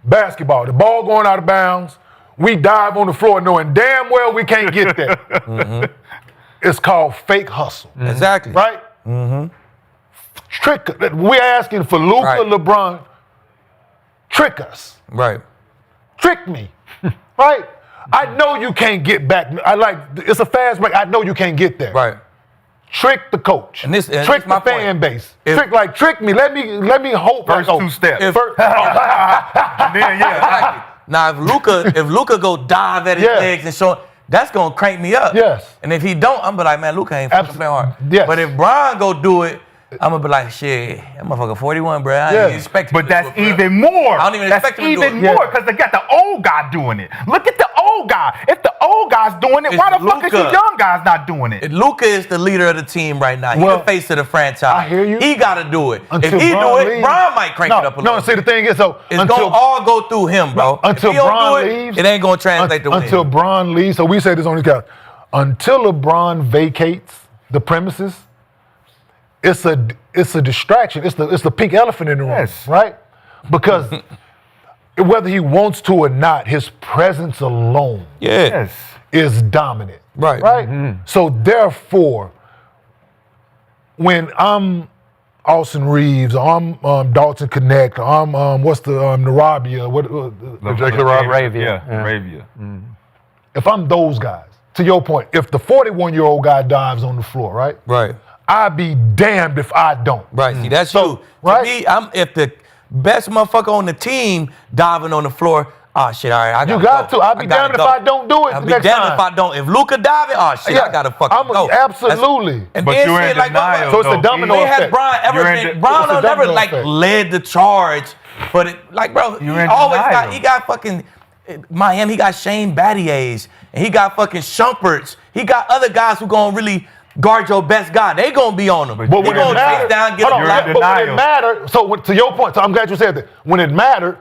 D: Basketball, the ball going out of bounds. We dive on the floor knowing damn well we can't get there. It's called fake hustle.
B: Exactly.
D: Right? Trick. We're asking for Luka,
B: Right.
D: LeBron. Trick us.
B: Right.
D: Trick me. Right? I know you can't get back. It's a fast break. I know you can't get there.
B: Right.
D: Trick the coach.
B: And this
D: trick
B: this my
D: the fan
B: point.
D: base.
B: If-
D: Trick me. Let me hope.
C: First
D: like,
C: two steps.
B: If-
C: Then, yeah.
B: Now, if Luka go dive at his
D: Yeah.
B: legs and show, that's gonna crank me up.
D: Yes.
B: And if he don't, I'm be like, man, Luka ain't fucking playing hard.
D: Yes.
B: But if Brian go do it, I'm gonna be like, shit, that motherfucker 41, bro. I
D: Yeah.
B: ain't expect.
C: But that's even more.
B: I don't even
C: that's
B: expect him to do
C: even
B: it.
C: more because they got the old guy doing it. Look at the old guy. If the old guy's doing it,
B: It's
C: why the fuck is you
B: Luka.
C: young guys not doing it?
B: Luka is the leader of the team right now. He's
D: Well,
B: the face of the franchise.
D: I hear you.
B: He got to do it. If
D: Until
B: he
D: Bron
B: do it,
D: leaves-
B: Brian might crank it up a little.
D: No, see the thing is though,
B: It's gonna all go through him, bro.
D: Until
B: if he don't
D: Bron
B: do it,
D: leaves,
B: it ain't gonna translate to
D: until
B: win.
D: Bron leaves. So we say this on the couch. Until LeBron vacates the premises, it's a distraction. It's the pink elephant in the room,
C: Yes.
D: right? Because whether he wants to or not, his presence alone
B: Yeah.
C: Yes.
D: is dominant.
B: Right.
D: Right? So therefore, when I'm Austin Reeves, or I'm Dalton Connect, or I'm what's the Narabia,
A: Jake LaRavia.
F: Arabia.
C: Yeah, Arabia.
D: if I'm those guys, to your point, if the 41-year-old guy dives on the floor, right?
B: Right.
D: I'd be damned if I don't.
B: Right. See, that's
D: So,
B: you.
D: right?
B: To me, if the best motherfucker on the team diving on the floor, oh shit, all right, I gotta
D: You got
B: go.
D: to. I'd be
B: gotta
D: damned if
B: go.
D: I don't do it
B: I'll
D: the
B: be
D: next
B: damned
D: time.
B: if I don't. If Luka diving, oh shit, I gotta fucking go.
D: Absolutely.
B: And
C: But
B: then
C: you're
B: shit
C: in
B: like
C: denial,
D: So it's a
C: though.
D: domino
B: when has
D: effect.
B: Brian
C: You're
B: ever
C: in
B: been,
C: the-
B: Brian
D: it's a
B: don't never
D: domino
B: like
D: effect.
B: led the charge, but it, like bro, he
C: You're in
B: always
C: denial.
B: got, he got fucking Miami, he got Shane Battier's, and he got fucking Shumperts. He got other guys who gonna really guard your best guy. They gonna be on him.
C: But
B: They
D: when it
B: gonna
D: mattered-
B: chase down, get
D: hold
B: him
D: on,
C: You're in
B: blocked.
D: but when it
C: denial.
D: mattered, to your point, so I'm glad you said that. When it mattered,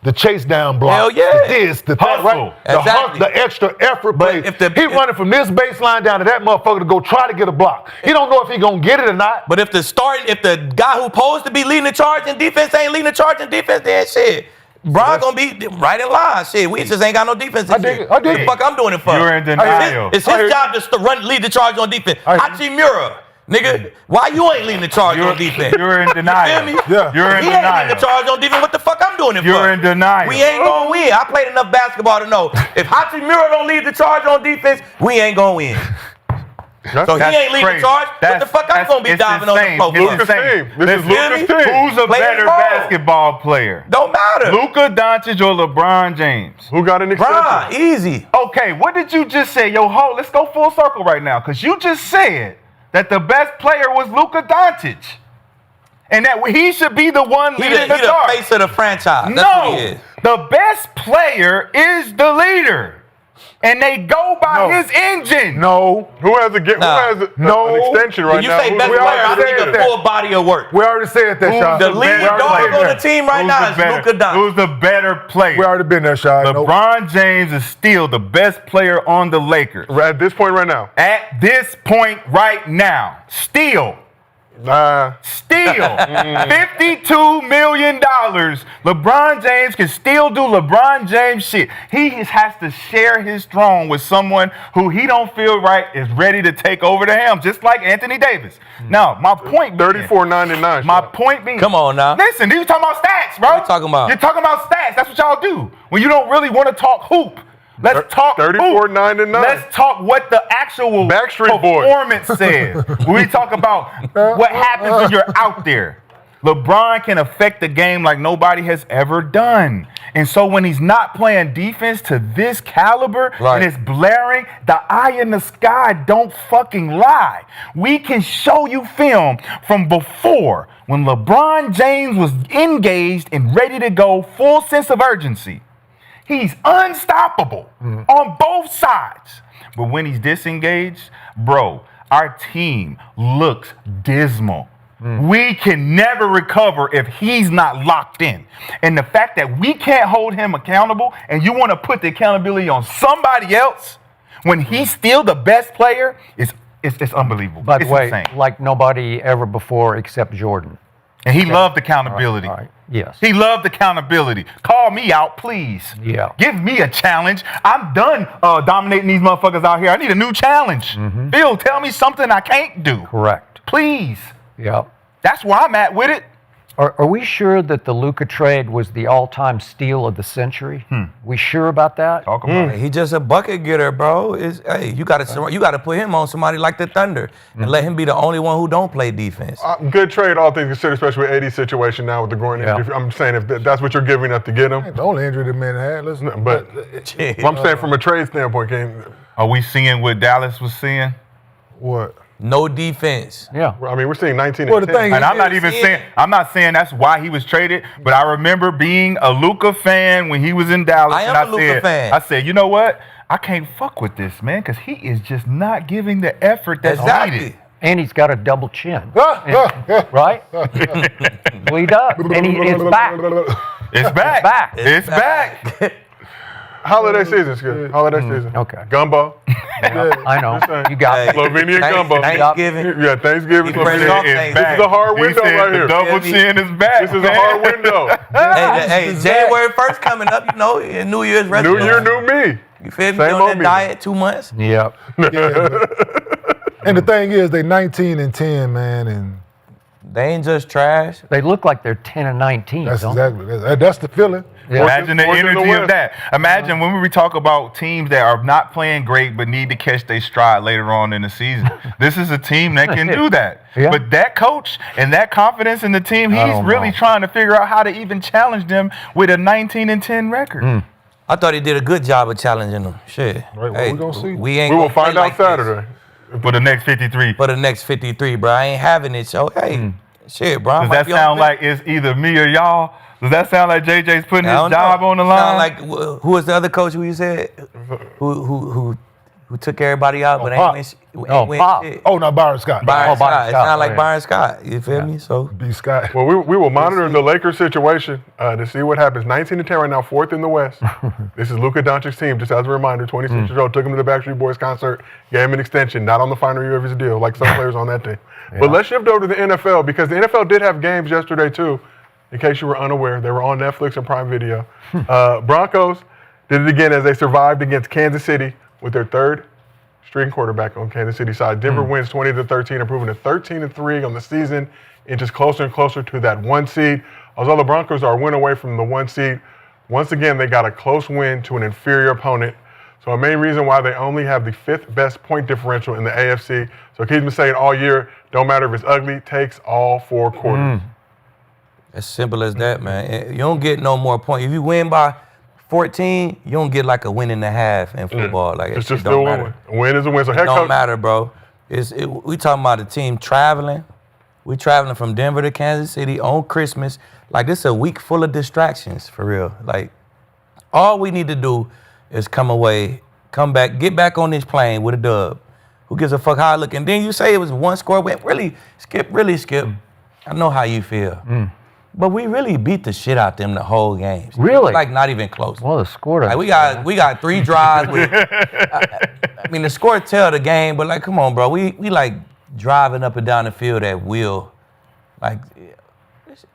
D: the chase down block,
B: Hell yeah.
D: the this, the that,
C: Hustle.
D: right?
B: Exactly.
D: The extra effort
B: But
D: play. He running from this baseline down to that motherfucker to go try to get a block. He don't know if he gonna get it or not.
B: But if the guy who's supposed to be leading the charge in defense ain't leading the charge in defense, then shit. Bron gonna be right in line. Shit, we just ain't got no defense this year.
D: I dig
B: The
D: it.
B: fuck I'm doing it for?
C: You're in denial.
B: It's his job to lead the charge on defense. Hachimura, nigga, why you ain't leading the charge on defense?
C: You're in denial.
B: You feel me?
D: Yeah.
C: You're in
B: He ain't leading
C: denial.
B: the charge on defense. What the fuck I'm doing it for?
C: You're in denial.
B: We ain't gonna win. I played enough basketball to know if Hachimura don't lead the charge on defense, we ain't gonna win. So he ain't leading the charge. What the fuck I'm gonna be diving on the floor for?
A: Lucas' team. This is Lucas' team.
C: Who's a
B: Play
C: better
B: his role.
C: basketball player?
B: Don't matter.
C: Luka Doncic or LeBron James?
A: Who got an extension?
B: Bron, easy.
C: Okay, what did you just say? Yo, let's go full circle right now. Because you just said that the best player was Luka Doncic. And that he should be the one
B: He
C: leading
B: the
C: the charge.
B: face of the franchise. That's what he
C: No,
B: is.
C: the best player is the leader. And they go by his engine.
D: No.
A: Who has an extension right
B: When you
A: now?
B: say best
A: Who's-
B: player, I
D: already
B: think
D: said
B: a
D: that.
B: full body of work.
D: We already said that, Sean.
B: The lead dog on the team right now is Luka Doncic.
C: Who's the better player?
D: We already been there, Sean.
C: LeBron James is still the best player on the Lakers.
A: At this point right now.
C: At this point right now, still $52 million. LeBron James can still do LeBron James shit. He has to share his throne with someone who he don't feel right is ready to take over the helm, just like Anthony Davis. Now, my point being,
A: 34.99.
C: my point being,
B: Come on now.
C: Listen, you talking about stats, bro.
B: What you talking about?
C: You're talking about stats. That's what y'all do. When you don't really want to talk hoop. Let's talk
A: 34.99.
C: Let's talk what the actual
A: Backstreet Boys.
C: performance says. When we talk about what happens when you're out there. LeBron can affect the game like nobody has ever done. And so when he's not playing defense to this caliber and it's blaring, the eye in the sky don't fucking lie. We can show you film from before when LeBron James was engaged and ready to go, full sense of urgency. He's unstoppable on both sides. But when he's disengaged, bro, our team looks dismal. We can never recover if he's not locked in. And the fact that we can't hold him accountable and you want to put the accountability on somebody else when he's still the best player is it's unbelievable.
F: By the
C: It's
F: way,
C: insane.
F: like nobody ever before except Jordan.
C: And he loved accountability.
F: All right. Yes.
C: He loved accountability. Call me out, please.
F: Yeah.
C: Give me a challenge. I'm done dominating these motherfuckers out here. I need a new challenge. Bill, tell me something I can't do.
F: Correct.
C: Please.
F: Yeah.
C: That's where I'm at with it.
F: Are we sure that the Luka trade was the all-time steal of the century? We sure about that?
C: Talk about it.
B: He just a bucket getter, bro. You gotta put him on somebody like the Thunder and let him be the only one who don't play defense.
A: Good trade, all things considered, especially with AD's situation now with the groin injury.
F: Yeah.
A: I'm saying if that's what you're giving up to get him.
D: The only injury the man had. Listen,
A: But I'm saying from a trade standpoint,
C: Are we seeing what Dallas was seeing?
D: what?
B: No defense.
F: Yeah.
A: I mean, we're seeing 19
D: Well,
A: and
D: the
A: 10.
D: thing
C: And
D: is,
C: I'm not saying that's why he was traded, but I remember being a Luka fan when he was in Dallas.
B: I am
C: and
B: a Luka fan.
C: I said, you know what? I can't fuck with this, man, because he is just not giving the effort that's
B: Exactly.
C: needed.
F: And he's got a double chin. Right? Well, he does. And it's back.
C: It's back.
F: back.
C: It's back.
A: Holiday season's good. Holiday season.
F: Okay.
A: Gumbo.
F: I know. You got me.
A: Slovenian gumbo.
B: Thanksgiving.
A: Yeah, Thanksgiving.
B: He friends
A: Slovenian.
B: off
C: It's
B: Thanksgiving.
C: back.
A: This is a hard
C: He
A: window
C: said
A: right
C: the
A: here.
C: double
B: Feel me?
C: chin is back.
A: This is a
C: man.
A: hard window.
B: Hey, January 1st coming up, you know, and New Year's
A: New
B: resolution.
A: year, new me.
B: You feel me?
A: Same
B: Doing
A: old
B: that
A: me.
B: diet 2 months.
F: Yep.
D: And the thing is, they 19 and 10, man, and
B: They ain't just trash.
F: They look like they're 10 and 19.
D: that's
F: don't
D: exactly that's the feeling.
F: Yeah.
C: Imagine the
A: Fourth in the
C: energy
A: West.
C: of that. Imagine when we talk about teams that are not playing great but need to catch their stride later on in the season. This is a team that can do that.
F: Yeah.
C: But that coach and that confidence in the team, he's
F: don't
C: really
F: know.
C: trying to figure out how to even challenge them with a 19 and 10 record.
B: I thought he did a good job of challenging them. Shit.
D: Right, well, we gonna see.
B: We ain't
A: We will
B: gonna play
A: find out
B: like this
A: Saturday.
C: For the next 53.
B: for the next 53, bro. I ain't having it. So, hey, shit, bro. I
C: Does
B: might
C: that
B: be on
C: sound
B: the
C: like it's either me or y'all? Does that sound like JJ's putting
B: I
C: his
B: don't
C: job
B: know.
C: on the line?
B: Sound like who was the other coach who you said who who took everybody out, but
D: Pop.
B: ain't win
F: Pop.
B: shit.
D: Oh, not Byron Scott.
B: Byron Scott. It
F: Scott.
B: sounded like
F: Yeah.
B: Byron Scott. You feel me? So
D: B. Scott.
A: Well, we will monitor the Lakers situation to see what happens. 19-10 right now, 4th in the West. This is Luka Doncic's team, just as a reminder. 26-year-old took him to the Backstreet Boys concert, gave him an extension, not on the final year of his deal, like some players on that team. But let's shift over to the NFL because the NFL did have games yesterday too. In case you were unaware, they were on Netflix and Prime Video. Broncos did it again as they survived against Kansas City with their third string quarterback on Kansas City side. Denver wins 20-13, improving to 13-3 on the season, inches closer and closer to that 1 seed. Although the Broncos are a win away from the 1 seed, once again they got a close win to an inferior opponent. So a main reason why they only have the 5th best point differential in the AFC. So Keith's been saying all year, don't matter if it's ugly, takes all 4 quarters.
B: as simple as that, man. You don't get no more points. If you win by 14, you don't get like a win and a half in football. Like
A: It's
B: it
A: just
B: don't
A: still
B: matter.
A: a win is a win. So head
B: It don't
A: coach,
B: matter, bro. We talking about the team traveling. We traveling from Denver to Kansas City on Christmas. Like, this is a week full of distractions, for real. Like, all we need to do is come away, come back, get back on this plane with a dub. Who gives a fuck how I look? And then you say it was 1 score win. Really, Skip. I know how you feel. But we really beat the shit out them the whole game.
F: Really?
B: Like, not even close.
F: Well, the score.
B: Like, we got 3 drives. I mean, the score tell the game, but like, come on, bro. We like driving up and down the field at will. Like,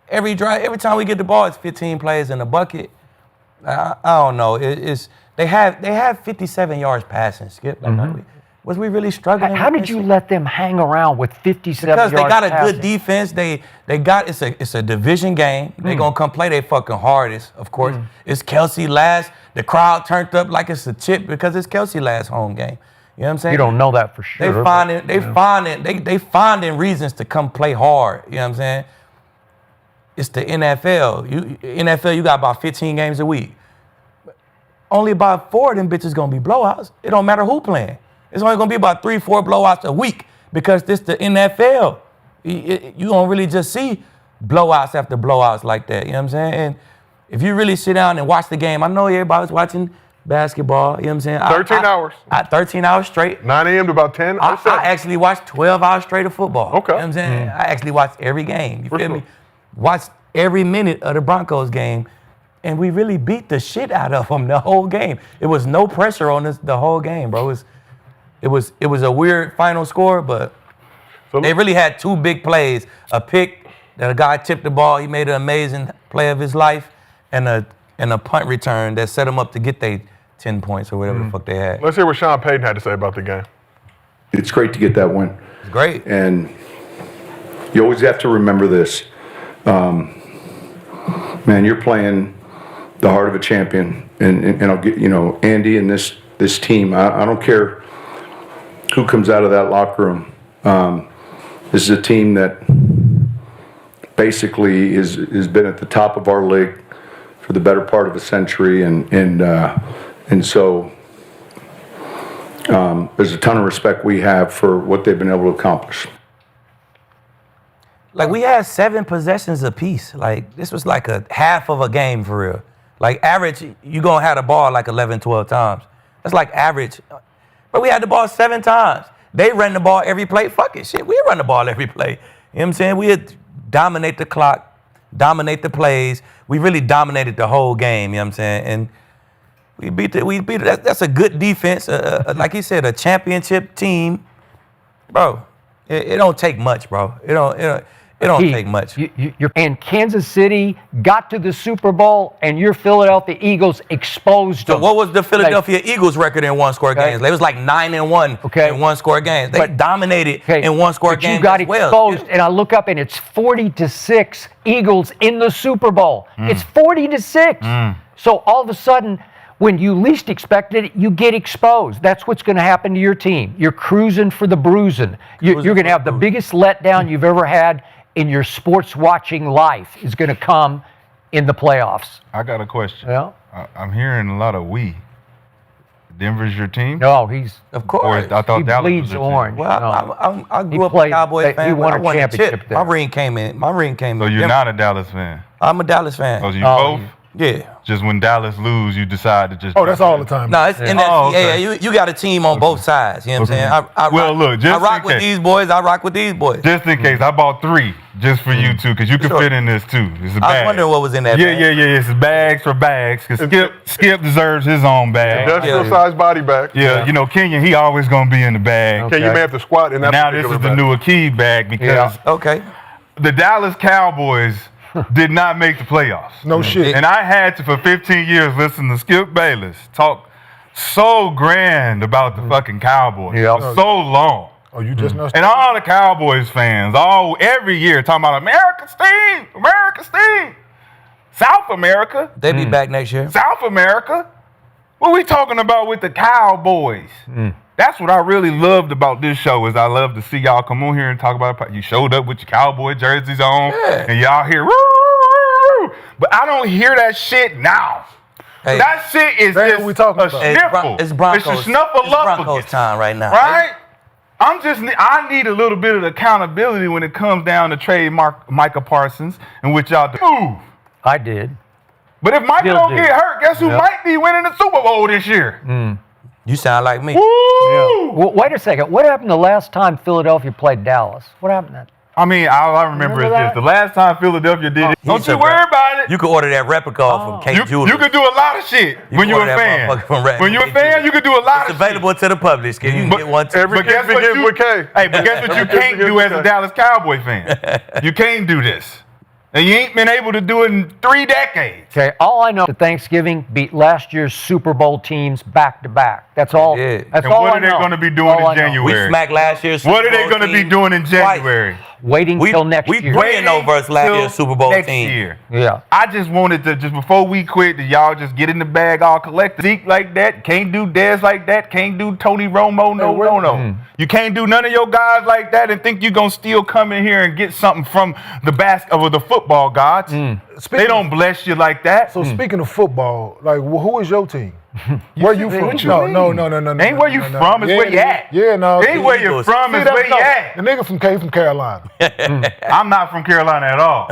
B: every time we get the ball, it's 15 plays in the bucket. I don't know. They have 57 yards passing, Skip. Like, was we really struggling?
F: How did you let them hang around with 57
B: Because
F: yards
B: they got a
F: passing?
B: good defense. They got it's a division game. They gonna come play their fucking hardest, of course. It's Kelsey last. The crowd turned up like it's a chip because it's Kelsey last home game. You know what I'm saying?
F: You don't know that for sure.
B: They finding reasons to come play hard. You know what I'm saying? It's the NFL. NFL, you got about 15 games a week. Only about 4 of them bitches gonna be blowouts. It don't matter who playing. It's only gonna be about 3-4 blowouts a week because this the NFL. You don't really just see blowouts after blowouts like that. You know what I'm saying? And if you really sit down and watch the game, I know everybody's watching basketball. You know what I'm saying?
A: 13 hours.
B: 13 hours straight.
A: 9 a.m. to about 10.
B: I actually watched 12 hours straight of football.
A: Okay.
B: You know what I'm saying? I actually watched every game. You
A: For
B: feel
A: sure.
B: me? Watched every minute of the Broncos game. And we really beat the shit out of them the whole game. It was no pressure on us the whole game, bro. It was a weird final score, but they really had 2 big plays. A pick that a guy tipped the ball. He made an amazing play of his life. And a punt return that set him up to get their 10 points or whatever the fuck they had.
A: Let's hear what Sean Payton had to say about the game.
I: It's great to get that win.
B: It's great.
I: And you always have to remember this. Man, you're playing the heart of a champion. And I'll get, Andy and this team, I don't care who comes out of that locker room. This is a team that basically has been at the top of our league for the better part of a century. And so there's a ton of respect we have for what they've been able to accomplish.
B: Like, we had 7 possessions apiece. Like, this was like a half of a game for real. Like, average, you gonna have the ball like 11, 12 times. That's like average. But we had the ball 7 times. They ran the ball every play. Fuck it, shit. We run the ball every play. You know what I'm saying? We had dominate the clock, dominate the plays. We really dominated the whole game, you know what I'm saying? And we beat it. That's a good defense. Like he said, a championship team. Bro, it don't take much, bro. It don't take much.
F: And Kansas City got to the Super Bowl, and your Philadelphia Eagles exposed them.
B: So what was the Philadelphia Eagles record in 1-score games? They was like 9-1 in 1-score games. They dominated in 1-score games.
F: You got
B: as well.
F: exposed, and I look up, and it's 40-6 Eagles in the Super Bowl. It's 40-6. So all of a sudden, when you least expected it, you get exposed. That's what's going to happen to your team. You're cruising for the bruising. You're going to have the biggest letdown you've ever had in your sports watching life is going to come in the playoffs.
C: I got a question.
F: Yeah.
C: I'm hearing a lot of we. Denver's your team?
F: No, he's
B: Of course.
C: I thought
F: he
C: Dallas
F: bleeds
C: was your
F: orange.
C: team.
B: Well, I
F: He
B: grew up
F: played-
B: a Cowboys fan.
F: he won
B: I
F: a
B: won
F: championship
B: chip.
F: there.
B: My ring came in.
C: So you're not a Dallas fan?
B: I'm a Dallas fan.
C: So you
F: Oh,
C: both?
B: Yeah.
C: Just when Dallas lose, you decide to just.
D: Oh, that's all the time.
B: No, it's and
C: Oh, okay.
B: you got a team on both sides. You know what I'm saying? I rock with these boys. I rock with these boys.
C: Just in case, I bought 3 just for you two, because you can fit in this too. It's a bag.
B: I was wondering what was in that bag.
C: Yeah. It's bags for bags. Cause Skip deserves his own bag.
A: Industrial size body bag.
C: Yeah, you know, Kenyon, he always gonna be in the bag.
A: Kenyon may have to squat in that.
C: Now this is the new Aqib bag because the Dallas Cowboys did not make the playoffs.
D: No shit.
C: And I had to, for 15 years, listen to Skip Bayless talk so grand about the fucking Cowboys for so long.
D: Oh, you just know.
C: And all the Cowboys fans, every year talking about America's team, South America.
B: They be back next year.
C: South America. What we talking about with the Cowboys? That's what I really loved about this show is I love to see y'all come on here and talk about it. You showed up with your Cowboy jerseys on, and y'all here, but I don't hear that shit now.
B: Hey,
C: that shit is just
D: we talking
C: a
D: about.
C: sniffle.
B: It's Broncos.
C: It's a snuffleupagus.
B: Broncos time right now.
C: Right? I need a little bit of accountability when it comes down to trade Micah Parsons and which y'all do.
F: I did.
C: But if Micah don't get hurt, guess who might be winning the Super Bowl this year?
B: You sound like me.
C: Woo!
F: Well, wait a second. What happened the last time Philadelphia played Dallas? What happened then?
C: I mean, all I remember is this. The last time Philadelphia did it, don't you worry about it.
B: You can order that replica off from K. Jewelry.
C: You can do a lot of shit when you're a fan. When you're a fan, you can do a lot of shit.
B: It's available to the public. You can get one too.
A: Every kid begins with K.
C: Hey, but guess what you can't do as a Dallas Cowboy fan? You can't do this. And you ain't been able to do it in 3 decades.
F: Okay, all I know is Thanksgiving beat last year's Super Bowl teams back to back. That's all.
B: Yeah.
F: That's
C: And
F: all
C: what
F: I
C: are they
F: know.
C: going to be doing in January?
B: We smacked last year's Super Bowl
C: What are they going to be
B: team
C: doing in
B: twice.
C: January?
F: Waiting till next
B: We
F: year.
B: praying over us last year's Super Bowl
C: next
B: team.
C: year.
F: Yeah.
C: I just wanted to, just before we quit, that y'all just get in the bag all collected. Zeke like that, can't do Dez like that, can't do Tony Romo, no. You can't do none of your guys like that and think you're going to still come in here and get something from the football gods. They don't bless you like that.
D: So speaking of football, like, who is your team? Where you from?
C: What you
D: No.
C: Ain't where you from, it's where you at.
D: Yeah, no.
C: Ain't where you're from, it's where you at.
D: The nigga from Carolina.
C: I'm not from Carolina at all.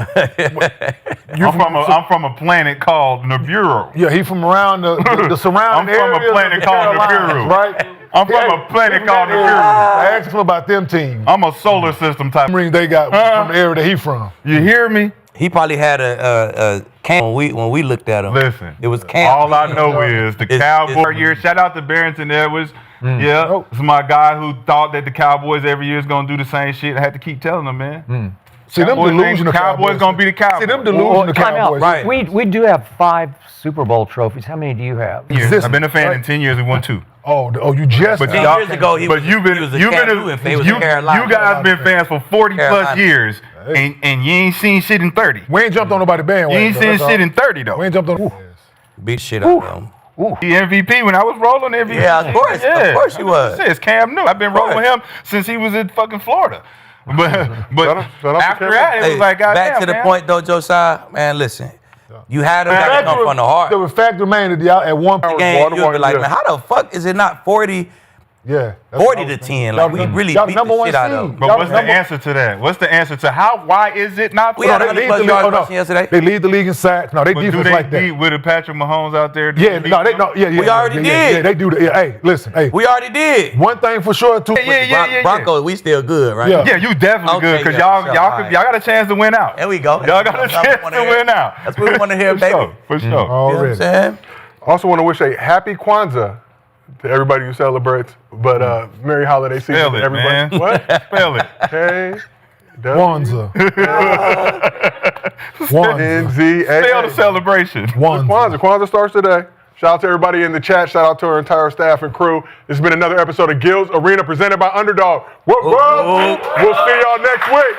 C: I'm from a planet called Nibiru.
D: Yeah, he from around the surrounding
C: I'm from a planet called Nibiru.
D: Right?
C: I'm from a planet called Nibiru.
D: I asked him about them teams.
C: I'm a solar system type.
D: Rings they got from the area that he from.
C: You hear me?
B: He probably had a camp when we looked at him.
C: Listen,
B: it was camp.
C: All I know is the Cowboy year. Shout out to Barrington Edwards. Yeah, it's my guy who thought that the Cowboys every year is gonna do the same shit. I had to keep telling him, man.
D: See, them delusional
C: Cowboys gonna be the Cowboys.
D: See, them delusional Cowboys.
F: Right. We do have 5 Super Bowl trophies. How many do you have?
C: I've been a fan in 10 years. We won 2.
D: Oh, you just.
C: But
B: 10 years ago, you
C: guys been fans for 40 plus years, and you ain't seen shit in 30.
D: We ain't jumped on nobody bandwagon.
C: You ain't seen shit in 30 though.
D: We ain't jumped on.
B: Beat shit out of them.
C: The MVP when I was rolling MVP.
B: Yeah, of course you was.
C: It's Cam Newton. I've been rolling with him since he was in fucking Florida. But after that, it was like, goddamn,
B: back to the point though, Josiah. Man, listen, you had him that come from the heart.
D: The fact remained that y'all at one
B: game, you'll be like, man, how the fuck is it not 40?
D: Yeah,
B: 40 to 10. Like, we really beat the shit out of them.
C: But what's the answer to that? What's the answer to why is it not?
B: We had 100+ yards rushing yesterday.
D: They lead the league in sacks. No, they defense like that.
C: Do they beat with a Patrick Mahomes out there?
D: Yeah,
B: We already did.
D: Yeah, they do. Hey, listen, hey.
B: We already did.
D: One thing for sure, too.
C: Yeah.
B: Broncos, we still good, right?
C: Yeah, you definitely good because y'all got a chance to win out.
B: There we go.
C: Y'all got a chance to win out.
B: That's what we want to hear, baby.
C: For sure.
B: You know what I'm saying?
A: Also want to wish a happy Kwanzaa to everybody who celebrates, but Merry Holiday season
C: Spell
A: to
C: it,
A: everybody.
C: man.
A: What?
C: Spell it.
D: Kwanzaa.
A: N-Z-A-A.
C: Spell the celebration.
A: Kwanzaa starts today. Shout out to everybody in the chat. Shout out to our entire staff and crew. This has been another episode of Gil's Arena presented by Underdog. We'll see y'all next week.